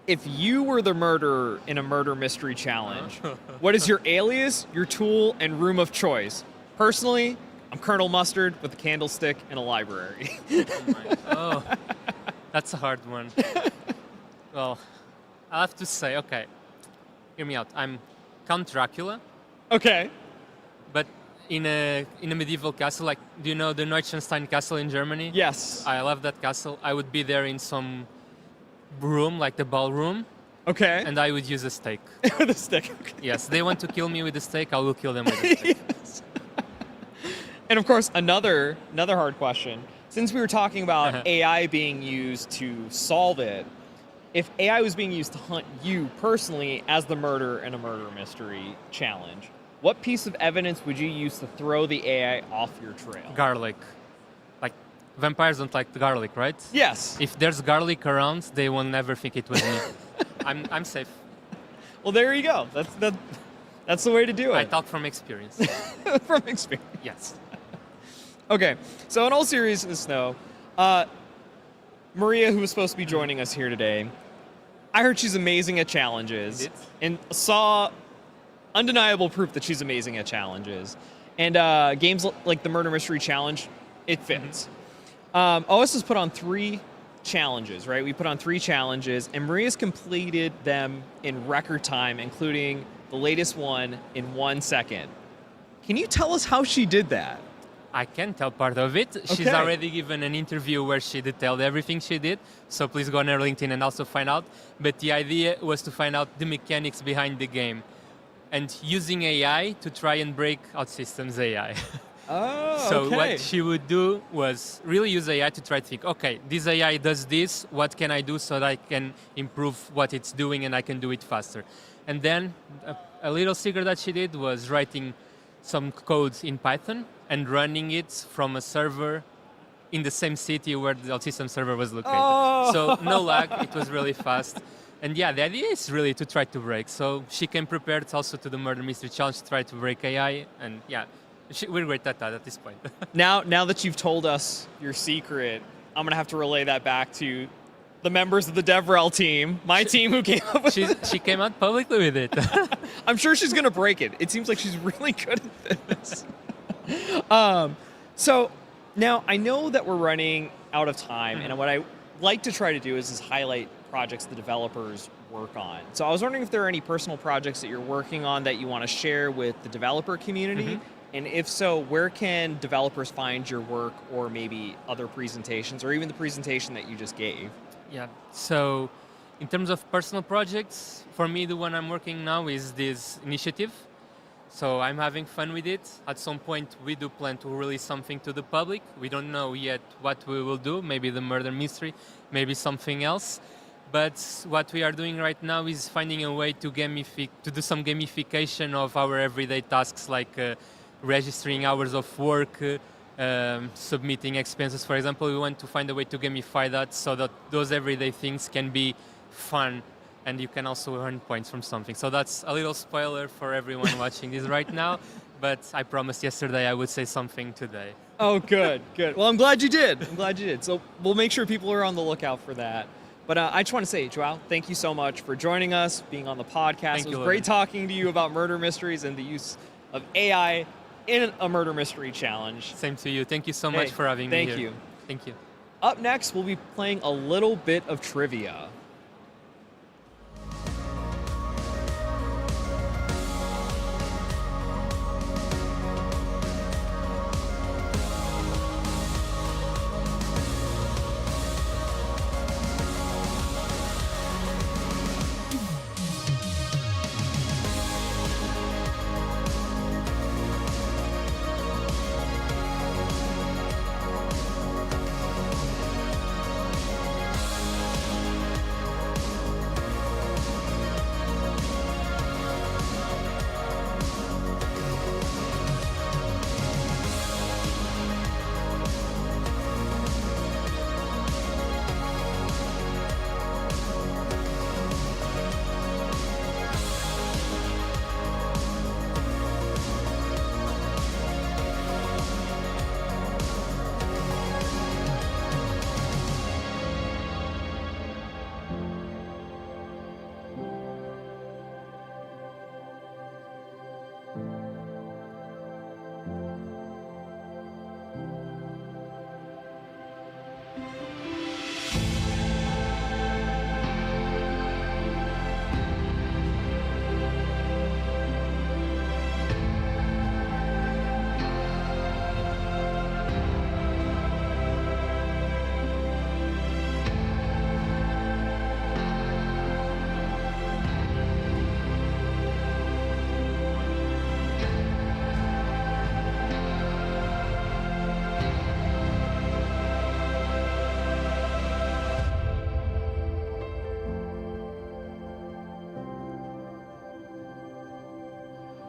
If you were the murderer in a murder mystery challenge, what is your alias, your tool, and room of choice? Personally, I'm Colonel Mustard with a candlestick and a library. Oh, that's a hard one. Well, I have to say, okay, hear me out. I'm Count Dracula. Okay. But in a medieval castle, like, do you know the Neuschwanstein Castle in Germany? Yes. I love that castle. I would be there in some room, like the ballroom. Okay. And I would use a stake. With a stick. Okay. Yes, they want to kill me with a stake, I will kill them with a stake. Yes. And of course, another hard question. Since we were talking about AI being used to solve it, if AI was being used to hunt you personally as the murderer in a murder mystery challenge, what piece of evidence would you use to throw the AI off your trail? Garlic. Like, vampires don't like the garlic, right? Yes. If there's garlic around, they will never think it was me. I'm safe. Well, there you go. That's the way to do it. I talk from experience. From experience. Yes. Okay, so in all seriousness, though, Maria, who was supposed to be joining us here today, I heard she's amazing at challenges and saw undeniable proof that she's amazing at challenges. And games like the Murder Mystery Challenge, it fits. OS has put on 3 challenges, right? We put on 3 challenges, and Maria's completed them in record time, including the latest one in 1 second. Can you tell us how she did that? I can tell part of it. She's Okay. already given an interview where she detailed everything she did, so please go on her LinkedIn and also find out. But the idea was to find out the mechanics behind the game and using AI to try and break OutSystems AI. Oh, So okay. what she would do was really use AI to try to think, okay, this AI does this, what can I do so that I can improve what it's doing and I can do it faster? And then a little secret that she did was writing some code in Python and running it from a server in the same city where the OutSystems server was located. Oh. So no lag, it was really fast. And yeah, the idea is really to try to break. So she came prepared also to the Murder Mystery Challenge to try to break AI. And yeah, we're great at that at this point. Now that you've told us your secret, I'm going to have to relay that back to the members of the DevRel team, my team who came up with She came out publicly with it. I'm sure she's going to break it. It seems like she's really good at this. So now I know that we're running out of time, and what I like to try to do is highlight projects the developers work on. So I was wondering if there are any personal projects that you're working on that you want to share with the developer community. And if so, where can developers find your work or maybe other presentations or even the presentation that you just gave? Yeah, so in terms of personal projects, for me, the one I'm working now is this initiative. So I'm having fun with it. At some point, we do plan to release something to the public. We don't know yet what we will do, maybe the murder mystery, maybe something else. But what we are doing right now is finding a way to do some gamification of our everyday tasks, like registering hours of work, submitting expenses. For example, we want to find a way to gamify that so that those everyday things can be fun and you can also earn points from something. So that's a little spoiler for everyone watching this right now, but I promised yesterday I would say something today. Oh, good, good. Well, I'm glad you did. I'm glad you did. So we'll make sure people are on the lookout for that. But I just want to say, Joao, thank you so much for joining us, being on the podcast. It was great talking to you about murder mysteries and the use of AI in a murder mystery challenge. Same to you. Thank you so much for having me here. Thank you. Thank you. Up next, we'll be playing a little bit of trivia.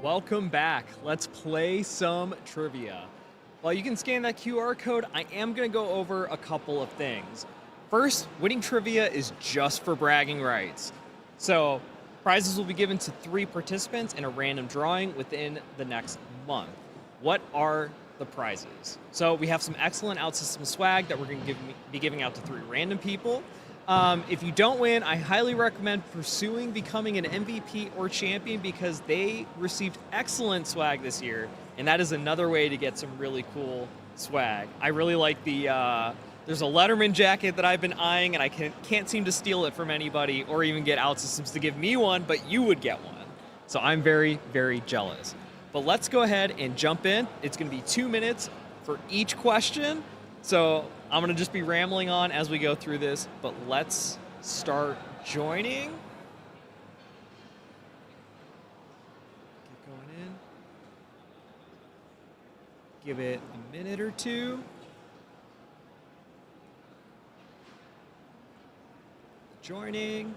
Welcome back. Let's play some trivia. While you can scan that QR code, I am going to go over a couple of things. First, winning trivia is just for bragging rights. So, prizes will be given to 3 participants in a random drawing within the next month. What are the prizes? So, we have some excellent OutSystems swag that we're going to be giving out to 3 random people. If you don't win, I highly recommend pursuing becoming an MVP or champion because they received excellent swag this year, and that is another way to get some really cool swag. I really like the, there's a Letterman jacket that I've been eyeing, and I can't seem to steal it from anybody or even get OutSystems to give me one, but you would get one. So I'm very, very jealous. But let's go ahead and jump in. It's going to be 2 minutes for each question. So I'm going to just be rambling on as we go through this, but let's start joining. Get going in. Give it a minute or two. Joining.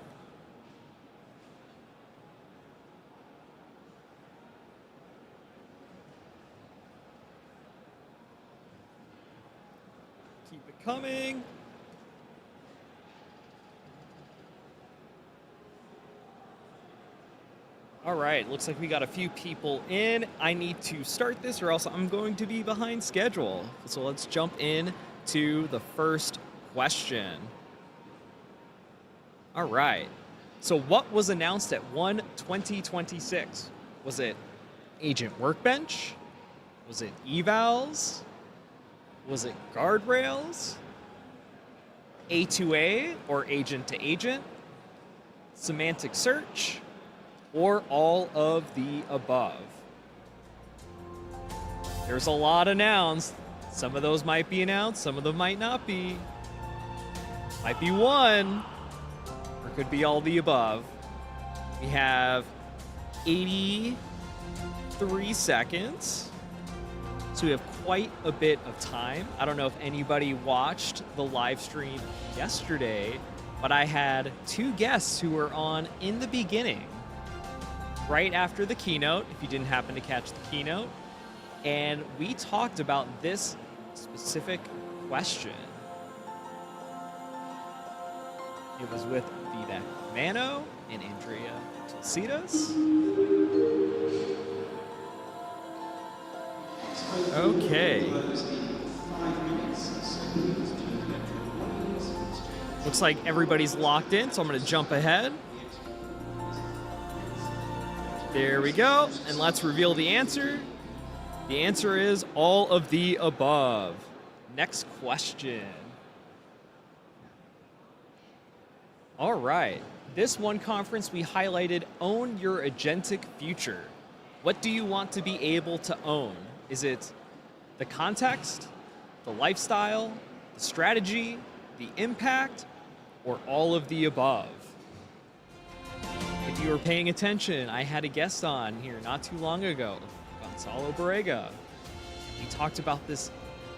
Keep it coming. All right, looks like we got a few people in. I need to start this or else I'm going to be behind schedule. So let's jump in to the first question. All right, so what was announced at ONE 2026? Was it Agent Workbench? Was it evals? Was it guardrails? A2A or agent to agent? Semantic search? Or all of the above? There's a lot announced. Some of those might be announced, some of them might not be. Might be one, or could be all the above. We have 83 seconds. So we have quite a bit of time. I don't know if anybody watched the live stream yesterday, but I had two guests who were on in the beginning, right after the keynote, if you didn't happen to catch the keynote, and we talked about this specific question. It was with Vivek Mano and Andreia Tulcidás. Okay. Looks like everybody's locked in, so I'm going to jump ahead. There we go. And let's reveal the answer. The answer is all of the above. Next question. All right. This one conference we highlighted Own Your Agentic Future. What do you want to be able to own? Is it the context, the lifestyle, the strategy, the impact, or all of the above? If you were paying attention, I had a guest on here not too long ago, Gonçalo Borrêga. We talked about this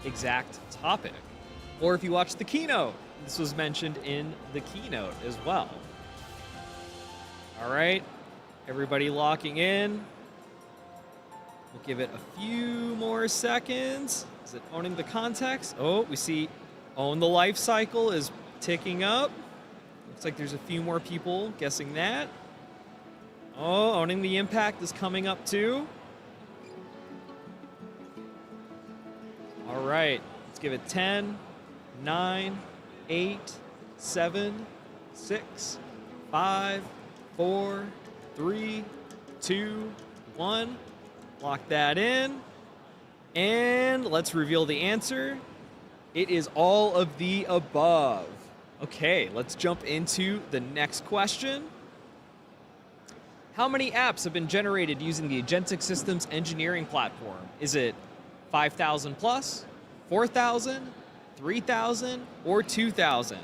exact topic. Or if you watched the keynote, this was mentioned in the keynote as well. All right, everybody locking in. We'll give it a few more seconds. Is it owning the context? Oh, we see own the life cycle is ticking up. Looks like there's a few more people guessing that. Oh, owning the impact is coming up too. All right, let's give it 10, 9, 8, 7, 6, 5, 4, 3, 2, 1. Lock that in. And let's reveal the answer. It is all of the above. Okay, let's jump into the next question. How many apps have been generated using the Agentic Systems engineering platform? Is it 5,000 plus, 4,000, 3,000, or 2,000?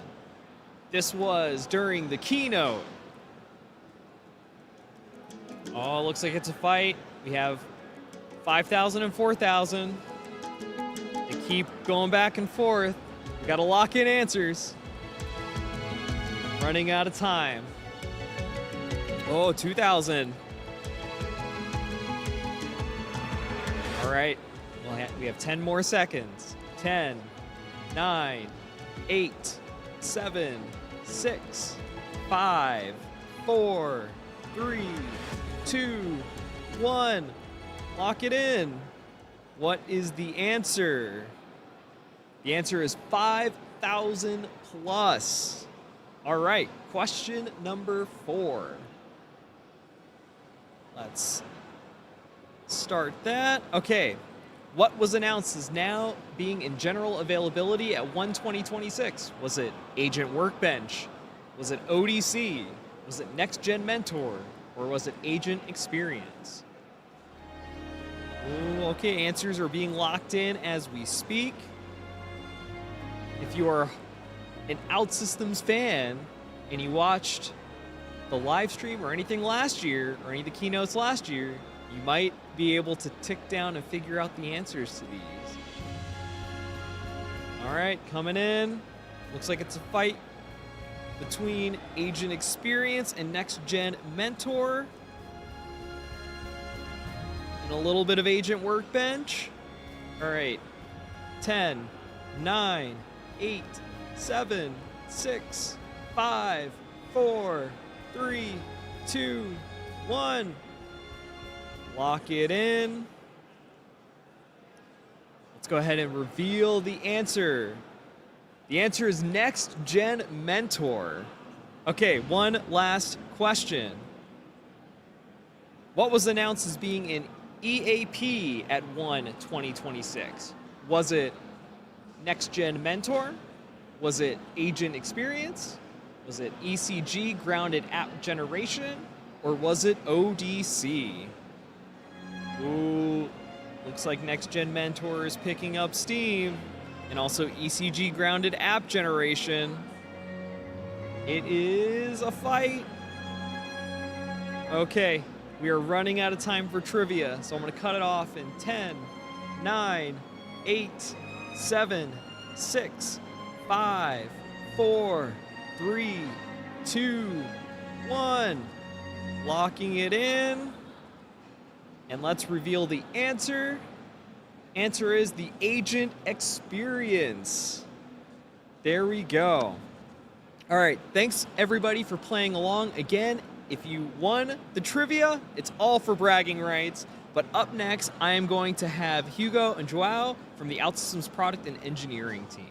This was during the keynote. Oh, looks like it's a fight. We have 5,000 and 4,000. They keep going back and forth. We gotta lock in answers. Running out of time. Oh, 2,000. All right, we have 10 more seconds. 10, 9, 8, 7, 6, 5, 4, 3, 2, 1. Lock it in. What is the answer? The answer is 5,000 plus. All right, question number 4. Let's start that. Okay, what was announced is now being in general availability at ONE 2026? Was it Agent Workbench? Was it ODC? Was it Next Gen Mentor? Or was it Agent Experience? Ooh, okay, answers are being locked in as we speak. If you are an OutSystems fan and you watched the live stream or anything last year, or any of the keynotes last year, you might be able to tick down and figure out the answers to these. All right, coming in. Looks like it's a fight between Agent Experience and Next Gen Mentor. And a little bit of Agent Workbench. All right, 10, 9, 8, 7, 6, 5, 4, 3, 2, 1. Lock it in. Let's go ahead and reveal the answer. The answer is Next Gen Mentor. Okay, one last question. What was announced as being in EAP at ONE 2026? Was it Next Gen Mentor? Was it Agent Experience? Was it ECG Grounded App Generation? Or was it ODC? Ooh, looks like Next Gen Mentor is picking up steam. And also ECG Grounded App Generation. It is a fight. Okay, we are running out of time for trivia, so I'm going to cut it off in 10, 9, 8, 7, 6, 5, 4, 3, 2, 1. Locking it in. And let's reveal the answer. Answer is the agent experience. There we go. All right, thanks everybody for playing along. Again, if you won the trivia, it's all for bragging rights. But up next, I am going to have Hugo and Joao from the OutSystems product and engineering teams.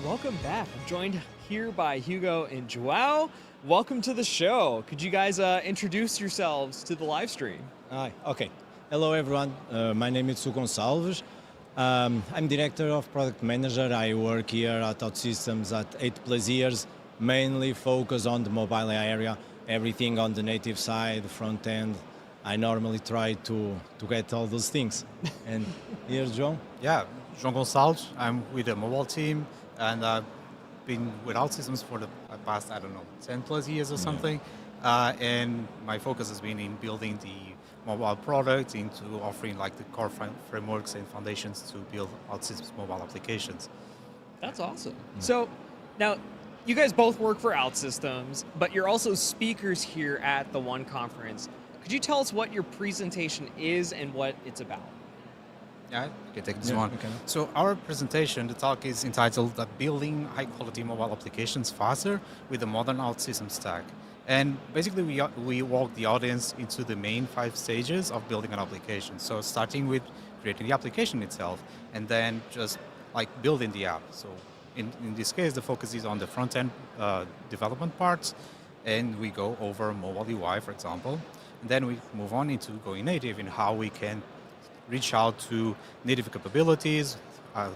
Welcome back. I'm joined here by Hugo and Joao. Welcome to the show. Could you guys introduce yourselves to the live stream? Hi. Okay. Hello, everyone. My name is Gonçalo. I'm Director of Product Manager. I work here at OutSystems at 8+ years, mainly focus on the mobile area, everything on the native side, front end. I normally try to get all those things. And here's João. Yeah, João Gonçalo. I'm with the mobile team, and I've been with OutSystems for the past, 10+ years or something. And my focus has been in building the mobile product, into offering like the core frameworks and foundations to build OutSystems mobile applications. That's awesome. So now you guys both work for OutSystems, but you're also speakers here at the ONE conference. Could you tell us what your presentation is and what it's about? Yeah, I can take this one. Okay. So our presentation, the talk is entitled Building High-Quality Mobile Applications Faster with the Modern OutSystems Stack. And basically we walk the audience into the main 5 stages of building an application. So starting with creating the application itself, and then just like building the app. So in this case, the focus is on the front-end development parts, and we go over mobile UI, for example. And then we move on into going native in how we can reach out to native capabilities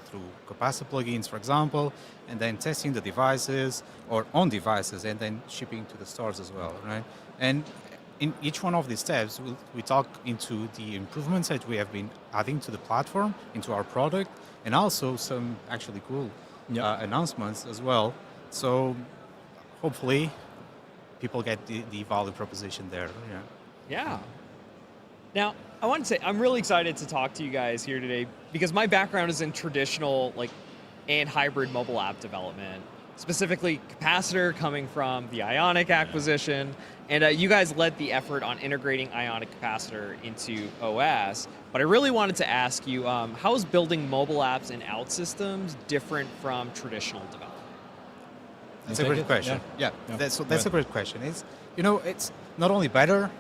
through Capacity plugins, for example, and then testing the devices or on devices and then shipping to the stores as well, right? And in each one of these steps, we talk into the improvements that we have been adding to the platform, into our product, and also some actually cool announcements as well. So hopefully people get the value proposition there. Yeah. Now, I want to say I'm really excited to talk to you guys here today because my background is in traditional and hybrid mobile app development, specifically Capacitor coming from the Ionic acquisition. And you guys led the effort on integrating Ionic Capacitor into OS. But I really wanted to ask you, how is building mobile apps in OutSystems different from traditional development? That's a great question. Yeah, that's a great question. It's not only better,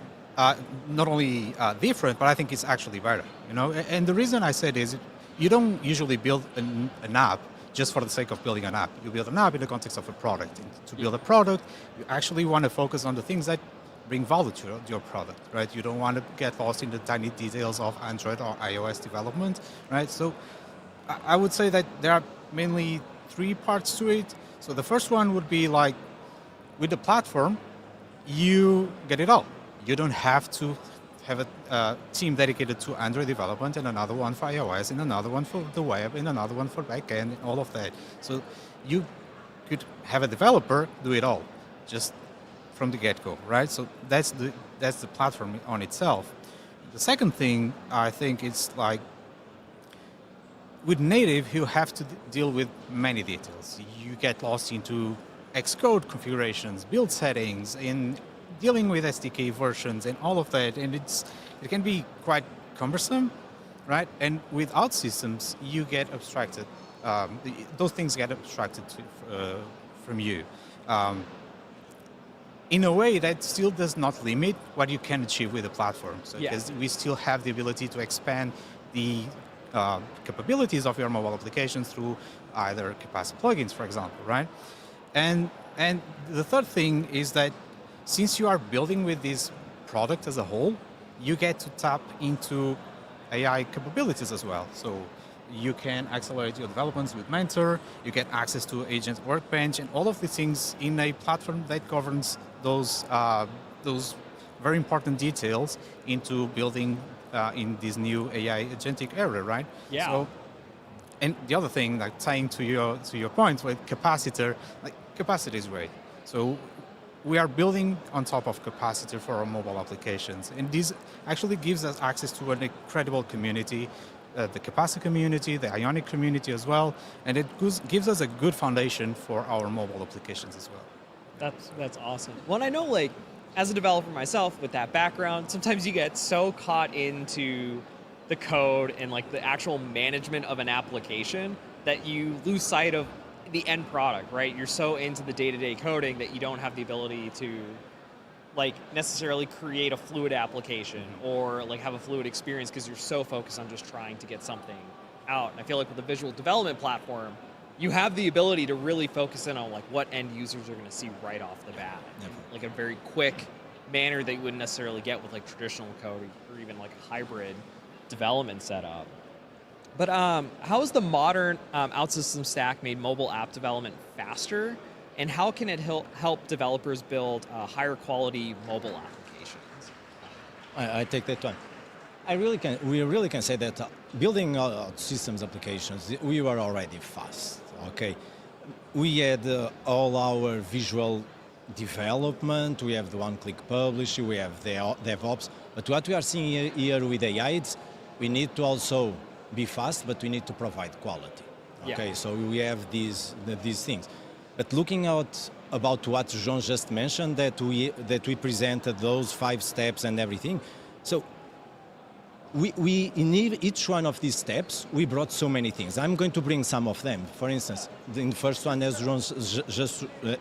not only different, but I think it's actually better. And the reason I said is, you don't usually build an app just for the sake of building an app. You build an app in the context of a product. And to build a product, you actually want to focus on the things that bring value to your product, right? You don't want to get lost in the tiny details of Android or iOS development, right? So I would say that there are mainly 3 parts to it. So the first one would be like, with the platform, you get it all. You don't have to have a team dedicated to Android development and another one for iOS and another one for the web and another one for backend and all of that. So you could have a developer do it all, just from the get-go, right? So that's the platform on itself. The second thing, I think, is like, with native, you have to deal with many details. You get lost into Xcode configurations, build settings, in dealing with SDK versions and all of that, and it can be quite cumbersome, right? And with OutSystems, you get abstracted. Those things get abstracted from you. In a way, that still does not limit what you can achieve with the platform. So because we still have the ability to expand the capabilities of your mobile applications through either capacity plugins, for example, right? And the third thing is that since you are building with this product as a whole, you get to tap into AI capabilities as well. So you can accelerate your developments with Mentor, you get access to Agent Workbench, and all of these things in a platform that governs those very important details into building in this new AI agentic era, right? Yeah. So, and the other thing, like tying to your point with Capacitor, like Capacitor is great. So we are building on top of Capacitor for our mobile applications, and this actually gives us access to an incredible community, the Capacitor community, the Ionic community as well, and it gives us a good foundation for our mobile applications as well. That's awesome. Well, I know, like, as a developer myself with that background, sometimes you get so caught into the code and like the actual management of an application that you lose sight of the end product, right? You're so into the day-to-day coding that you don't have the ability to like necessarily create a fluid application or like have a fluid experience because you're so focused on just trying to get something out. And I feel like with the visual development platform, you have the ability to really focus in on like what end users are going to see right off the bat, like a very quick manner that you wouldn't necessarily get with like traditional code or even like a hybrid development setup. But how has the modern OutSystems stack made mobile app development faster, and how can it help developers build higher quality mobile applications? I take that one. We really can say that building OutSystems applications, we were already fast. Okay, we had all our visual development, we have the one-click publish, we have the DevOps, but what we are seeing here with AI, it's we need to also be fast, but we need to provide quality. Okay, Yeah. so we have these things. But looking about what João just mentioned, that we presented those 5 steps and everything, so we in each one of these steps, we brought so many things. I'm going to bring some of them. For instance, the first one, as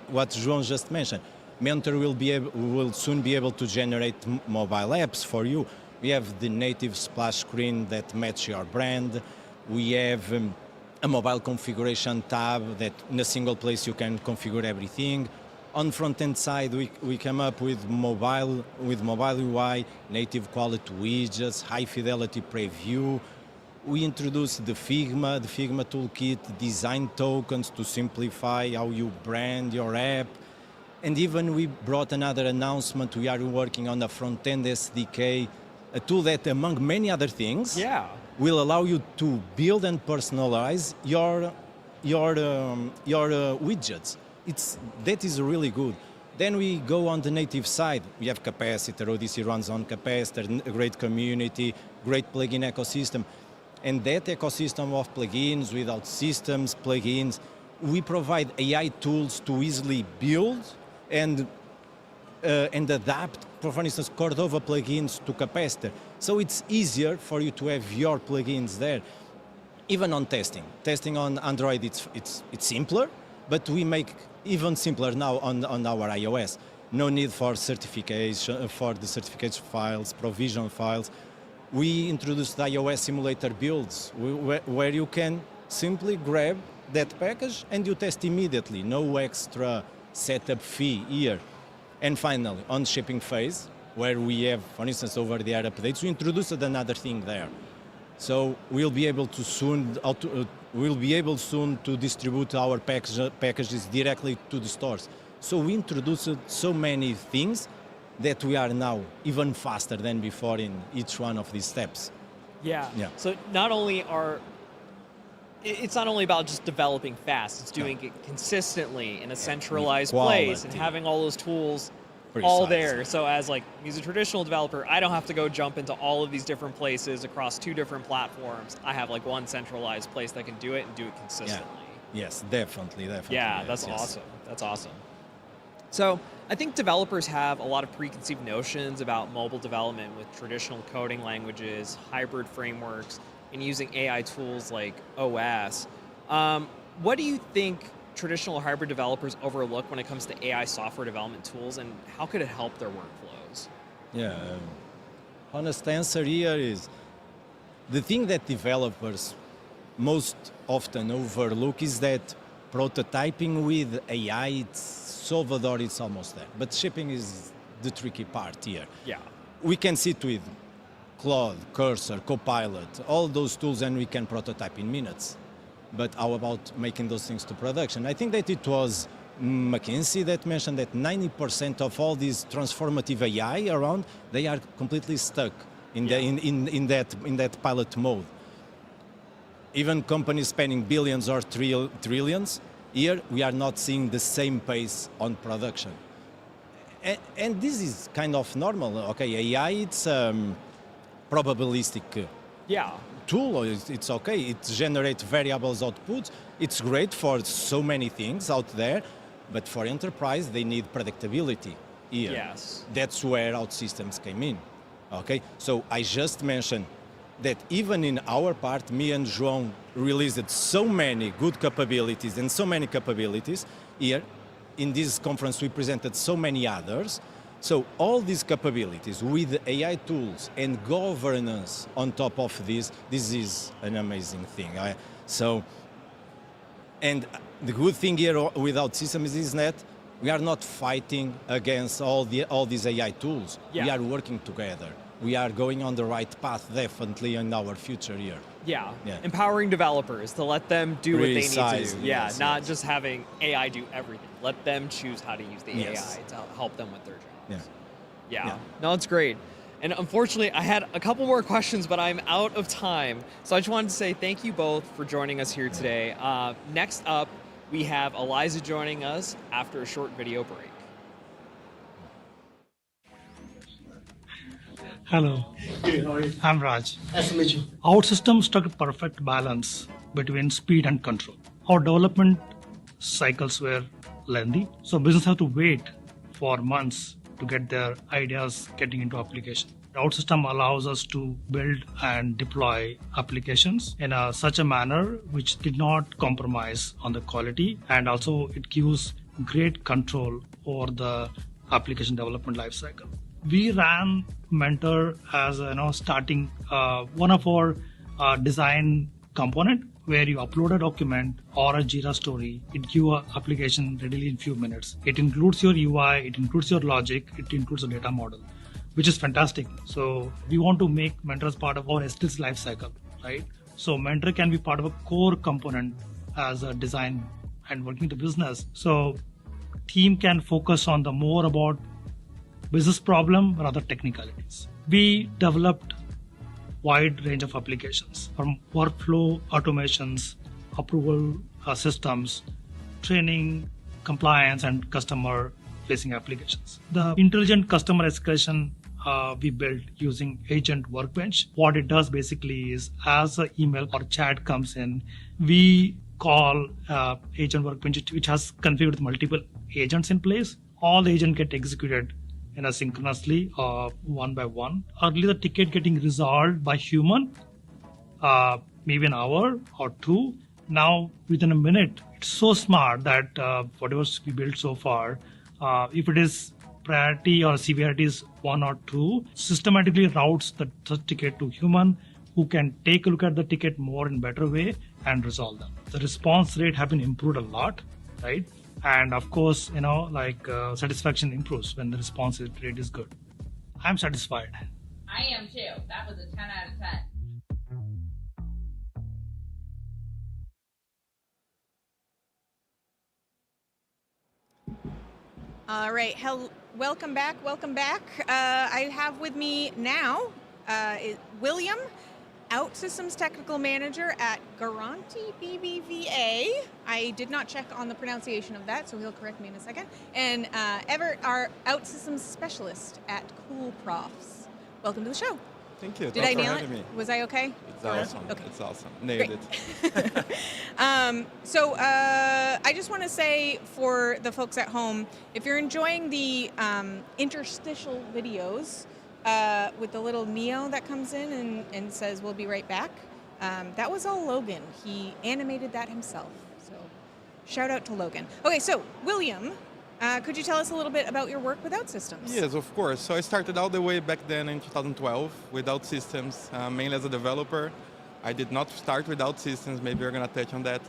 what João just mentioned, Mentor will soon be able to generate mobile apps for you. We have the native splash screen that match your brand. We have a mobile configuration tab that in a single place you can configure everything. On front-end side, we come up with mobile UI, native quality widgets, high-fidelity preview. We introduced the Figma toolkit, design tokens to simplify how you brand your app. And even we brought another announcement. We are working on a front-end SDK, a tool that, among many other things, will allow you to build and personalize your widgets. That is really good. Then we go on the native side. We have Capacitor, ODC runs on Capacitor, a great community, great plugin ecosystem. And that ecosystem of plugins, with OutSystems plugins, we provide AI tools to easily build and adapt, for instance, Cordova plugins to Capacitor. So it's easier for you to have your plugins there. Even on testing. Testing on Android, it's simpler, but we make even simpler now on our iOS. No need for certification, for the certification files, provision files. We introduced iOS simulator builds where you can simply grab that package and you test immediately. No extra setup fee here. And finally, on shipping phase, where we have, for instance, over-the-air updates, we introduced another thing there. So we'll be able soon to distribute our packages directly to the stores. So we introduced so many things that we are now even faster than before in each one of these steps. Yeah. So it's not only about just developing fast, it's doing it consistently in a centralized place and having all those tools all there. So as like as a traditional developer, I don't have to go jump into all of these different places across 2 different platforms. I have like one centralized place that can do it and do it consistently. Yeah. Yes, definitely. Yeah, that's awesome. That's awesome. So I think developers have a lot of preconceived notions about mobile development with traditional coding languages, hybrid frameworks, and using AI tools like OS. What do you think traditional hybrid developers overlook when it comes to AI software development tools, and how could it help their workflows? Yeah, honest answer here is the thing that developers most often overlook is that prototyping with AI, it's Salvador, it's almost there. But shipping is the tricky part here. Yeah. We can sit with Claude, Cursor, Copilot, all those tools, and we can prototype in minutes. But how about making those things to production? I think that it was McKinsey that mentioned that 90% of all these transformative AI around, they are completely stuck in that pilot mode. Even companies spending billions or trillions, here we are not seeing the same pace on production. And this is kind of normal. Okay, AI, it's probabilistic tool. It's okay. It generates variables outputs. It's great for so many things out there, but for enterprise, they need predictability here. Yes. That's where OutSystems came in. Okay, so I just mentioned that even in our part, me and João released so many good capabilities and so many capabilities. Here, in this conference, we presented so many others. So all these capabilities with AI tools and governance on top of this is an amazing thing. And the good thing here with OutSystems is that we are not fighting against all these AI tools. Yeah. We are working together. We are going on the right path, definitely, in our future here. Yeah. Empowering developers to let them do what they need to do. Yes, not just having AI do everything. Let them choose how to use the Yes. AI to help them with their jobs. Yeah. No, it's great. And unfortunately, I had a couple more questions, but I'm out of time. So I just wanted to say thank you both for joining us here today. Next up, we have Eliza joining us after a short video break. Hello. Hey, how are you? I'm Raj. Nice to meet you. OutSystems struck a perfect balance between speed and control. Our development cycles were lengthy, so business have to wait for months to get their ideas getting into application. OutSystem allows us to build and deploy applications in such a manner which did not compromise on the quality, and also it gives great control over the application development lifecycle. We ran Mentor as starting one of our design component where you upload a document or a Jira story. It gives an application readily in few minutes. It includes your UI, it includes your logic, it includes a data model, which is fantastic. So we want to make Mentor as part of our STL's lifecycle, right? So Mentor can be part of a core component as a design and working the business. So team can focus on the more about business problem rather technicalities. We developed wide range of applications from workflow automations, approval systems, training, compliance, and customer facing applications. The intelligent customer escalation we built using Agent Workbench. What it does basically is as an email or chat comes in, we call Agent Workbench, which has configured with multiple agents in place. All the agents get executed synchronously, one by one. Earlier, the ticket getting resolved by human, maybe an hour or two. Now, within a minute, it's so smart that whatever we built so far, if it is priority or severity is 1 or 2, systematically routes the ticket to human who can take a look at the ticket more in better way and resolve them. The response rate have been improved a lot, right? And of course, satisfaction improves when the response rate is good. I'm satisfied. I am too. That was a 10 out of 10. All right. Welcome back. I have with me now William, OutSystems Technical Manager at Garanti BBVA. I did not check on the pronunciation of that, so he'll correct me in a second. And Everett, our OutSystems Specialist at Cool Profs. Welcome to the show. Thank you. Did I nail it? Was I okay? It's awesome. Okay. It's awesome. Nailed it. So I just want to say for the folks at home, if you're enjoying the interstitial videos, with the little Neo that comes in and says, "We'll be right back." That was all Logan. He animated that himself. So Shout out to Logan. Okay, so William, could you tell us a little bit about your work with OutSystems? Yes, of course. So I started all the way back then in 2012 with OutSystems, mainly as a developer. I did not start with OutSystems. Maybe we're going to touch on that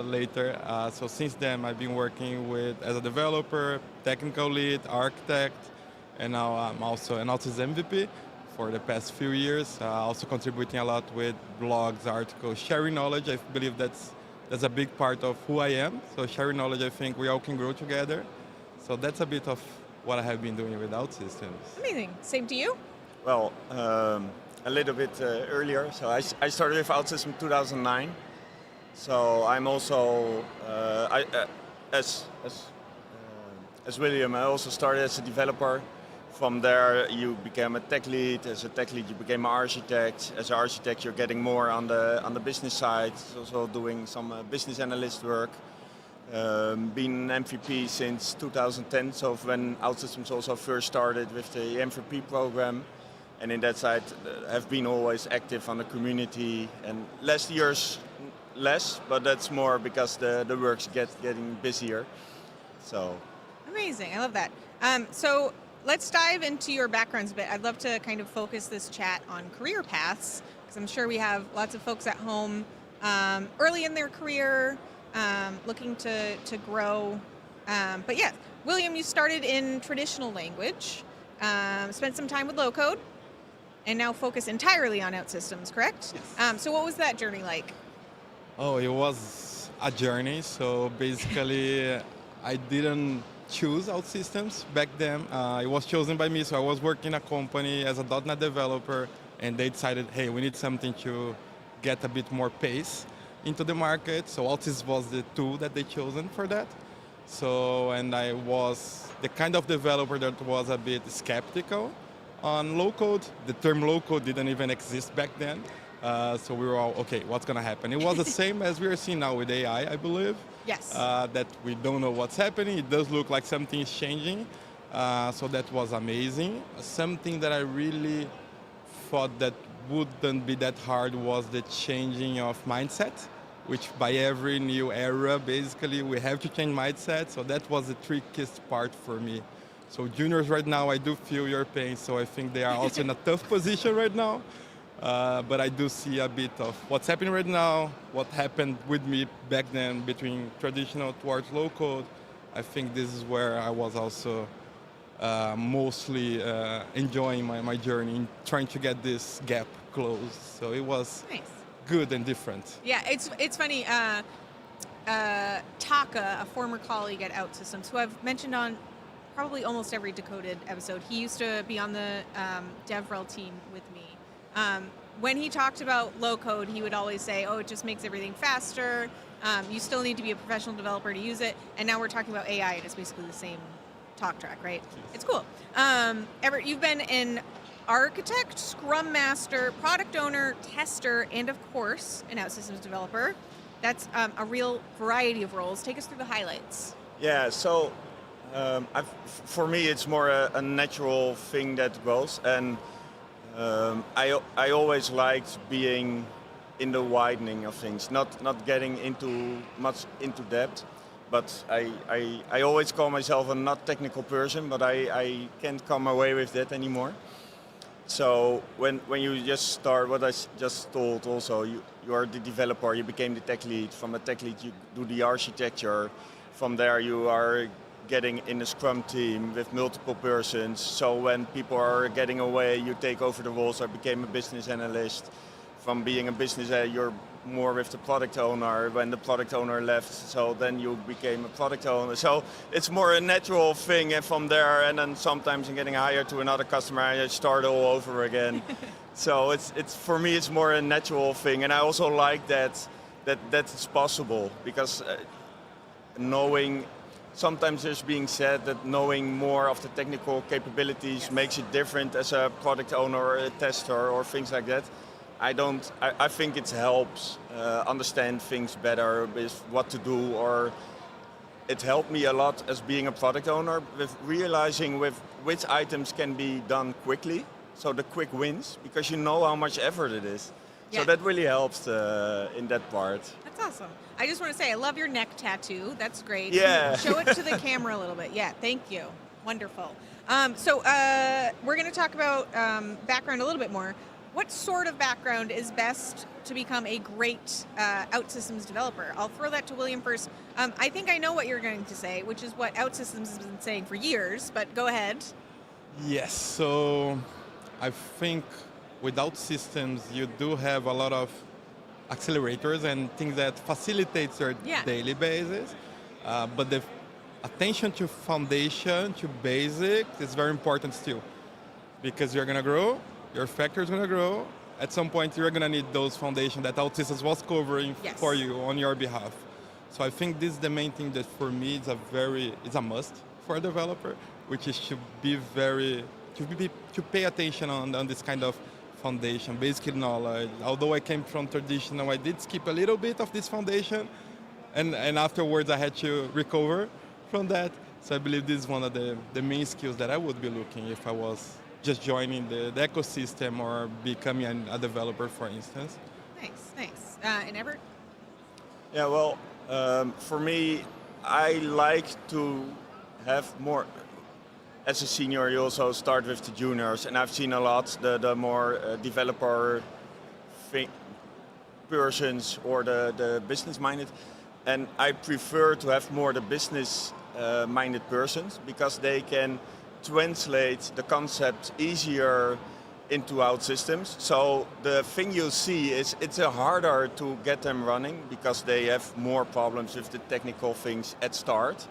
later. So since then, I've been working as a developer, technical lead, architect, and now I'm also an OutSystems MVP for the past few years. Also contributing a lot with blogs, articles, sharing knowledge. I believe that's a big part of who I am. So sharing knowledge, I think we all can grow together. So that's a bit of what I have been doing with OutSystems. Amazing. Same to you? Well, a little bit earlier. So I started with OutSystems 2009. So I'm also, as William, I also started as a developer. From there, you became a tech lead. As a tech lead, you became an architect. As an architect, you're getting more on the business side. Also doing some business analyst work. Been an MVP since 2010. So when OutSystems also first started with the MVP program, and in that side, have been always active on the community. And last years, less, but that's more because the work's getting busier. So amazing. I love that. So let's dive into your backgrounds a bit. I'd love to kind of focus this chat on career paths, because I'm sure we have lots of folks at home early in their career, looking to grow. But yeah, William, you started in traditional language, spent some time with low code, and now focus entirely on OutSystems, correct? Yes. So what was that journey like? Oh, it was a journey. So basically, I didn't choose OutSystems back then. It was chosen by me. So I was working in a company as a .NET developer, and they decided, hey, we need something to get a bit more pace into the market. So OutSystems was the tool that they chosen for that. So, and I was the kind of developer that was a bit skeptical on low code. The term low code didn't even exist back then. So we were all, okay, what's going to happen? It was the same as we are seeing now with AI, I believe. Yes. That we don't know what's happening. It does look like something is changing. So that was amazing. Something that I really thought that wouldn't be that hard was the changing of mindset, which by every new era, basically, we have to change mindset. So that was the trickiest part for me. So juniors right now, I do feel your pain. So I think they are also in a tough position right now. But I do see a bit of what's happening right now, what happened with me back then between traditional towards low code. I think this is where I was also mostly enjoying my journey in trying to get this gap closed. So it was nice. Good and different. Yeah, it's funny. Taka, a former colleague at OutSystems, who I've mentioned on probably almost every Decoded episode, he used to be on the DevRel team with me. When he talked about low code, he would always say, oh, it just makes everything faster. You still need to be a professional developer to use it. And now we're talking about AI, and it's basically the same talk track, right? It's cool. Everett, you've been an architect, scrum master, product owner, tester, and of course, an OutSystems developer. That's a real variety of roles. Take us through the highlights. yeah, so for me, it's more a natural thing that goes. And I always liked being in the widening of things, not getting much into depth. But I always call myself a not technical person, but I can't come away with that anymore. So when you just start, what I just told also, you are the developer, you became the tech lead. From the tech lead, you do the architecture. From there, you are getting in a scrum team with multiple persons. So when people are getting away, you take over the roles. I became a business analyst. From being a business analyst, you're more with the product owner. When the product owner left, so then you became a product owner. So it's more a natural thing, and from there, and then sometimes in getting hired to another customer, I start all over again. So it's for me, it's more a natural thing, and I also like that it's possible, because knowing. Sometimes there's being said that knowing more of the technical capabilities makes it different as a product owner or a tester or things like that. I think it helps understand things better with what to do, or it helped me a lot as being a product owner with realizing with which items can be done quickly, so the quick wins, because you know how much effort it is. Yeah. So that really helps in that part. That's That's awesome. I just want to say, I love your neck tattoo. That's great. Yeah. Show it to the camera a little bit. Yeah, thank you. Wonderful. So we're going to talk about background a little bit more. What sort of background is best to become a great OutSystems developer? I'll throw that to William first. I think I know what you're going to say, which is what OutSystems has been saying for years, but go ahead. Yes, so I think with OutSystems, you do have a lot of accelerators and things that facilitates your daily basis. But the attention to foundation, to basic, is very important still. Because you're going to grow, your factory is going to grow. At some point, you're going to need those foundations that OutSystems was covering for you on your behalf. So I think this is the main thing that for me is a must for a developer, which is to pay attention on this kind of foundation, basic knowledge. Although I came from traditional, I did skip a little bit of this foundation, and afterwards I had to recover from that. So I believe this is one of the main skills that I would be looking if I was just joining the ecosystem or becoming a developer, for instance. Thanks. And Everett? Yeah, well, for me, I like to have more. As a senior, you also start with the juniors, and I've seen a lot the more developer persons or the business-minded, and I prefer to have more the business-minded persons because they can translate the concept easier into OutSystems. So the thing you see is it's harder to get them running because they have more problems with the technical things at start.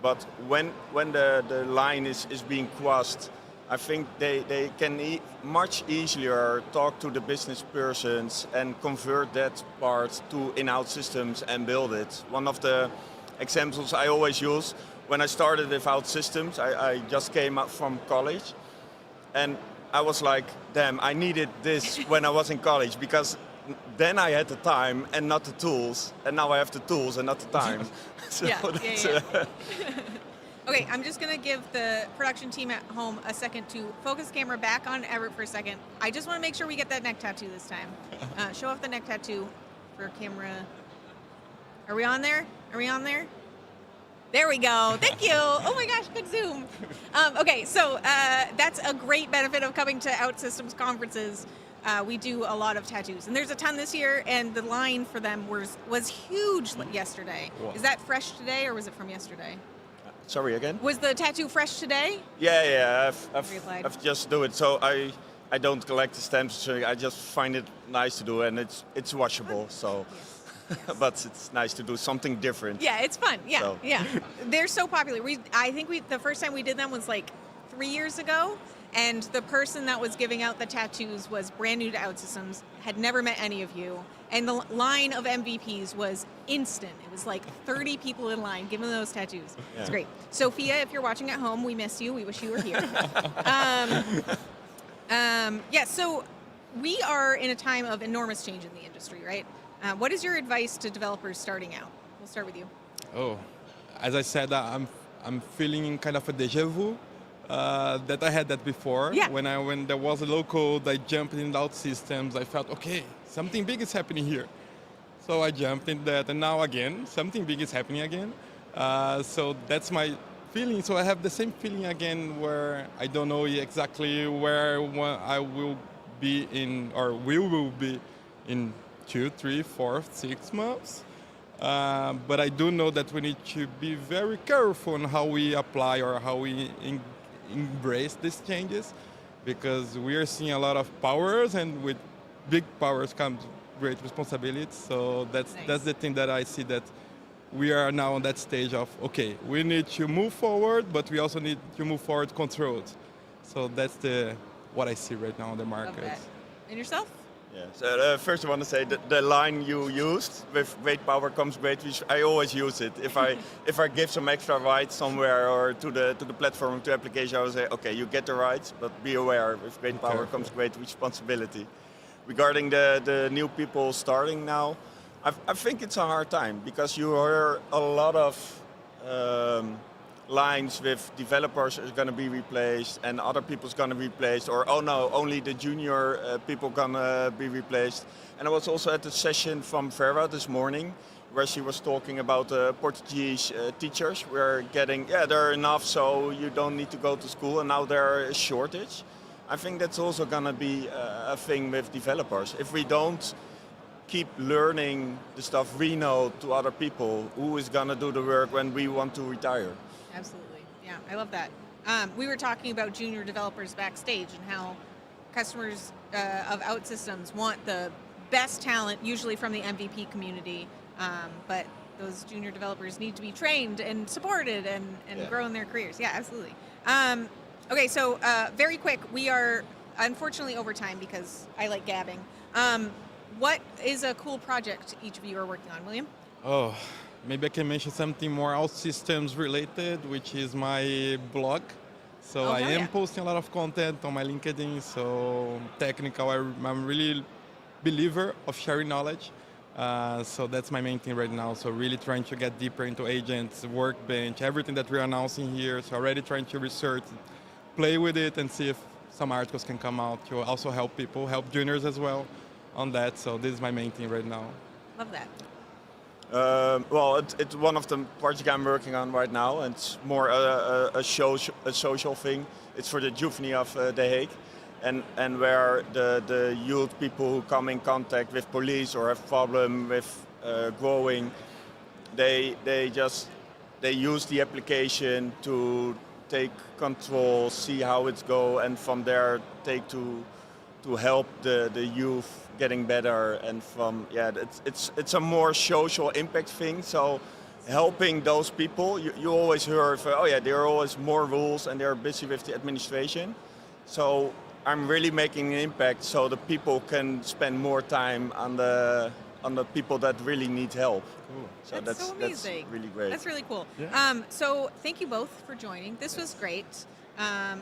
But when the line is being crossed, I think they can much easier talk to the business persons and convert that part to in OutSystems and build it. One of the examples I always use, when I started with OutSystems, I just came out from college, and I was like, damn, I needed this when I was in college because then I had the time and not the tools, and now I have the tools and not the time. So Okay, I'm just going to give the production team at home a second to focus camera back on Everett for a second. I just want to make sure we get that neck tattoo this time. Show off the neck tattoo for camera. Are we on there? There we go. Thank you. Oh my gosh, good zoom. Okay, so that's a great benefit of coming to OutSystems conferences. We do a lot of tattoos, and there's a ton this year, and the line for them was huge yesterday. Wow. Is that fresh today, or was it from yesterday? Sorry, again? Was the tattoo fresh today? Yeah, I've just do it. So I don't collect the stamps, so I just find it nice to do, and it's washable. So, but it's nice to do something different. Yeah, it's fun. Yeah, So. yeah. They're so popular. I think the first time we did them was like 3 years ago, and the person that was giving out the tattoos was brand new to OutSystems, had never met any of you, and the line of MVPs was instant. It was like 30 people in line giving those tattoos. Yeah. It's great. Sophia, if you're watching at home, we miss you. We wish you were here. So we are in a time of enormous change in the industry, right? What is your advice to developers starting out? We'll start with you. Oh, as I said, I'm feeling kind of a deja vu. That I had that before. Yeah. When there was a low code, I jumped in OutSystems. I felt, okay, something big is happening here. So I jumped in that, and now again, something big is happening again. So that's my feeling. So I have the same feeling again where I don't know exactly where I will be in, or we will be in 2, 3, 4, 6 months. But I do know that we need to be very careful on how we apply or how we embrace these changes, because we are seeing a lot of powers, and with big powers comes great responsibilities. So that's the thing that I see, that we are now on that stage of, okay, we need to move forward, but we also need to move forward controlled. So that's what I see right now on the market. And yourself? Yeah. So first I want to say that the line you used, with great power comes great, I always use it. If I give some extra rights somewhere or to the platform, to application, I will say, okay, you get the rights, but be aware, with great power comes great responsibility. Regarding the new people starting now, I think it's a hard time because you hear a lot of lines with developers are going to be replaced and other people's going to be replaced, or oh no, only the junior people going to be replaced. And I was also at the session from Vera this morning, where she was talking about Portuguese teachers. We're getting, there are enough, so you don't need to go to school, and now there is a shortage. I think that's also going to be a thing with developers. If we don't keep learning the stuff we know to other people, who is going to do the work when we want to retire? Absolutely. Yeah, I love that. We were talking about junior developers backstage and how customers of OutSystems want the best talent, usually from the MVP community, but those junior developers need to be trained and supported and grow in their careers. Yeah, absolutely. Okay, so very quick, we are unfortunately over time because I like gabbing. What is a cool project each of you are working on, William? Oh, maybe I can mention something more OutSystems related, which is my blog. So I am posting a lot of content on my LinkedIn, so technical, I'm really believer of sharing knowledge. So that's my main thing right now. So really trying to get deeper into agents, workbench, everything that we're announcing here. So already trying to research, play with it and see if some articles can come out to also help people, help juniors as well on that. So this is my main thing right now. Love that. Well, it's one of the projects I'm working on right now, and it's more a social thing. It's for the juvenile of The Hague, and where the youth people who come in contact with police or have problem with growing, they use the application to take control, see how it's go, and from there take to help the youth getting better. And from it's a more social impact thing. So helping those people, you always hear there are always more rules and they're busy with the administration. So I'm really making an impact so the people can spend more time on the people that really need help. Cool. So that's so amazing. That's really great. That's really cool. Yeah. So thank you both for joining. This was great.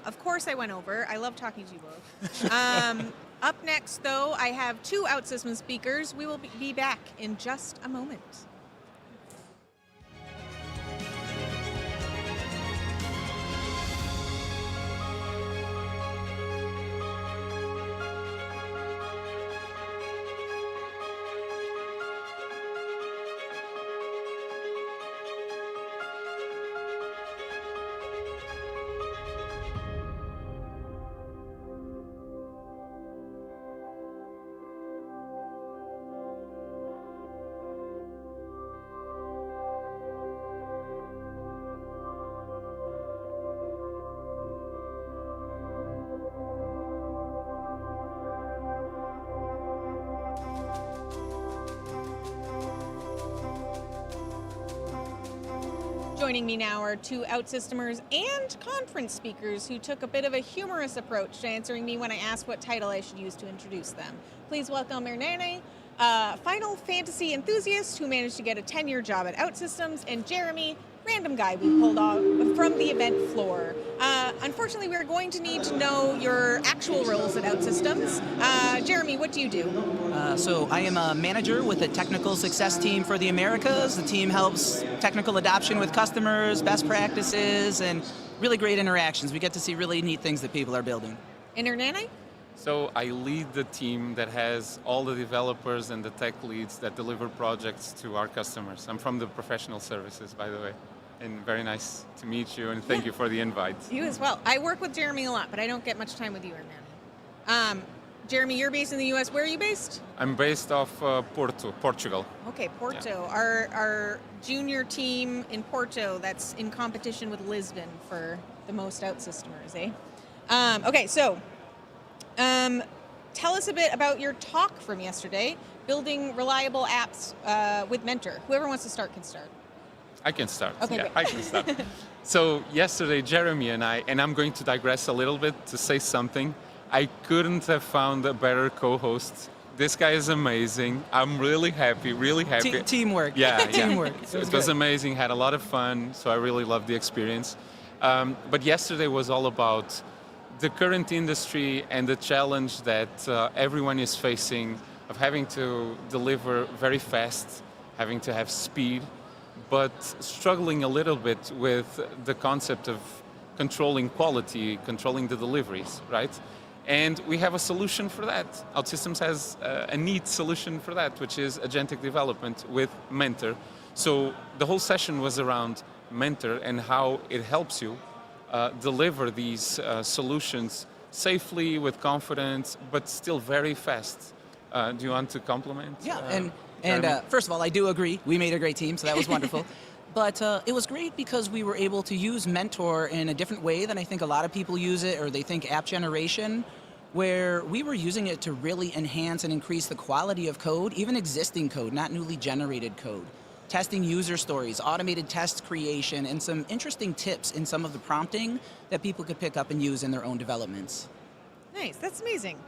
Of course I went over. I love talking to you both. Up next, though, I have 2 OutSystems speakers. We will be back in just a moment. Joining me now are 2 OutSystemers and conference speakers who took a bit of a humorous approach to answering me when I asked what title I should use to introduce them. Please welcome Andreia, a Final Fantasy enthusiast who managed to get a 10-year job at OutSystems, and Jeremy, random guy we pulled off from the event floor. Unfortunately, we're going to need to know your actual roles at OutSystems. Jeremy, what do you do? So I am a manager with a technical success team for the Americas. The team helps technical adoption with customers, best practices, and really great interactions. We get to see really neat things that people are building. And Hernani? So I lead the team that has all the developers and the tech leads that deliver projects to our customers. I'm from the professional services, by the way. And very nice to meet you, and thank you for the invite. You as well. I work with Jeremy a lot, but I don't get much time with you, Hernani. Jeremy, you're based in the U.S. Where are you based? I'm based off Portugal. Okay, Porto. Yeah. Our junior team in Porto that's in competition with Lisbon for the most OutSystemers, eh? Okay, so tell us a bit about your talk from yesterday, building reliable apps with Mentor. Whoever wants to start can start. I can start. Okay, yeah, great. I can start. So yesterday, Jeremy and I'm going to digress a little bit to say something. I couldn't have found a better co-host. This guy is amazing. I'm really happy, really happy. Teamwork. Yeah, Teamwork. So it was amazing, had a lot of fun, so I really loved the experience. But yesterday was all about the current industry and the challenge that everyone is facing of having to deliver very fast, having to have speed, but struggling a little bit with the concept of controlling quality, controlling the deliveries, right? And we have a solution for that. OutSystems has a neat solution for that, which is agentic development with Mentor. So the whole session was around Mentor and how it helps you deliver these solutions safely, with confidence, but still very fast. Do you want to compliment? Yeah, and first of all, I do agree. We made a great team, so that was wonderful. But it was great because we were able to use Mentor in a different way than I think a lot of people use it, or they think app generation, where we were using it to really enhance and increase the quality of code, even existing code, not newly generated code. Testing user stories, automated test creation, and some interesting tips in some of the prompting that people could pick up and use in their own developments. Nice, that's amazing.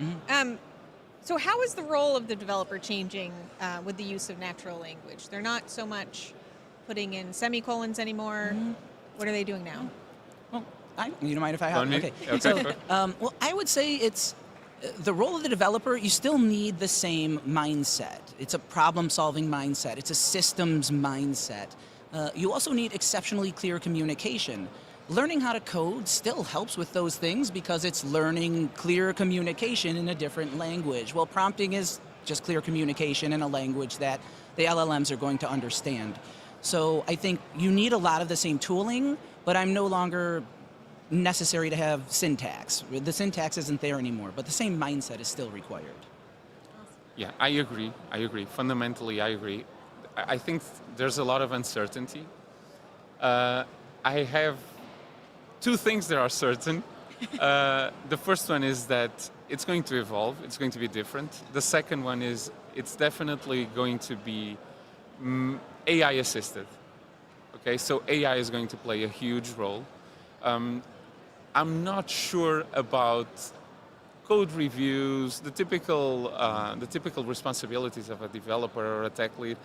So how is the role of the developer changing with the use of natural language? They're not so much putting in semicolons anymore. What are they doing now? Well, you don't mind if I have? Okay. Okay. So, well, I would say it's the role of the developer. You still need the same mindset. It's a problem-solving mindset. It's a systems mindset. You also need exceptionally clear communication. Learning how to code still helps with those things because it's learning clear communication in a different language. Well, prompting is just clear communication in a language that the LLMs are going to understand. So I think you need a lot of the same tooling, but I'm no longer necessary to have syntax. The syntax isn't there anymore, but the same mindset is still required. Yeah, I agree. Fundamentally, I agree. I think there's a lot of uncertainty. I have two things that are certain. The first one is that it's going to evolve. It's going to be different. The second one is it's definitely going to be AI assisted. Okay, so AI is going to play a huge role. I'm not sure about code reviews, the typical responsibilities of a developer or a tech lead.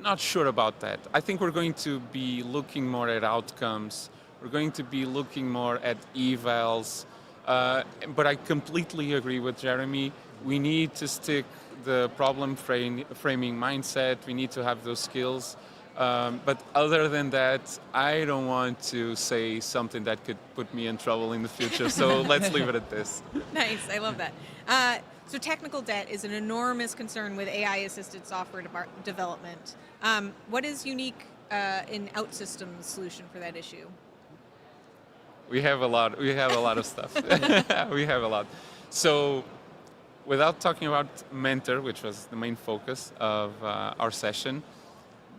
Not sure about that. I think we're going to be looking more at outcomes. We're going to be looking more at evals. But I completely agree with Jeremy. We need to stick the problem framing mindset. We need to have those skills. But other than that, I don't want to say something that could put me in trouble in the future. So let's leave it at this. Nice, I love that. So technical debt is an enormous concern with AI-assisted software development. What is unique in OutSystems' solution for that issue? We have a lot. We have a lot of stuff. We have a lot. So, without talking about Mentor, which was the main focus of our session,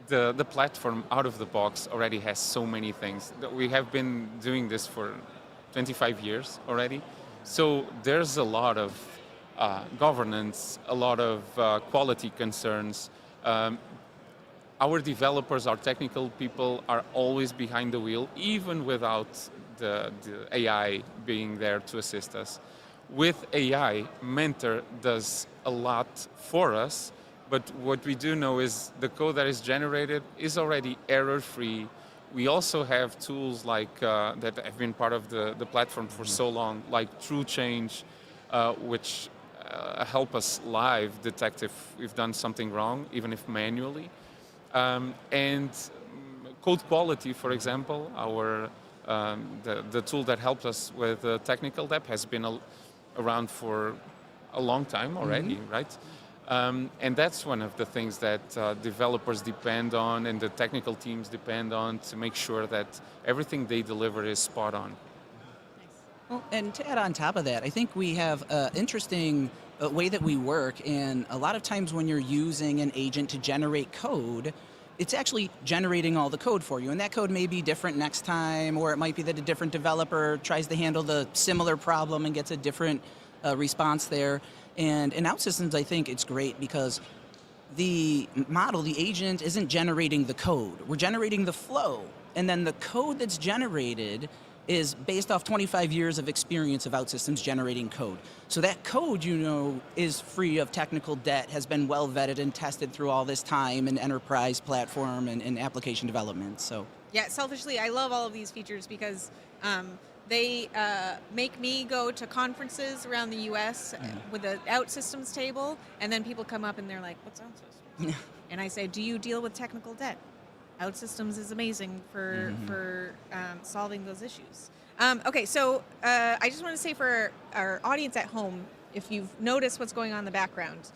the platform out of the box already has so many things. We have been doing this for 25 years already. So there's a lot of governance, a lot of quality concerns. Our developers, our technical people are always behind the wheel, even without the AI being there to assist us. With AI, Mentor does a lot for us, but what we do know is the code that is generated is already error-free. We also have tools like that have been part of the platform for so long, like TrueChange, which help us live detect if we've done something wrong, even if manually. And code quality, for example, our the tool that helps us with technical debt has been around for a long time already, right? And that's one of the things that developers depend on and the technical teams depend on to make sure that everything they deliver is spot on. Well, and to add on top of that, I think we have an interesting way that we work, and a lot of times when you're using an agent to generate code, it's actually generating all the code for you, and that code may be different next time, or it might be that a different developer tries to handle the similar problem and gets a different response there. And in OutSystems, I think it's great because the model, the agent, isn't generating the code. We're generating the flow, and then the code that's generated is based off 25 years of experience of OutSystems generating code. So that code, you know, is free of technical debt, has been well vetted and tested through all this time in enterprise platform and application development. So yeah, selfishly, I love all of these features because they make me go to conferences around the U.S. With the OutSystems table, and then people come up and they're like, "What's OutSystems?" And I say, "Do you deal with technical debt?" OutSystems is amazing for solving those issues. Okay, so I just want to say for our audience at home, if you've noticed what's going on in the background,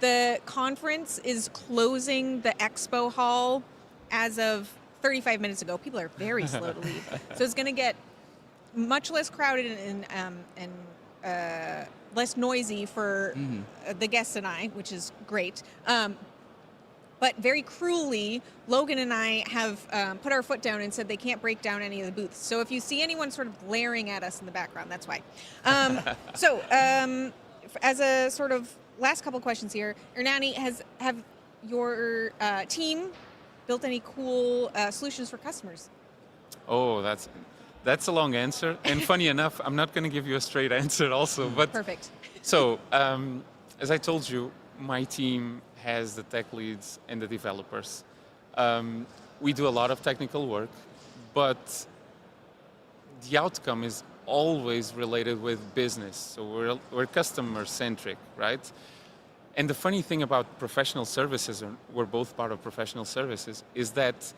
the conference is closing the expo hall as of 35 minutes ago. People are very slow to leave, so it's going to get much less crowded and less noisy for the guests and I, which is great. But very cruelly, Logan and I have put our foot down and said they can't break down any of the booths. So if you see anyone sort of glaring at us in the background, that's why. As a sort of last couple questions here, Ernani, have your team built any cool solutions for customers? Oh, that's a long answer. And funny enough, I'm not going to give you a straight answer also. But perfect. So, as I told you, my team has the tech leads and the developers. We do a lot of technical work, but the outcome is always related with business. So we're customer-centric, right? And the funny thing about professional services, and we're both part of professional services, is that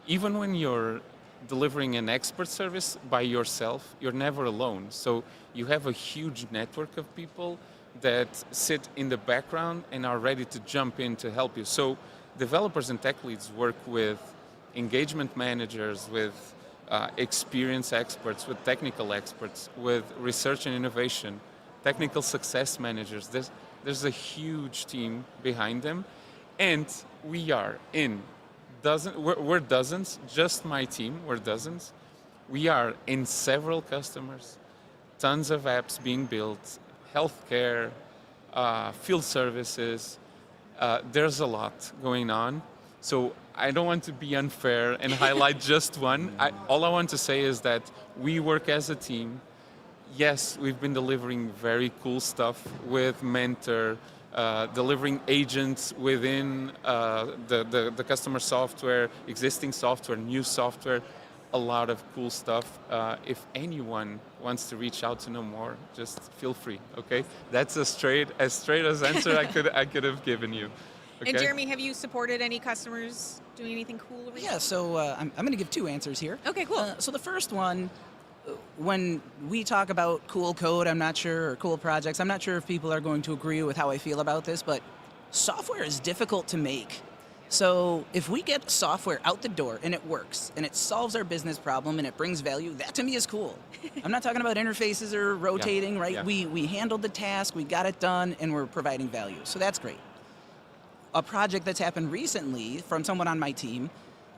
even when you're delivering an expert service by yourself, you're never alone. So you have a huge network of people that sit in the background and are ready to jump in to help you. So developers and tech leads work with engagement managers, with experience experts, with technical experts, with research and innovation, technical success managers. There's a huge team behind them. And we are in we're dozens, just my team, we're dozens. We are in several customers, tons of apps being built, healthcare, field services. There's a lot going on. So I don't want to be unfair and highlight just one. All I want to say is that we work as a team. Yes, we've been delivering very cool stuff with Mentor, delivering agents within the customer software, existing software, new software, a lot of cool stuff. If anyone wants to reach out to know more, just feel free, okay? That's as straight as answer I could have given you. Okay? And Jeremy, have you supported any customers doing anything cool? Yeah, so I'm going to give two answers here. Okay, cool. So the first one, when we talk about cool code, or cool projects, I'm not sure if people are going to agree with how I feel about this, but software is difficult to make. So if we get software out the door and it works and it solves our business problem and it brings value, that to me is cool. I'm not talking about interfaces or rotating, right? Yeah. We handled the task, we got it done, and we're providing value. So that's great. A project that's happened recently from someone on my team,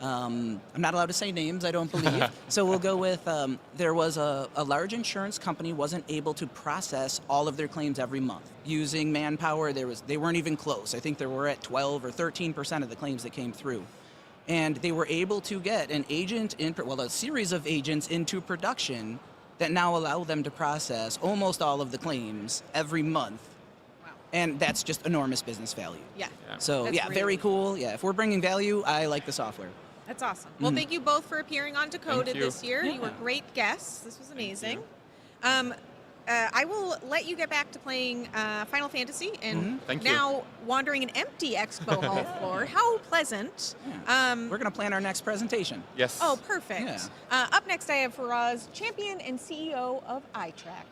I'm not allowed to say names, I don't believe. So we'll go with, there was a large insurance company wasn't able to process all of their claims every month. Using manpower, they weren't even close. I think they were at 12 or 13% of the claims that came through. And they were able to get a series of agents into production that now allow them to process almost all of the claims every month. And that's just enormous business value. Yeah. So that's really very cool. Yeah, if we're bringing value, I like the software. That's awesome. Well, thank you both for appearing on Decoded this year. You were great guests. This was amazing. I will let you get back to playing Final Fantasy and now wandering an empty expo hall floor. How pleasant. Yeah. We're going to plan our next presentation. Yes. Oh, perfect. Yeah. Up next, I have Faraz, champion and CEO of iTrack.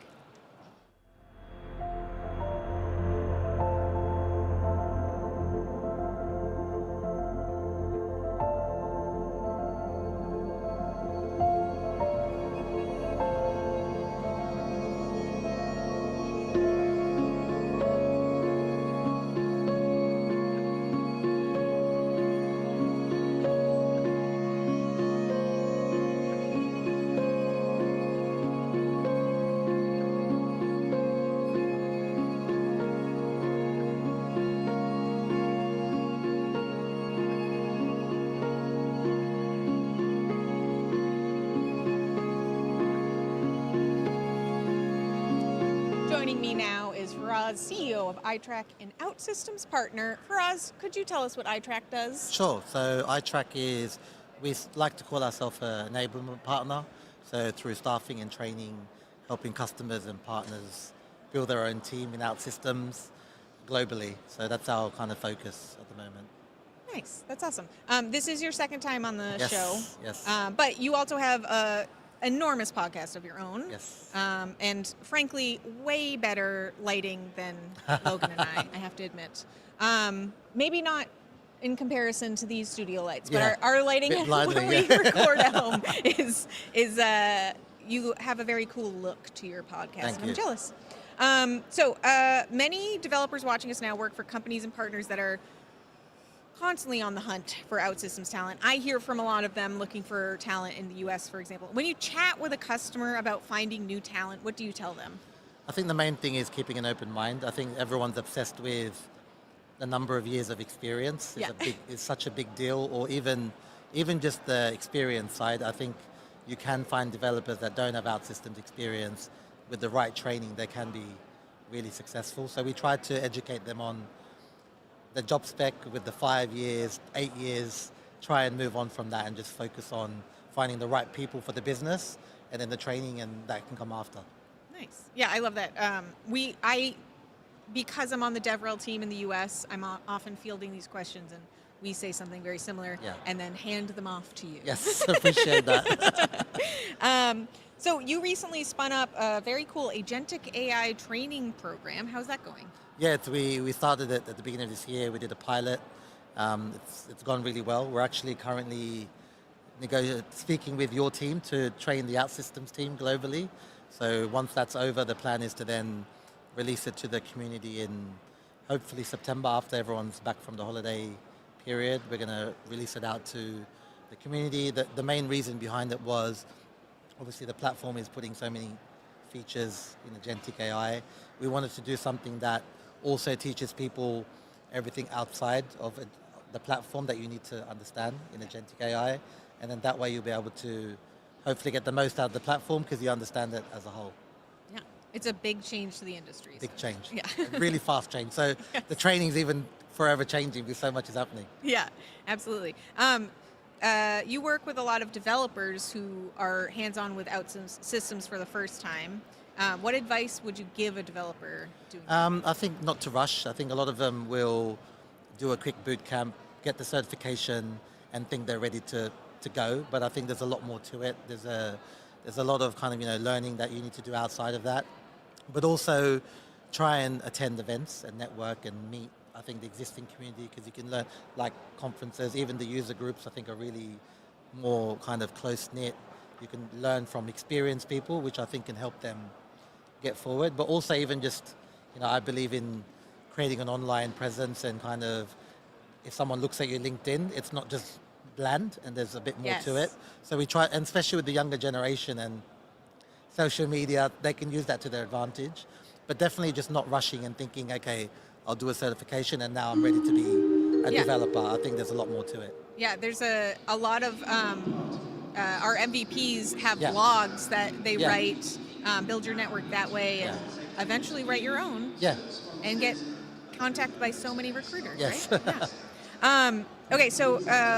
Joining me now is Faraz, CEO of iTrack and OutSystems partner. Faraz, could you tell us what iTrack does? Sure. So iTrack is, we like to call ourselves an enablement partner. So through staffing and training, helping customers and partners build their own team in OutSystems globally. So that's our kind of focus at the moment. Nice. That's awesome. This is your second time on the Yes, show. yes. But you also have a enormous podcast of your own. Yes. And frankly, way better lighting than Logan and I have to admit. Maybe not in comparison to these studio lights, but Yeah. our lighting Bit blinding, when we yeah. record at home is you have a very cool look to your podcast. Thank and I'm you. jealous. Many developers watching us now work for companies and partners that are constantly on the hunt for OutSystems talent. I hear from a lot of them looking for talent in the US, for example. When you chat with a customer about finding new talent, what do you tell them? I think the main thing is keeping an open mind. I think everyone's obsessed with the number of years of experience. Yeah. Is such a big deal, or even just the experience side. I think you can find developers that don't have OutSystems experience. With the right training, they can be really successful. So we try to educate them on the job spec with the 5 years, 8 years, try and move on from that and just focus on finding the right people for the business, and then the training, and that can come after. Nice. Yeah, I love that. Because I'm on the DevRel team in the US, I'm often fielding these questions, and we say something very similar and then hand them off to you. Yes, appreciate that. So you recently spun up a very cool agentic AI training program. How's that going? Yeah, we started it at the beginning of this year. We did a pilot. It's gone really well. We're actually currently speaking with your team to train the OutSystems team globally. So once that's over, the plan is to then release it to the community in hopefully September, after everyone's back from the holiday period. We're going to release it out to the community. The main reason behind it was obviously the platform is putting so many features in agentic AI. We wanted to do something that also teaches people everything outside of the platform that you need to understand in agentic AI. And then that way you'll be able to hopefully get the most out of the platform because you understand it as a whole. Yeah, it's a big change to the industry. Big change. Yeah. A really fast change. So the training's even forever changing because so much is happening. Yeah, absolutely. You work with a lot of developers who are hands-on with OutSystems for the first time. What advice would you give a developer doing that? I think not to rush. I think a lot of them will do a quick boot camp, get the certification, and think they're ready to go. But I think there's a lot more to it. There's a lot of kind of learning that you need to do outside of that. But also try and attend events and network and meet, I think, the existing community, because you can learn, like conferences, even the user groups, I think are really more kind of close-knit. You can learn from experienced people, which I think can help them get forward. But also even just, I believe in creating an online presence, and kind of, if someone looks at your LinkedIn, it's not just bland, and there's a bit more to it. So we try, and especially with the younger generation and social media, they can use that to their advantage. But definitely just not rushing and thinking, okay, I'll do a certification and now I'm ready to be a developer. I think there's a lot more to it. Yeah, there's a lot of our MVPs have blogs that they write, build your network that way, and eventually write your own. Yeah. And get contacted by so many recruiters, Yes. right? Yeah. Okay, so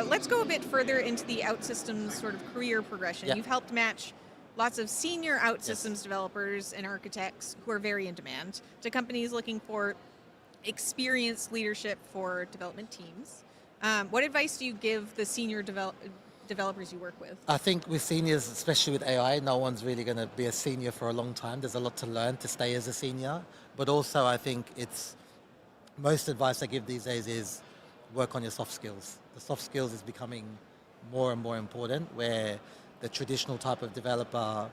let's go a bit further into the OutSystems sort of career progression. Yeah. You've helped match lots of senior OutSystems developers and architects who are very in demand to companies looking for experienced leadership for development teams. What advice do you give the senior developers you work with? I think with seniors, especially with AI, no one's really going to be a senior for a long time. There's a lot to learn to stay as a senior. But also I think most advice I give these days is work on your soft skills. The soft skills is becoming more and more important, where the traditional type of developer,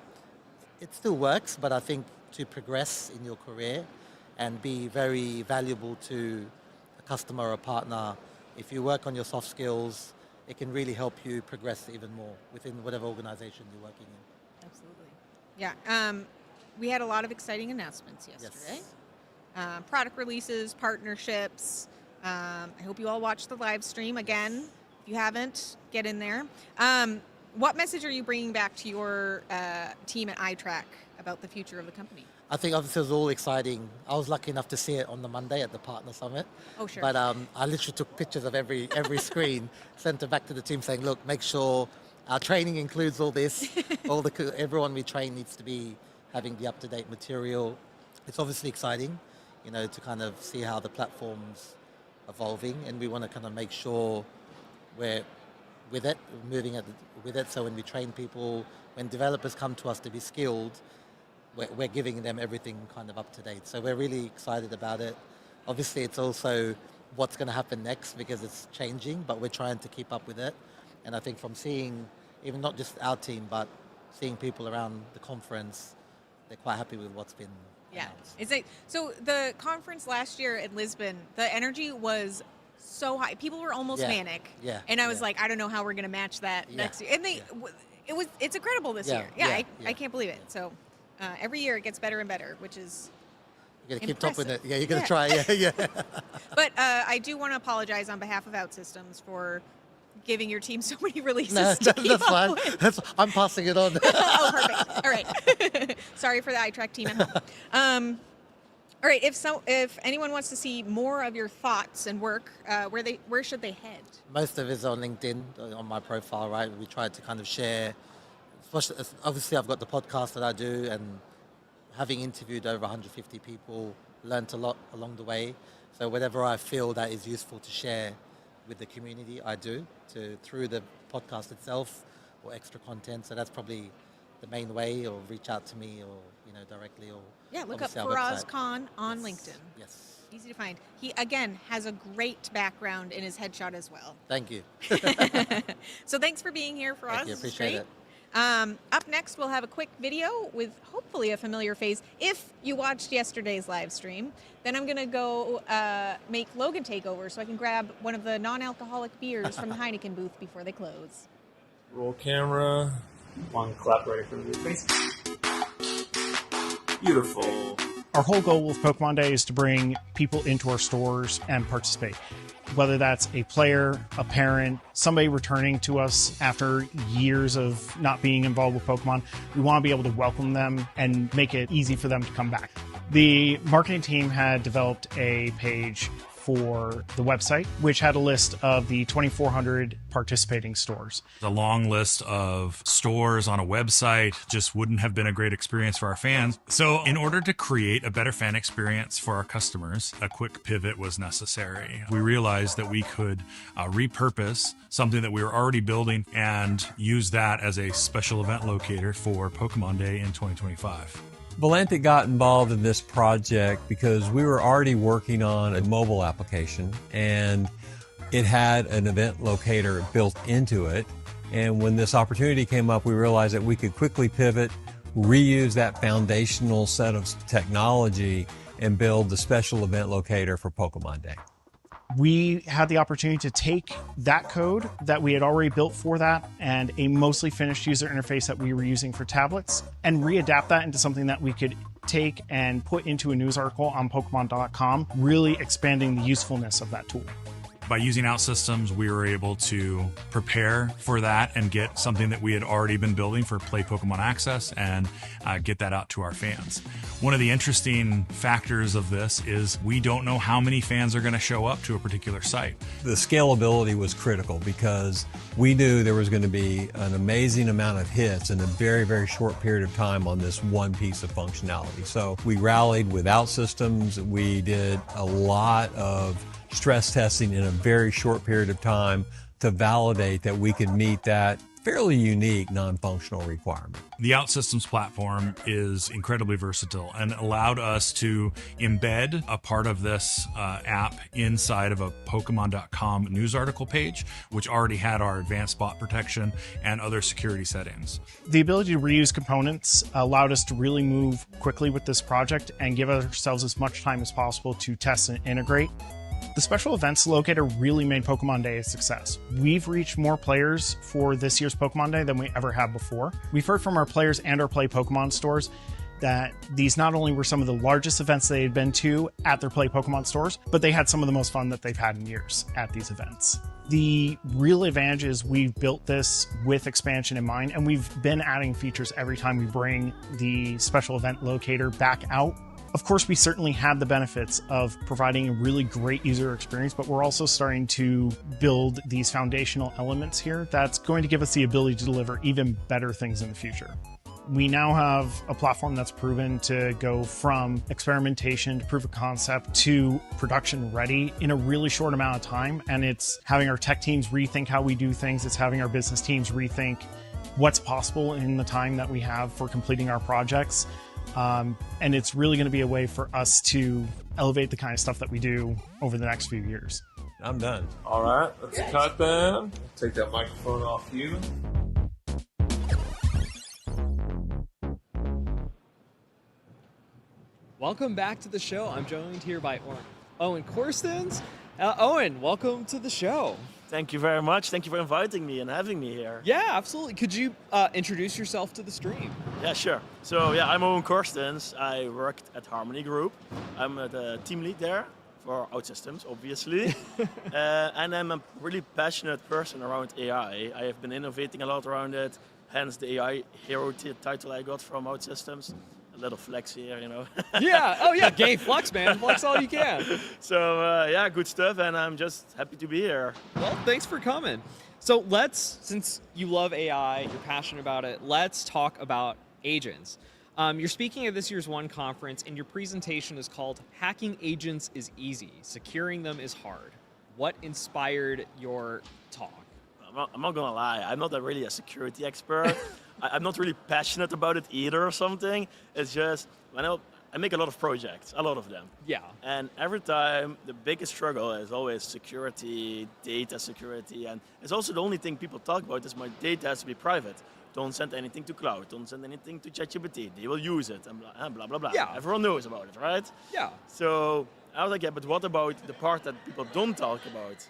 it still works, but I think to progress in your career and be very valuable to a customer or a partner, if you work on your soft skills, it can really help you progress even more within whatever organization you're working in. Absolutely. Yeah. We had a lot of exciting announcements yesterday. Yes. Product releases, partnerships. I hope you all watched the live stream. Again, if you haven't, get in there. What message are you bringing back to your team at iTrack about the future of the company? I think obviously it was all exciting. I was lucky enough to see it on the Monday at the Partner Summit. Oh, sure. But I literally took pictures of every screen, sent it back to the team saying, look, make sure our training includes all this. Everyone we train needs to be having the up-to-date material. It's obviously exciting, to kind of see how the platform's evolving, and we want to kind of make sure we're with it, moving with it. So when we train people, when developers come to us to be skilled, we're giving them everything kind of up to date. So we're really excited about it. Obviously, it's also what's going to happen next because it's changing, but we're trying to keep up with it. And I think from seeing, even not just our team, but seeing people around the conference, they're quite happy with what's been announced. It's like, so the conference last year in Lisbon, the energy was so high. People were almost manic. Yeah. And I was like, I don't know how we're going to match that next year. And it's incredible this year. I can't believe it. So every year it gets better and better, which is you got to keep up with it. Yeah, you got to try. Yeah. But I do want to apologize on behalf of OutSystems for giving your team so many releases. That's fine. I'm passing it on. Oh, perfect. All right. Sorry for the iTrack team at home. All right. If anyone wants to see more of your thoughts and work, where should they head? Most of it is on LinkedIn, on my profile. Right. We try to kind of share. Obviously, I've got the podcast that I do, and having interviewed over 150 people, learned a lot along the way. So whatever I feel that is useful to share with the community, I do through the podcast itself or extra content. So that's probably the main way, or reach out to me, or directly, or look up Faraz Khan on LinkedIn. Yes, easy to find. He again has a great background in his headshot as well. Thank you. So thanks for being here, Faraz. Thank you, appreciate it. Up next, we'll have a quick video with hopefully a familiar face. If you watched yesterday's live stream, then I'm going to go make Logan take over so I can grab one of the non-alcoholic beers from the Heineken booth before they close. Roll camera. One clap ready for the face. Beautiful. Our whole goal with Pokemon Day is to bring people into our stores and participate. Whether that's a player, a parent, somebody returning to us after years of not being involved with Pokemon, we want to be able to welcome them and make it easy for them to come back. The marketing team had developed a page for the website, which had a list of the 2,400 participating stores. A long list of stores on a website just wouldn't have been a great experience for our fans. So in order to create a better fan experience for our customers, a quick pivot was necessary. We realized that we could repurpose something that we were already building and use that as a special event locator for Pokemon Day in 2025. Volantic got involved in this project because we were already working on a mobile application, and it had an event locator built into it. And when this opportunity came up, we realized that we could quickly pivot, reuse that foundational set of technology, and build the special event locator for Pokemon Day. We had the opportunity to take that code that we had already built for that and a mostly finished user interface that we were using for tablets and readapt that into something that we could take and put into a news article on Pokemon.com, really expanding the usefulness of that tool. By using OutSystems, we were able to prepare for that and get something that we had already been building for Play Pokemon Access and get that out to our fans. One of the interesting factors of this is we don't know how many fans are going to show up to a particular site. The scalability was critical because we knew there was going to be an amazing amount of hits in a very, very short period of time on this one piece of functionality. So we rallied with OutSystems. We did a lot of stress testing in a very short period of time to validate that we could meet that fairly unique non-functional requirement. The OutSystems platform is incredibly versatile and allowed us to embed a part of this app inside of a Pokemon.com news article page, which already had our advanced bot protection and other security settings. The ability to reuse components allowed us to really move quickly with this project and give ourselves as much time as possible to test and integrate. The special events locator really made Pokemon Day a success. We've reached more players for this year's Pokemon Day than we ever have before. We've heard from our players and our Play Pokemon stores that these not only were some of the largest events they had been to at their Play Pokemon stores, but they had some of the most fun that they've had in years at these events. The real advantage is we've built this with expansion in mind, and we've been adding features every time we bring the special event locator back out. Of course, we certainly had the benefits of providing a really great user experience, but we're also starting to build these foundational elements here that's going to give us the ability to deliver even better things in the future. We now have a platform that's proven to go from experimentation to proof of concept to production ready in a really short amount of time. And it's having our tech teams rethink how we do things. It's having our business teams rethink what's possible in the time that we have for completing our projects. And it's really going to be a way for us to elevate the kind of stuff that we do over the next few years. I'm done. All right, let's cut then. Take that microphone off you. Welcome back to the show. I'm joined here by Owen Korstens. Owen, welcome to the show. Thank you very much. Thank you for inviting me and having me here. Yeah, absolutely. Could you introduce yourself to the stream? Yeah, sure. So yeah, I'm Owen Korstens. I worked at Harmony Group. I'm the team lead there for OutSystems, obviously. And I'm a really passionate person around AI. I have been innovating a lot around it, hence the AI hero title I got from OutSystems. A little flex here, you know. Yeah, oh yeah, gay flex, man. Flex all you can. So yeah, good stuff, and I'm just happy to be here. Well, thanks for coming. So since you love AI, you're passionate about it, let's talk about agents. You're speaking at this year's ONE conference, and your presentation is called Hacking Agents is Easy, Securing Them is Hard. What inspired your talk? I'm not gonna lie, I'm not really a security expert. I'm not really passionate about it either or something. It's just, I make a lot of projects, a lot of them. Yeah. And every time, the biggest struggle is always security, data security, and it's also the only thing people talk about is my data has to be private. Don't send anything to cloud, don't send anything to ChatGPT, they will use it, and blah, blah, blah. Yeah. Everyone knows about it, right? Yeah. So I was like, yeah, but what about the part that people don't talk about,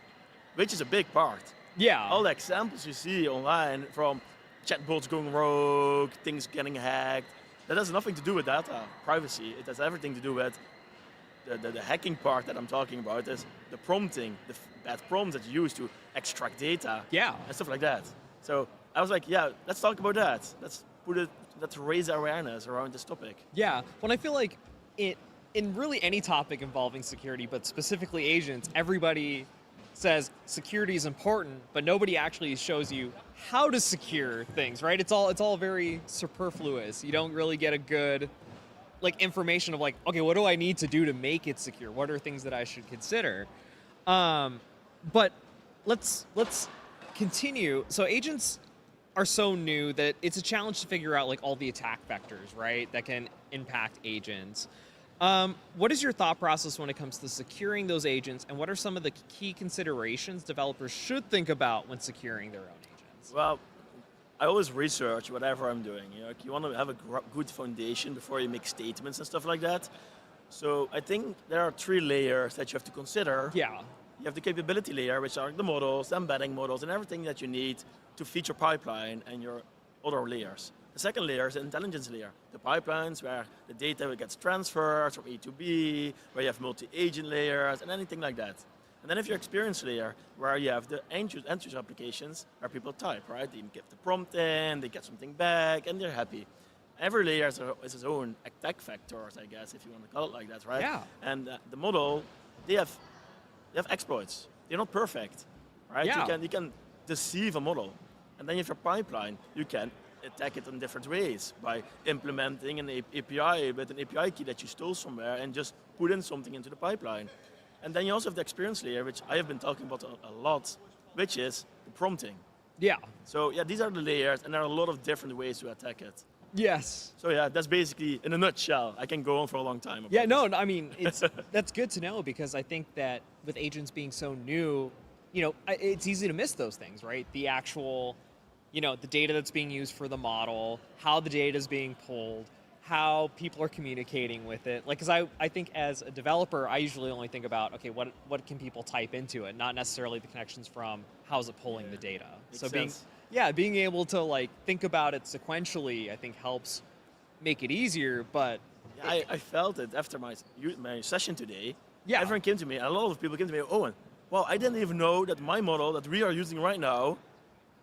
which is a big part? Yeah. All the examples you see online from chatbots going rogue, things getting hacked, that has nothing to do with data privacy. It has everything to do with the hacking part that I'm talking about is the prompting, the bad prompts that you use to extract data. Yeah. And stuff like that. So I was like, yeah, let's talk about that. Let's raise awareness around this topic. Yeah. Well, I feel like in really any topic involving security, but specifically agents, everybody says security is important, but nobody actually shows you how to secure things, right? It's all very superfluous. You don't really get a good information of okay, what do I need to do to make it secure? What are things that I should consider? But let's continue. So agents are so new that it's a challenge to figure out all the attack vectors, right, that can impact agents. What is your thought process when it comes to securing those agents, and what are some of the key considerations developers should think about when securing their own agents? Well, I always research whatever I'm doing. You want to have a good foundation before you make statements and stuff like that. So I think there are 3 layers that you have to consider. Yeah. You have the capability layer, which are the models, the embedding models, and everything that you need to feed your pipeline and your other layers. The second layer is the intelligence layer, the pipelines where the data gets transferred from A to B, where you have multi-agent layers and anything like that. And then if your experience layer, where you have the end-user applications where people type, right? They give the prompt in, they get something back, and they're happy. Every layer is its own attack vectors, I guess, if you want to call it like that, right? Yeah. And the model, they have exploits. They're not perfect, right? Yeah. You can deceive a model. And then you have your pipeline, you can attack it in different ways by implementing an API with an API key that you stole somewhere and just put in something into the pipeline. And then you also have the experience layer, which I have been talking about a lot, which is the prompting. Yeah. So yeah, these are the layers, and there are a lot of different ways to attack it. Yes. So yeah, that's basically, in a nutshell. I can go on for a long time. Yeah, no, I mean, that's good to know, because I think that with agents being so new, it's easy to miss those things, right? The actual, the data that's being used for the model, how the data is being pulled, how people are communicating with it. Because I think as a developer, I usually only think about, okay, what can people type into it, not necessarily the connections from how's it pulling the data. So being able to think about it sequentially, I think helps make it easier. But yeah, I felt it after my session today. Yeah. Everyone came to me, and a lot of people came to me, Owen, wow, I didn't even know that my model that we are using right now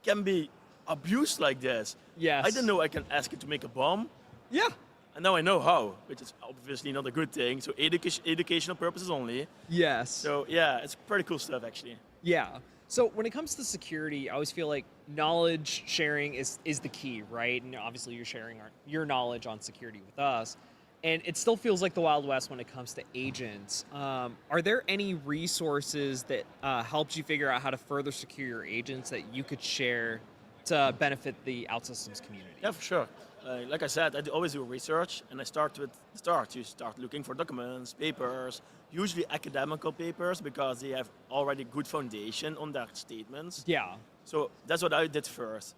can be abused like this. Yes. I didn't know I can ask it to make a bomb. Yeah. And now I know how, which is obviously not a good thing. So educational purposes only. Yes. So yeah, it's pretty cool stuff actually. Yeah. So when it comes to security, I always feel like knowledge sharing is the key, right? And obviously you're sharing your knowledge on security with us. And it still feels like the Wild West when it comes to agents. Are there any resources that helped you figure out how to further secure your agents that you could share to benefit the OutSystems community? Yeah, for sure. Like I said, I always do research, and I start with the start. You start looking for documents, papers, usually academical papers, because they have already good foundation on their statements. Yeah. So that's what I did first.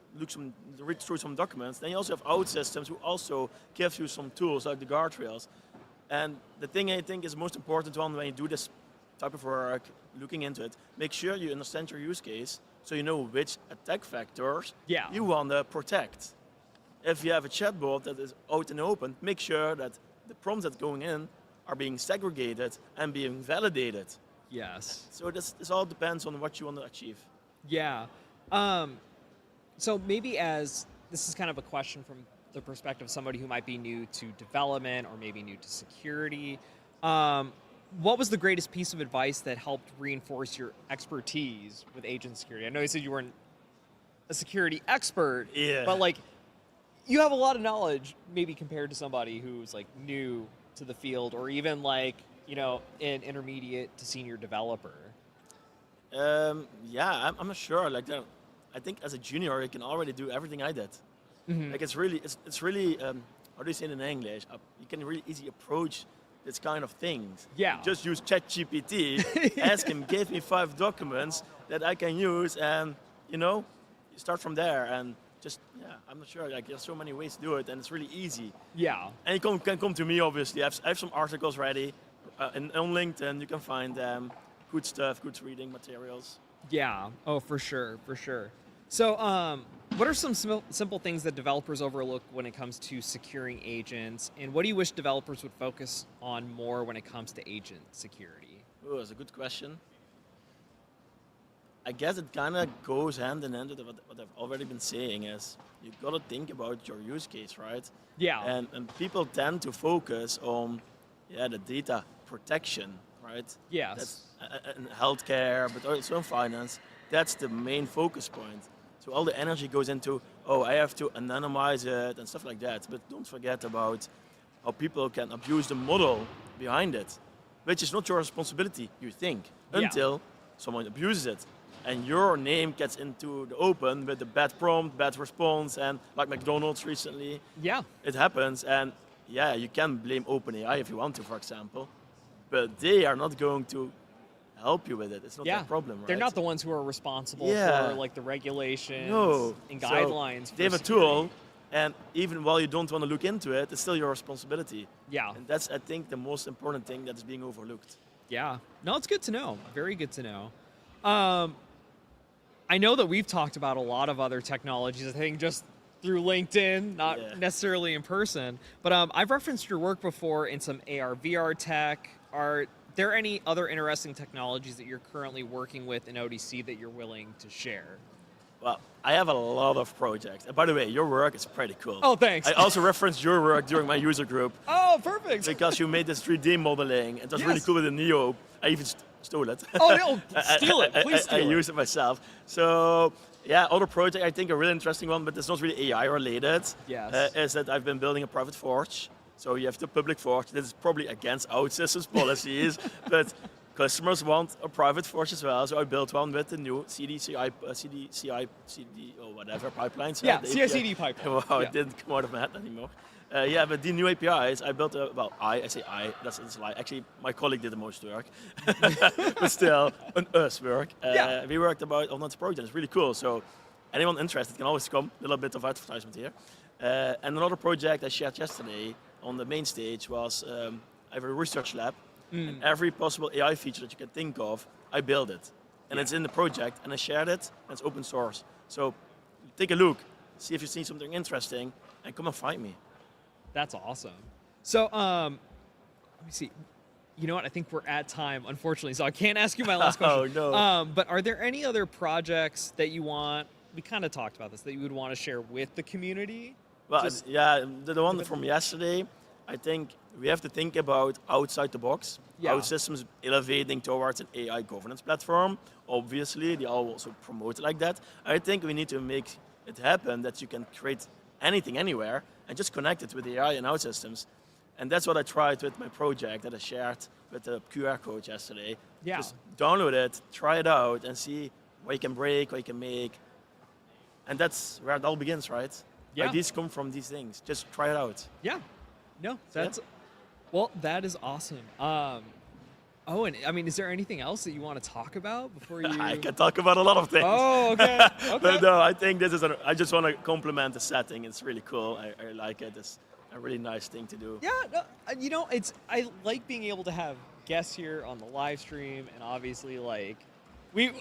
Read through some documents. Then you also have OutSystems, who also gives you some tools like the guardrails. And the thing I think is most important one when you do this type of work, looking into it, make sure you understand your use case, so you know which attack vectors you want to protect. If you have a chatbot that is out and open, make sure that the prompts that are going in are being segregated and being validated. Yes. So this all depends on what you want to achieve. Yeah. So maybe this is kind of a question from the perspective of somebody who might be new to development or maybe new to security. What was the greatest piece of advice that helped reinforce your expertise with agent security? I know you said you weren't a security expert, but like you have a lot of knowledge maybe compared to somebody who's like new to the field or even like, an intermediate to senior developer. Yeah, I'm not sure. Like, I think as a junior, you can already do everything I did. Mm-hmm. Like, it's really, how do you say it in English? You can really easily approach this kind of things. Yeah. Just use ChatGPT, ask him, give me 5 documents that I can use, and you start from there. And just, I'm not sure. Like, there's so many ways to do it, and it's really easy. Yeah. And you can come to me, obviously. I have some articles ready, and on LinkedIn you can find them. Good stuff, good reading materials. Yeah. Oh, for sure, for sure. So, what are some simple things that developers overlook when it comes to securing agents, and what do you wish developers would focus on more when it comes to agent security? Oh, that's a good question. I guess it kind of goes hand in hand with what I've already been saying is you've got to think about your use case, right? Yeah. And people tend to focus on, the data protection, right? Yes. That's in healthcare, but also in finance. That's the main focus point. So all the energy goes into, I have to anonymize it and stuff like that. But don't forget about how people can abuse the model behind it, which is not your responsibility, you think, until someone abuses it. And your name gets into the open with the bad prompt, bad response, and like McDonald's recently. Yeah. It happens, and you can blame OpenAI if you want to, for example, but they are not going to help you with it. It's not their problem, right? They're not the ones who are responsible for like the regulations and guidelines. So they have a tool, and even while you don't want to look into it, it's still your responsibility. Yeah. And that's, I think, the most important thing that is being overlooked. Yeah. No, it's good to know. Very good to know. I know that we've talked about a lot of other technologies, I think just through LinkedIn, not necessarily in person, but I've referenced your work before in some AR, VR tech. Are there any other interesting technologies that you're currently working with in ODC that you're willing to share? Well, I have a lot of projects. And by the way, your work is pretty cool. Oh, thanks. I also referenced your work during my user group. Oh, perfect. Because you made this 3D modeling. It was really cool with the Neo. I even stole it. Oh, no, steal it. Please steal it. I used it myself. So, other project I think a really interesting one, but it's not really AI related, is that I've been building a private forge. So you have the public forge. This is probably against OutSystems policies, but customers want a private forge as well. So I built one with the new CD or whatever pipelines. Yeah, CI/CD pipeline. Wow, it didn't come out of my head anymore. But the new APIs, I built I say I, that's a lie. Actually, my colleague did the most work. But still, on us work. We worked on that project. It's really cool. So anyone interested can always come. A little bit of advertisement here. And another project I shared yesterday on the main stage was I have a research lab. And every possible AI feature that you can think of, I built it. And it's in the project, and I shared it, and it's open source. So take a look, see if you see something interesting, and come and find me. That's awesome. So, let me see. You know what? I think we're at time, unfortunately, so I can't ask you my last question. Oh, no. But are there any other projects that you want, we kind of talked about this, that you would want to share with the community? Well, the one from yesterday, I think we have to think about outside the box. Yeah. OutSystems elevating towards an AI governance platform. Obviously, they all also promote it like that. I think we need to make it happen that you can create anything anywhere and just connect it with AI and OutSystems. And that's what I tried with my project that I shared with the QR code yesterday. Yeah. Just download it, try it out, and see what you can break, what you can make. And that's where it all begins, right? Yeah. Ideas come from these things. Just try it out. Yeah. No, that's well, that is awesome. Oh, and I mean, is there anything else that you want to talk about before you? I can talk about a lot of things. Oh, okay. Okay. But no, I think this is. I just want to compliment the setting. It's really cool. I like it. It's a really nice thing to do. Yeah, no, you know, I like being able to have guests here on the live stream, and obviously, like,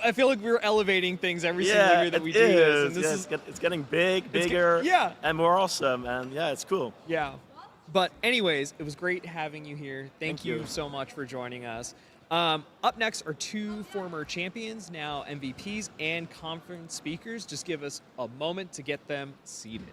I feel like we're elevating things every single year that we do this. And this it's getting bigger, and more awesome, and yeah, it's cool. Yeah. But anyways, it was great having you here. Thank you you. so much for joining us. Up next are two former champions, now MVPs and conference speakers. Just give us a moment to get them seated.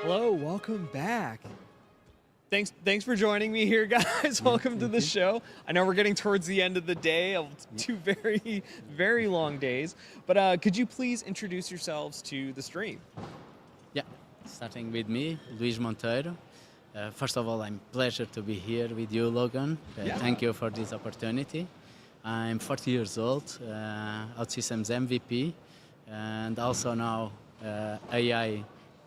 Hello, welcome back. Thanks for joining me here, guys. Welcome to the show. I know we're getting towards the end of the day of two very, very long days, but could you please introduce yourselves to the stream? Yeah, starting with me, Luis Monteiro. First of all, I'm pleasure to be here with you, Logan. Thank you for this opportunity. I'm 40 years old, OutSystems MVP, and also now AI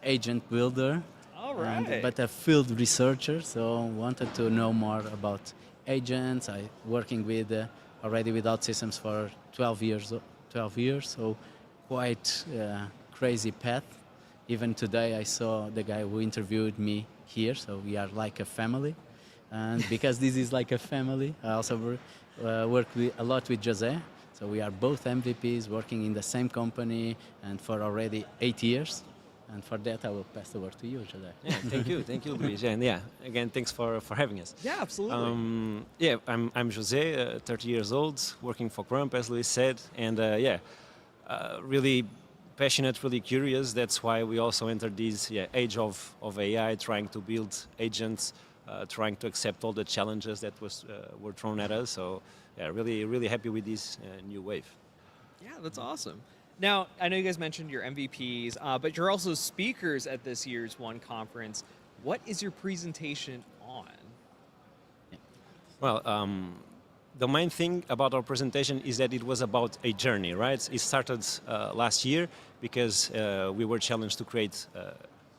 agent builder. All right. But a field researcher, so wanted to know more about agents. I working with already with OutSystems for 12 years, so quite crazy path. Even today I saw the guy who interviewed me here, so we are like a family. And because this is like a family, I also work a lot with Jose. So we are both MVPs working in the same company and for already 8 years. And for that, I will pass the word to you, Jose. Yeah, thank you, Luis. And yeah, again, thanks for having us. Yeah, absolutely. Yeah, I'm Jose, 30 years old, working for Crump, as Luis said, and really passionate, really curious. That's why we also entered this age of AI, trying to build agents, trying to accept all the challenges that were thrown at us. So yeah, really happy with this new wave. Yeah, that's awesome. Now, I know you guys mentioned your MVPs, but you're also speakers at this year's ONE conference. What is your presentation on? Well, the main thing about our presentation is that it was about a journey, right? It started last year because we were challenged to create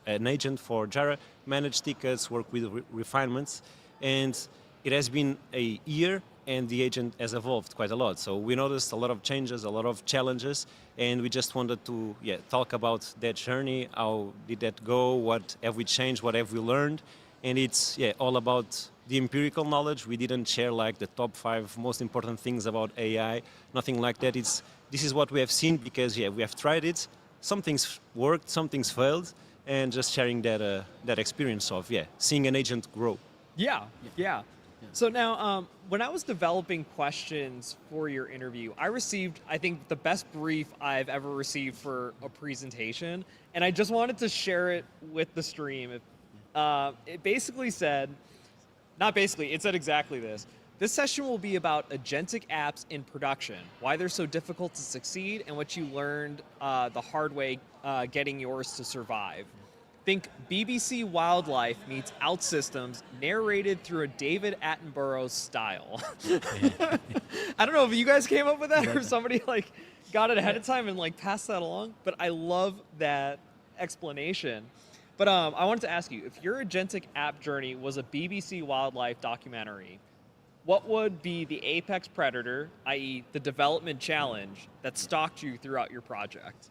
an agent for Jira, manage tickets, work with refinements, and it has been a year and the agent has evolved quite a lot. So we noticed a lot of changes, a lot of challenges, and we just wanted to talk about that journey. How did that go? What have we changed? What have we learned? And it's all about the empirical knowledge. We didn't share like the top 5 most important things about AI, nothing like that. This is what we have seen because we have tried it. Some things worked, some things failed, and just sharing that experience of seeing an agent grow. Yeah. So now, when I was developing questions for your interview, I received, I think, the best brief I've ever received for a presentation, and I just wanted to share it with the stream. It basically said, not basically, it said exactly this. This session will be about agentic apps in production, why they're so difficult to succeed, and what you learned the hard way getting yours to survive. Think BBC Wildlife meets OutSystems, narrated through a David Attenborough style. I don't know if you guys came up with that or somebody like got it ahead of time and like passed that along, but I love that explanation. But I wanted to ask you, if your agentic app journey was a BBC Wildlife documentary, what would be the apex predator, i.e. the development challenge, that stalked you throughout your project?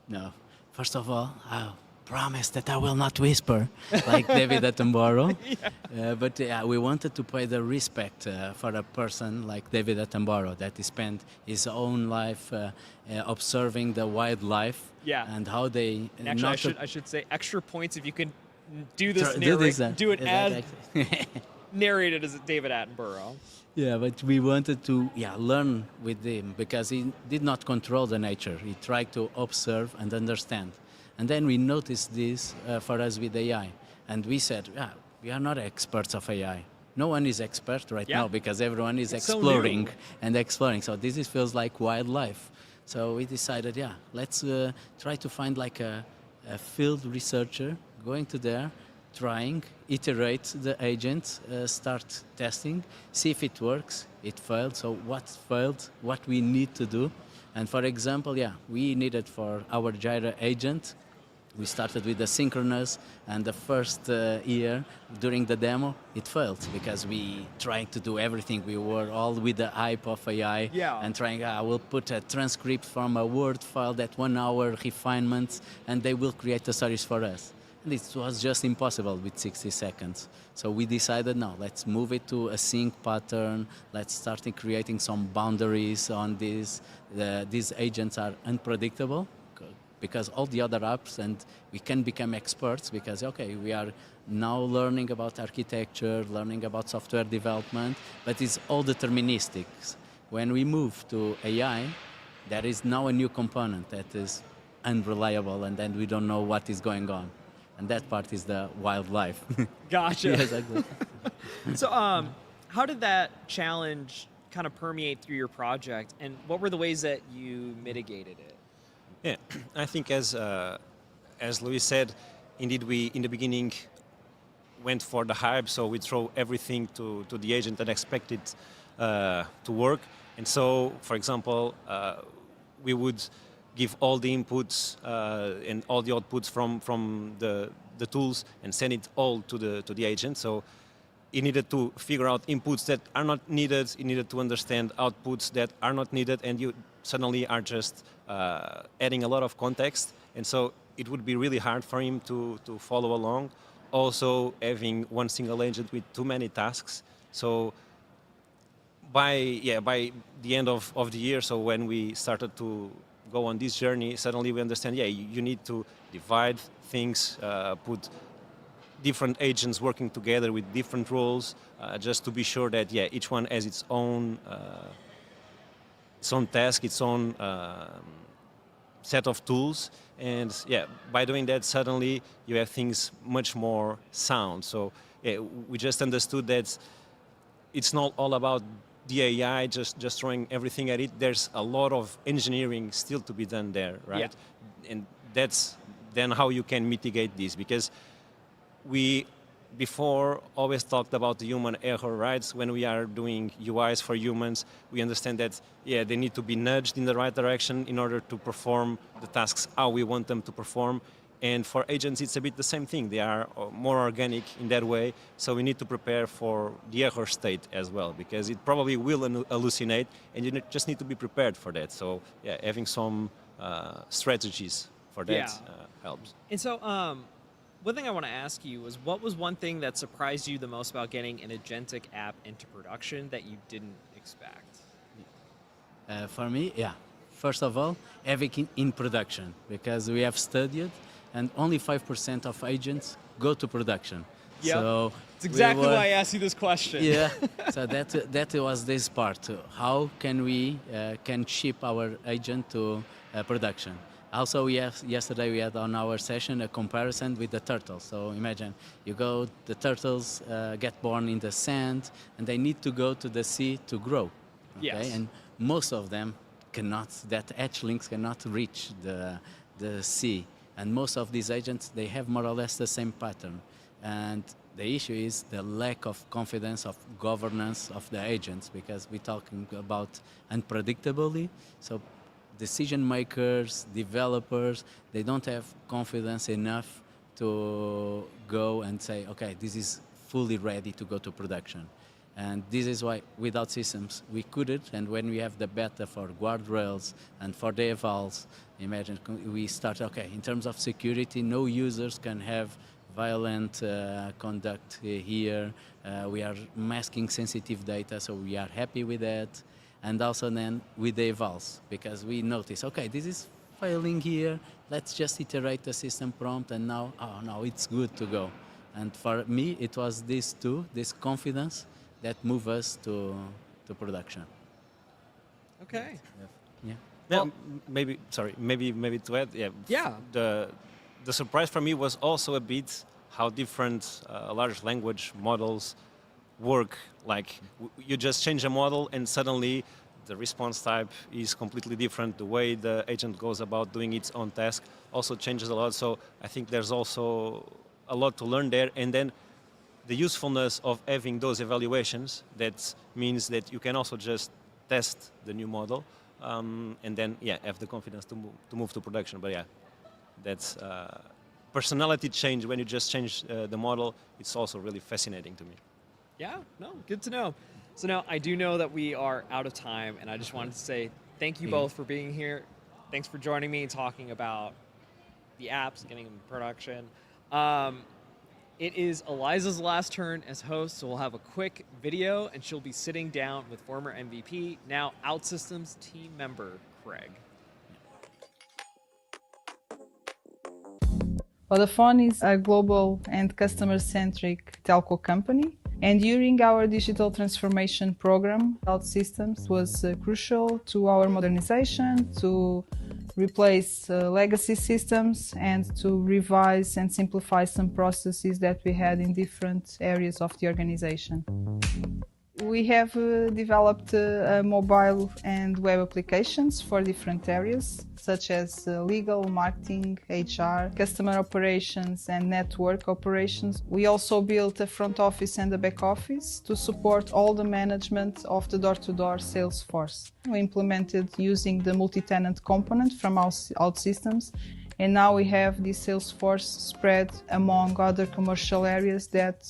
No, first of all, I'll promise that I will not whisper like David Attenborough. But we wanted to pay the respect for a person like David Attenborough that he spent his own life observing the wildlife and how they... And actually, I should say extra points if you can do this, do it exactly. as narrated as David Attenborough. Yeah, but we wanted to learn with him because he did not control the nature. He tried to observe and understand. And then we noticed this for us with AI. And we said, we are not experts of AI. No one is expert right now because everyone is exploring and exploring. So this feels like wildlife. So we decided, let's try to find like a field researcher going to there, trying, iterate the agent, start testing, see if it works, it failed, so what failed, what we need to do. And for example, we needed for our gyro agent, we started with the synchronous, and the first year during the demo, it failed because we tried to do everything. We were all with the hype of AI and trying, we'll put a transcript from a Word file that 1 hour refinement, and they will create the stories for us. And it was just impossible with 60 seconds. So we decided, no, let's move it to a sync pattern. Let's start creating some boundaries on this. These agents are unpredictable because all the other apps, and we can become experts because, we are now learning about architecture, learning about software development, but it's all deterministic. When we move to AI, there is now a new component that is unreliable, and then we don't know what is going on. And that part is the wildlife. Gotcha. Yeah, exactly. So how did that challenge kind of permeate through your project, and what were the ways that you mitigated it? Yeah, I think as Luis said, indeed we, in the beginning, went for the hype, so we throw everything to the agent and expect it to work. And so, for example, we would give all the inputs and all the outputs from the tools and send it all to the agent. So it needed to figure out inputs that are not needed. It needed to understand outputs that are not needed, and you suddenly are just adding a lot of context. And so it would be really hard for him to follow along. Also, having one single agent with too many tasks. So by the end of the year, so when we started to go on this journey, suddenly we understand, you need to divide things, put different agents working together with different roles, just to be sure that, each one has its own task, its own set of tools. And by doing that, suddenly you have things much more sound. So we just understood that it's not all about the AI, just throwing everything at it. There's a lot of engineering still to be done there, right? Yeah. And that's then how you can mitigate this, because we before always talked about the human error, right? When we are doing UIs for humans, we understand that, they need to be nudged in the right direction in order to perform the tasks how we want them to perform. And for agents, it's a bit the same thing. They are more organic in that way. So we need to prepare for the error state as well, because it probably will hallucinate, and you just need to be prepared for that. So having some strategies for that helps. And so one thing I want to ask you is, what was one thing that surprised you the most about getting an agentic app into production that you didn't expect? For me, first of all, having in production, because we have studied, and only 5% of agents go to production. Yeah, so it's exactly why I asked you this question. Yeah, so that was this part. How can we can ship our agent to production? Also, yesterday we had on our session a comparison with the turtles. So imagine the turtles get born in the sand and they need to go to the sea to grow. Okay? Yes. And most of them that hatchlings cannot reach the sea. And most of these agents, they have more or less the same pattern. And the issue is the lack of confidence of governance of the agents, because we're talking about unpredictability. So decision makers, developers, they don't have confidence enough to go and say, okay, this is fully ready to go to production. And this is why with OutSystems we couldn't, and when we have the beta for guardrails and for the evals, imagine we start, okay, in terms of security, no users can have violent conduct here. We are masking sensitive data, so we are happy with that. And also then with the evals, because we notice, okay, this is failing here, let's just iterate the system prompt, and now, oh no, it's good to go. And for me, it was these two, this confidence, that move us to production. Okay. Yeah. Well, maybe to add, the surprise for me was also a bit how different large language models work. Like you just change a model and suddenly the response type is completely different. The way the agent goes about doing its own task also changes a lot. So I think there's also a lot to learn there. And then the usefulness of having those evaluations, that means that you can also just test the new model and then have the confidence to move to production. But that's personality change when you just change the model. It's also really fascinating to me. Yeah, no, good to know. So now I do know that we are out of time, and I just wanted to say thank you both for being here. Thanks for joining me and talking about the apps and getting them in production. It is Eliza's last turn as host, so we'll have a quick video, and she'll be sitting down with former MVP, now OutSystems team member, Craig. Vodafone is a global and customer-centric telco company. And during our digital transformation program, OutSystems was crucial to our modernization, to replace legacy systems and to revise and simplify some processes that we had in different areas of the organization. We have developed mobile and web applications for different areas, such as legal, marketing, HR, customer operations, and network operations. We also built a front office and a back office to support all the management of the door-to-door sales force. We implemented using the multi-tenant component from OutSystems, and now we have this sales force spread among other commercial areas that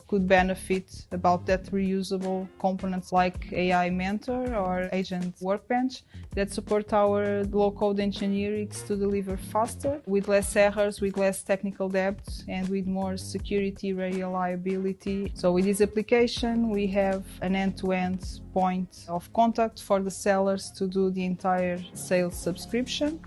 could benefit about that reusable components like AI Mentor or Agent Workbench that support our low-code engineering to deliver faster, with less errors, with less technical debt, and with more security, reliability. So with this application, we have an end-to-end point of contact for the sellers to do the entire sales subscription,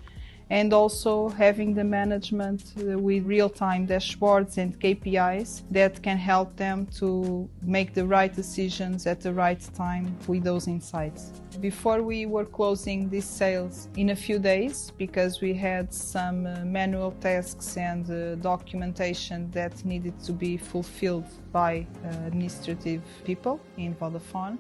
and also having the management with real-time dashboards and KPIs that can help them to make the right decisions at the right time with those insights. Before we were closing these sales in a few days, because we had some manual tasks and documentation that needed to be fulfilled by administrative people in Vodafone.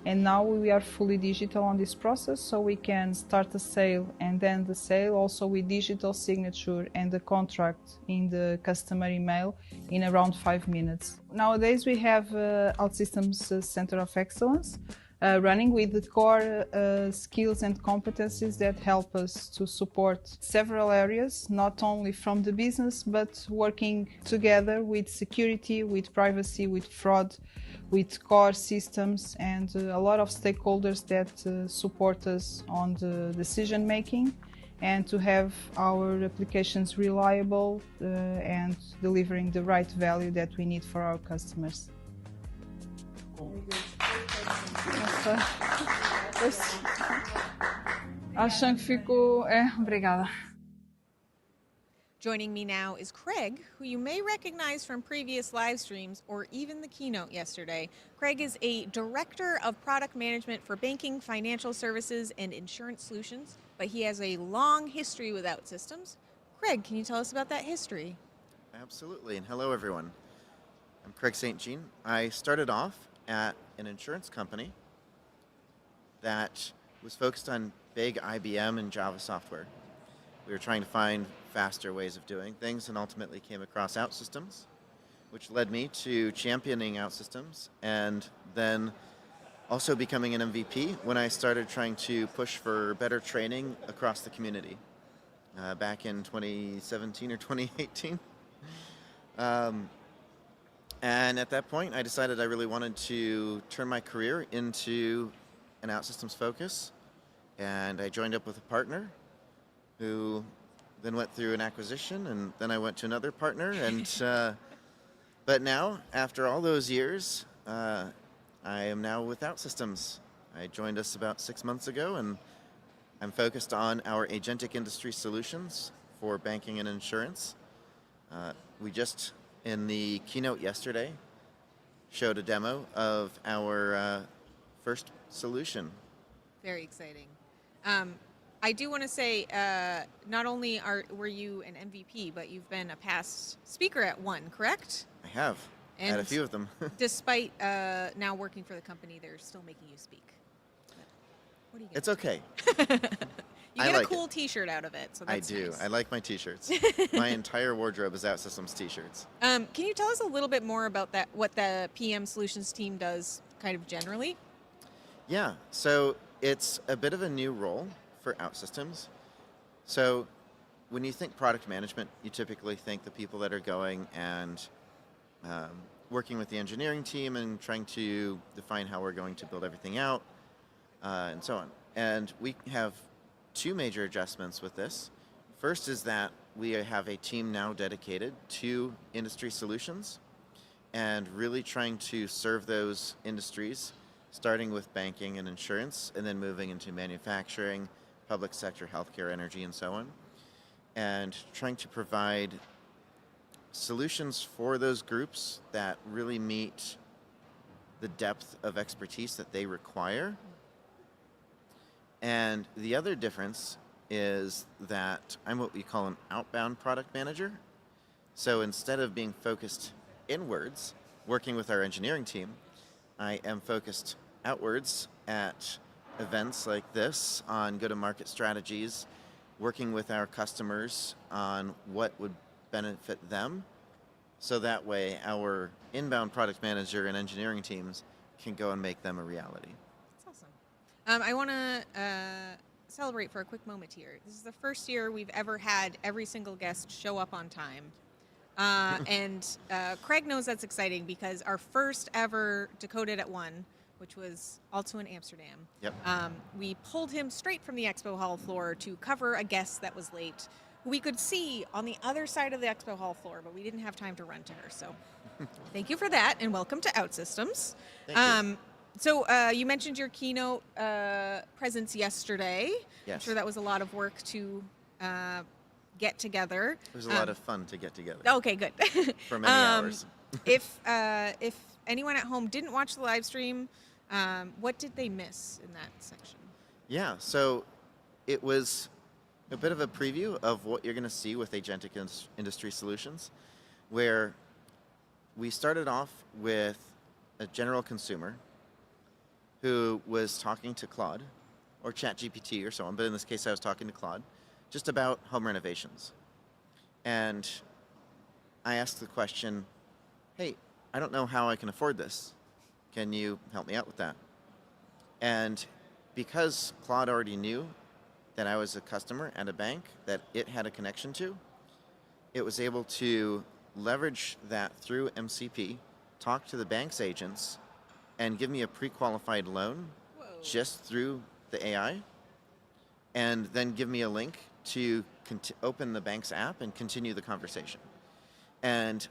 And now we are fully digital on this process, so we can start a sale and then the sale also with digital signature and the contract in the customer email in around 5 minutes. Nowadays we have OutSystems Center of Excellence running with the core skills and competencies that help us to support several areas, not only from the business, but working together with security, with privacy, with fraud, with core systems, and a lot of stakeholders that support us on the decision making, and to have our applications reliable and delivering the right value that we need for our customers. Acham que ficou... obrigada. Joining me now is Craig, who you may recognize from previous live streams or even the keynote yesterday. Craig is a Director of Product Management for Banking, Financial Services, and Insurance Solutions, but he has a long history with OutSystems. Craig, can you tell us about that history? Absolutely, and hello everyone. I'm Craig St. Jean. I started off at an insurance company that was focused on big IBM and Java software. We were trying to find faster ways of doing things and ultimately came across OutSystems, which led me to championing OutSystems and then also becoming an MVP when I started trying to push for better training across the community back in 2017 or 2018. And at that point, I decided I really wanted to turn my career into an OutSystems focus, and I joined up with a partner who then went through an acquisition, and then I went to another partner, and but now, after all those years, I am now with OutSystems. I joined us about 6 months ago, and I'm focused on our agentic industry solutions for banking and insurance. We just, in the keynote yesterday, showed a demo of our first solution. Very exciting. I do want to say, not only were you an MVP, but you've been a past speaker at ONE, correct? I have. And had a few of them. Despite now working for the company, they're still making you speak. What do you get? It's okay. You get a cool T-shirt out of it, so that's I do. nice. I like my T-shirts. My entire wardrobe is OutSystems T-shirts. Can you tell us a little bit more about that? What the PM Solutions team does, kind of generally? Yeah. So it's a bit of a new role for OutSystems. So when you think product management, you typically think the people that are going and working with the engineering team and trying to define how we're going to build everything out and so on. And we have two major adjustments with this. First is that we have a team now dedicated to industry solutions and really trying to serve those industries, starting with banking and insurance and then moving into manufacturing, public sector, healthcare, energy, and so on, and trying to provide solutions for those groups that really meet the depth of expertise that they require. And the other difference is that I'm what we call an outbound product manager. So instead of being focused inwards, working with our engineering team, I am focused outwards at events like this on go-to-market strategies, working with our customers on what would benefit them. So that way our inbound product manager and engineering teams can go and make them a reality. I want to celebrate for a quick moment here. This is the first year we've ever had every single guest show up on time. And Craig knows that's exciting because our first ever Decoded at ONE, which was also in Amsterdam, yep. We pulled him straight from the expo hall floor to cover a guest that was late. We could see on the other side of the expo hall floor, but we didn't have time to run to her. So thank you for that, and welcome to OutSystems. Thank you. So you mentioned your keynote presence yesterday. Yes. I'm sure that was a lot of work to get together. It was a lot of fun to get together. Okay, good. For many hours. If anyone at home didn't watch the live stream, what did they miss in that section? Yeah, so it was a bit of a preview of what you're going to see with agentic industry solutions, where we started off with a general consumer who was talking to Claude or ChatGPT or so on, but in this case I was talking to Claude just about home renovations. And I asked the question, hey, I don't know how I can afford this. Can you help me out with that? And because Claude already knew that I was a customer at a bank that it had a connection to, it was able to leverage that through MCP, talk to the bank's agents, and give me a pre-qualified loan just through the AI, and then give me a link to open the bank's app and continue the conversation. And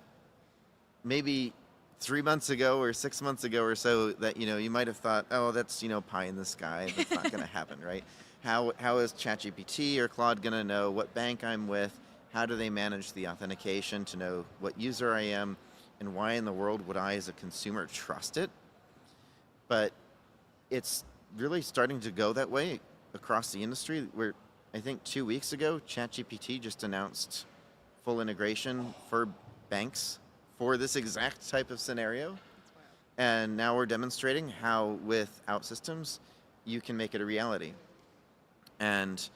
maybe 3 months ago or 6 months ago or so that, you might have thought, oh, that's, pie in the sky. That's not going to happen, right? How is ChatGPT or Claude going to know what bank I'm with how do they manage the authentication to know what user I am, and why in the world would I as a consumer trust it? But it's really starting to go that way across the industry, where I think 2 weeks ago, ChatGPT just announced full integration for banks for this exact type of scenario. And now we're demonstrating how with OutSystems, you can make it a reality. And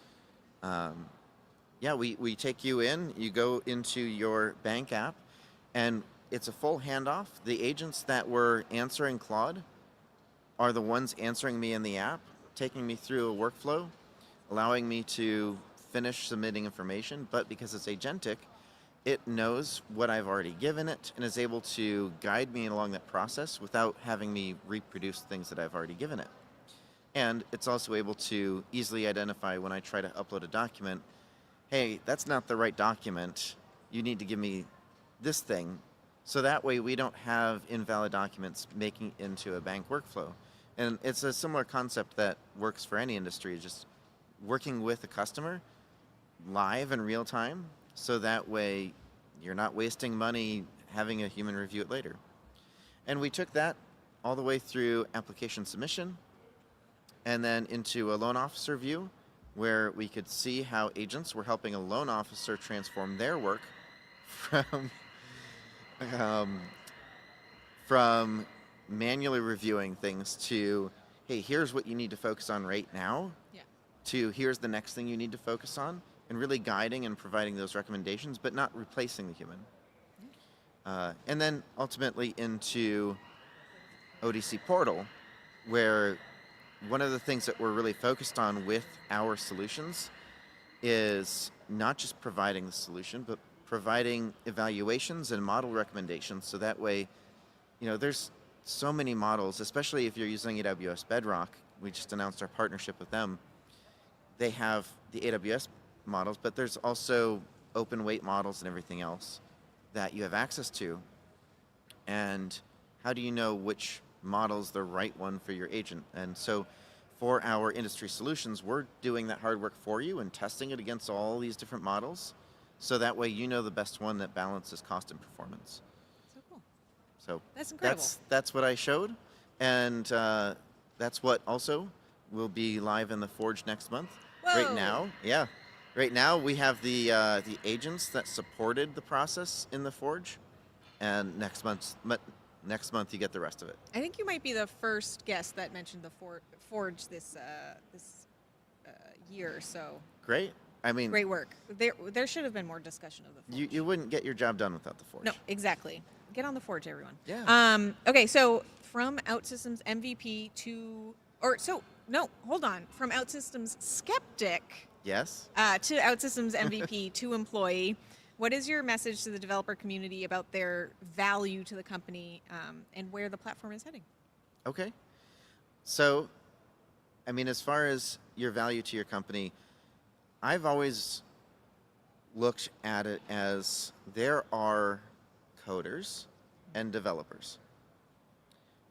yeah, we take you in, you go into your bank app, and it's a full handoff. The agents that were answering Claude are the ones answering me in the app, taking me through a workflow, allowing me to finish submitting information, but because it's agentic, it knows what I've already given it and is able to guide me along that process without having me reproduce things that I've already given it. And it's also able to easily identify when I try to upload a document, hey, that's not the right document, you need to give me this thing. So that way we don't have invalid documents making it into a bank workflow. And it's a similar concept that works for any industry, just working with the customer live in real time, so that way you're not wasting money having a human review it later. And we took that all the way through application submission and then into a loan officer view, where we could see how agents were helping a loan officer transform their work from manually reviewing things to, hey, here's what you need to focus on right now, to here's the next thing you need to focus on, and really guiding and providing those recommendations, but not replacing the human. And then ultimately into ODC Portal, where one of the things that we're really focused on with our solutions is not just providing the solution, but providing evaluations and model recommendations. So that way, you know, there's so many models, especially if you're using AWS Bedrock. We just announced our partnership with them. They have the AWS models, but there's also open weight models and everything else that you have access to. And how do you know which model's the right one for your agent? And so for our industry solutions, we're doing that hard work for you and testing it against all these different models, so that way you know the best one that balances cost and performance. So cool. So that's incredible. That's what I showed, and that's what also will be live in the Forge next month. Whoa. Right now we have the agents that supported the process in the Forge, and next month you get the rest of it. I think you might be the first guest that mentioned the Forge this year. So great. I mean, great work. There should have been more discussion of the Forge. You wouldn't get your job done without the Forge. No, exactly. Get on the Forge, everyone. Yeah. Okay, so from OutSystems MVP from OutSystems skeptic. Yes. To OutSystems MVP to employee. What is your message to the developer community about their value to the company and where the platform is heading? Okay. So, I mean, as far as your value to your company, I've always looked at it as there are coders and developers.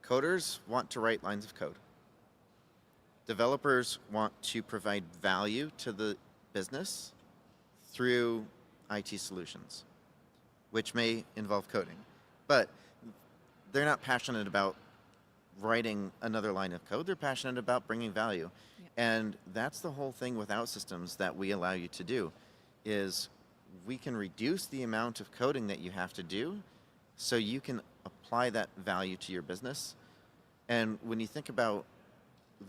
Coders want to write lines of code. Developers want to provide value to the business through IT solutions, which may involve coding. But they're not passionate about writing another line of code. They're passionate about bringing value. Yeah. And that's the whole thing with OutSystems that we allow you to do, is we can reduce the amount of coding that you have to do so you can apply that value to your business. And when you think about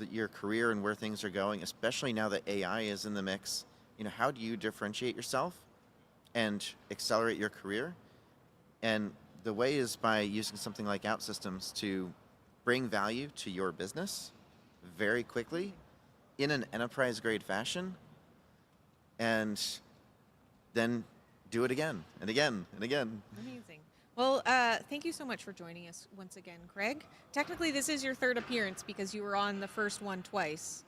your career and where things are going, especially now that AI is in the mix, you know, how do you differentiate yourself and accelerate your career? And the way is by using something like OutSystems to bring value to your business very quickly in an enterprise grade fashion, and then do it again and again and again. Amazing. Well, thank you so much for joining us once again, Craig. Technically, this is your third appearance because you were on the first one twice.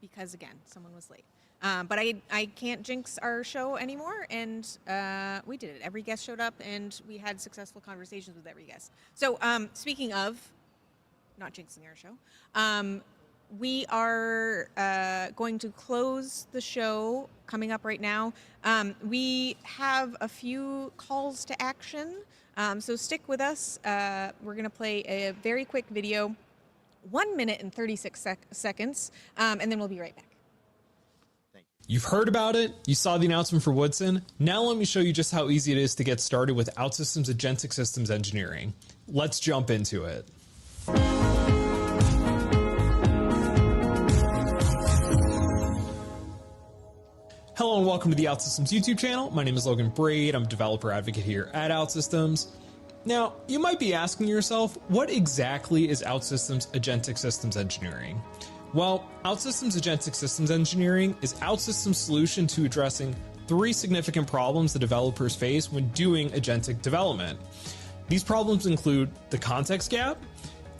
Because, again, someone was late. But I can't jinx our show anymore, and we did it. Every guest showed up, and we had successful conversations with every guest. So speaking of not jinxing our show, we are going to close the show coming up right now. We have a few calls to action, so stick with us. We're going to play a very quick video, 1 minute and 36 seconds, and then we'll be right back. You've heard about it, you saw the announcement for Woodson. Now let me show you just how easy it is to get started with OutSystems Agentic Systems Engineering. Let's jump into it. Hello and welcome to the OutSystems YouTube channel. My name is Logan Braid. I'm a developer advocate here at OutSystems. Now, you might be asking yourself, what exactly is OutSystems Agentic Systems Engineering? Well, OutSystems Agentic Systems Engineering is OutSystems' solution to addressing 3 significant problems the developers face when doing agentic development. These problems include the context gap.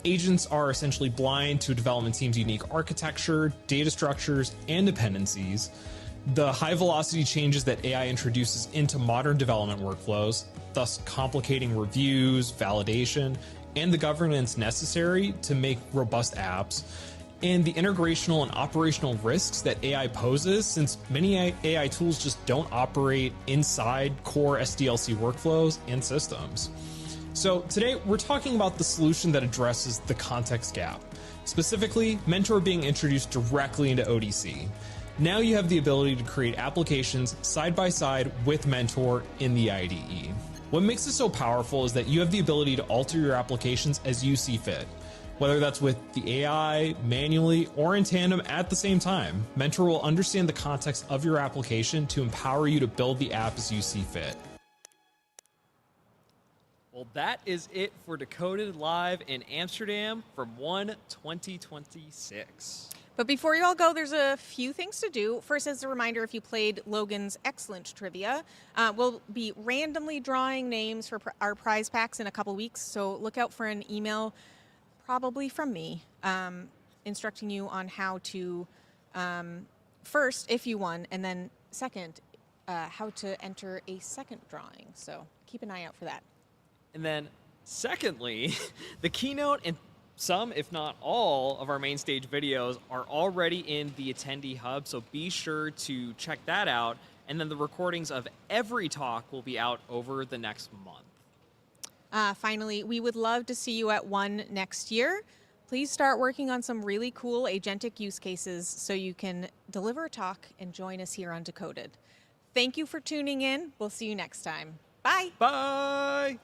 Agents are essentially blind to a development team's unique architecture, data structures, and dependencies. The high velocity changes that AI introduces into modern development workflows, thus complicating reviews, validation, and the governance necessary to make robust apps. And the integrational and operational risks that AI poses, since many AI tools just don't operate inside core SDLC workflows and systems. So today we're talking about the solution that addresses the context gap, specifically Mentor being introduced directly into ODC. Now you have the ability to create applications side by side with Mentor in the IDE. What makes this so powerful is that you have the ability to alter your applications as you see fit. Whether that's with the AI, manually, or in tandem at the same time, Mentor will understand the context of your application to empower you to build the app as you see fit. Well, that is it for Decoded live in Amsterdam from 1/2026. But before you all go, there's a few things to do. First, as a reminder, if you played Logan's excellent trivia, we'll be randomly drawing names for our prize packs in a couple weeks, so look out for an email probably from me, instructing you on how to, first, if you won, and then second, how to enter a second drawing. So keep an eye out for that. And then secondly, the keynote and some, if not all, of our main stage videos are already in the attendee hub, so be sure to check that out. And then the recordings of every talk will be out over the next month. Finally, we would love to see you at ONE next year. Please start working on some really cool agentic use cases so you can deliver a talk and join us here on Decoded. Thank you for tuning in. We'll see you next time. Bye. Bye.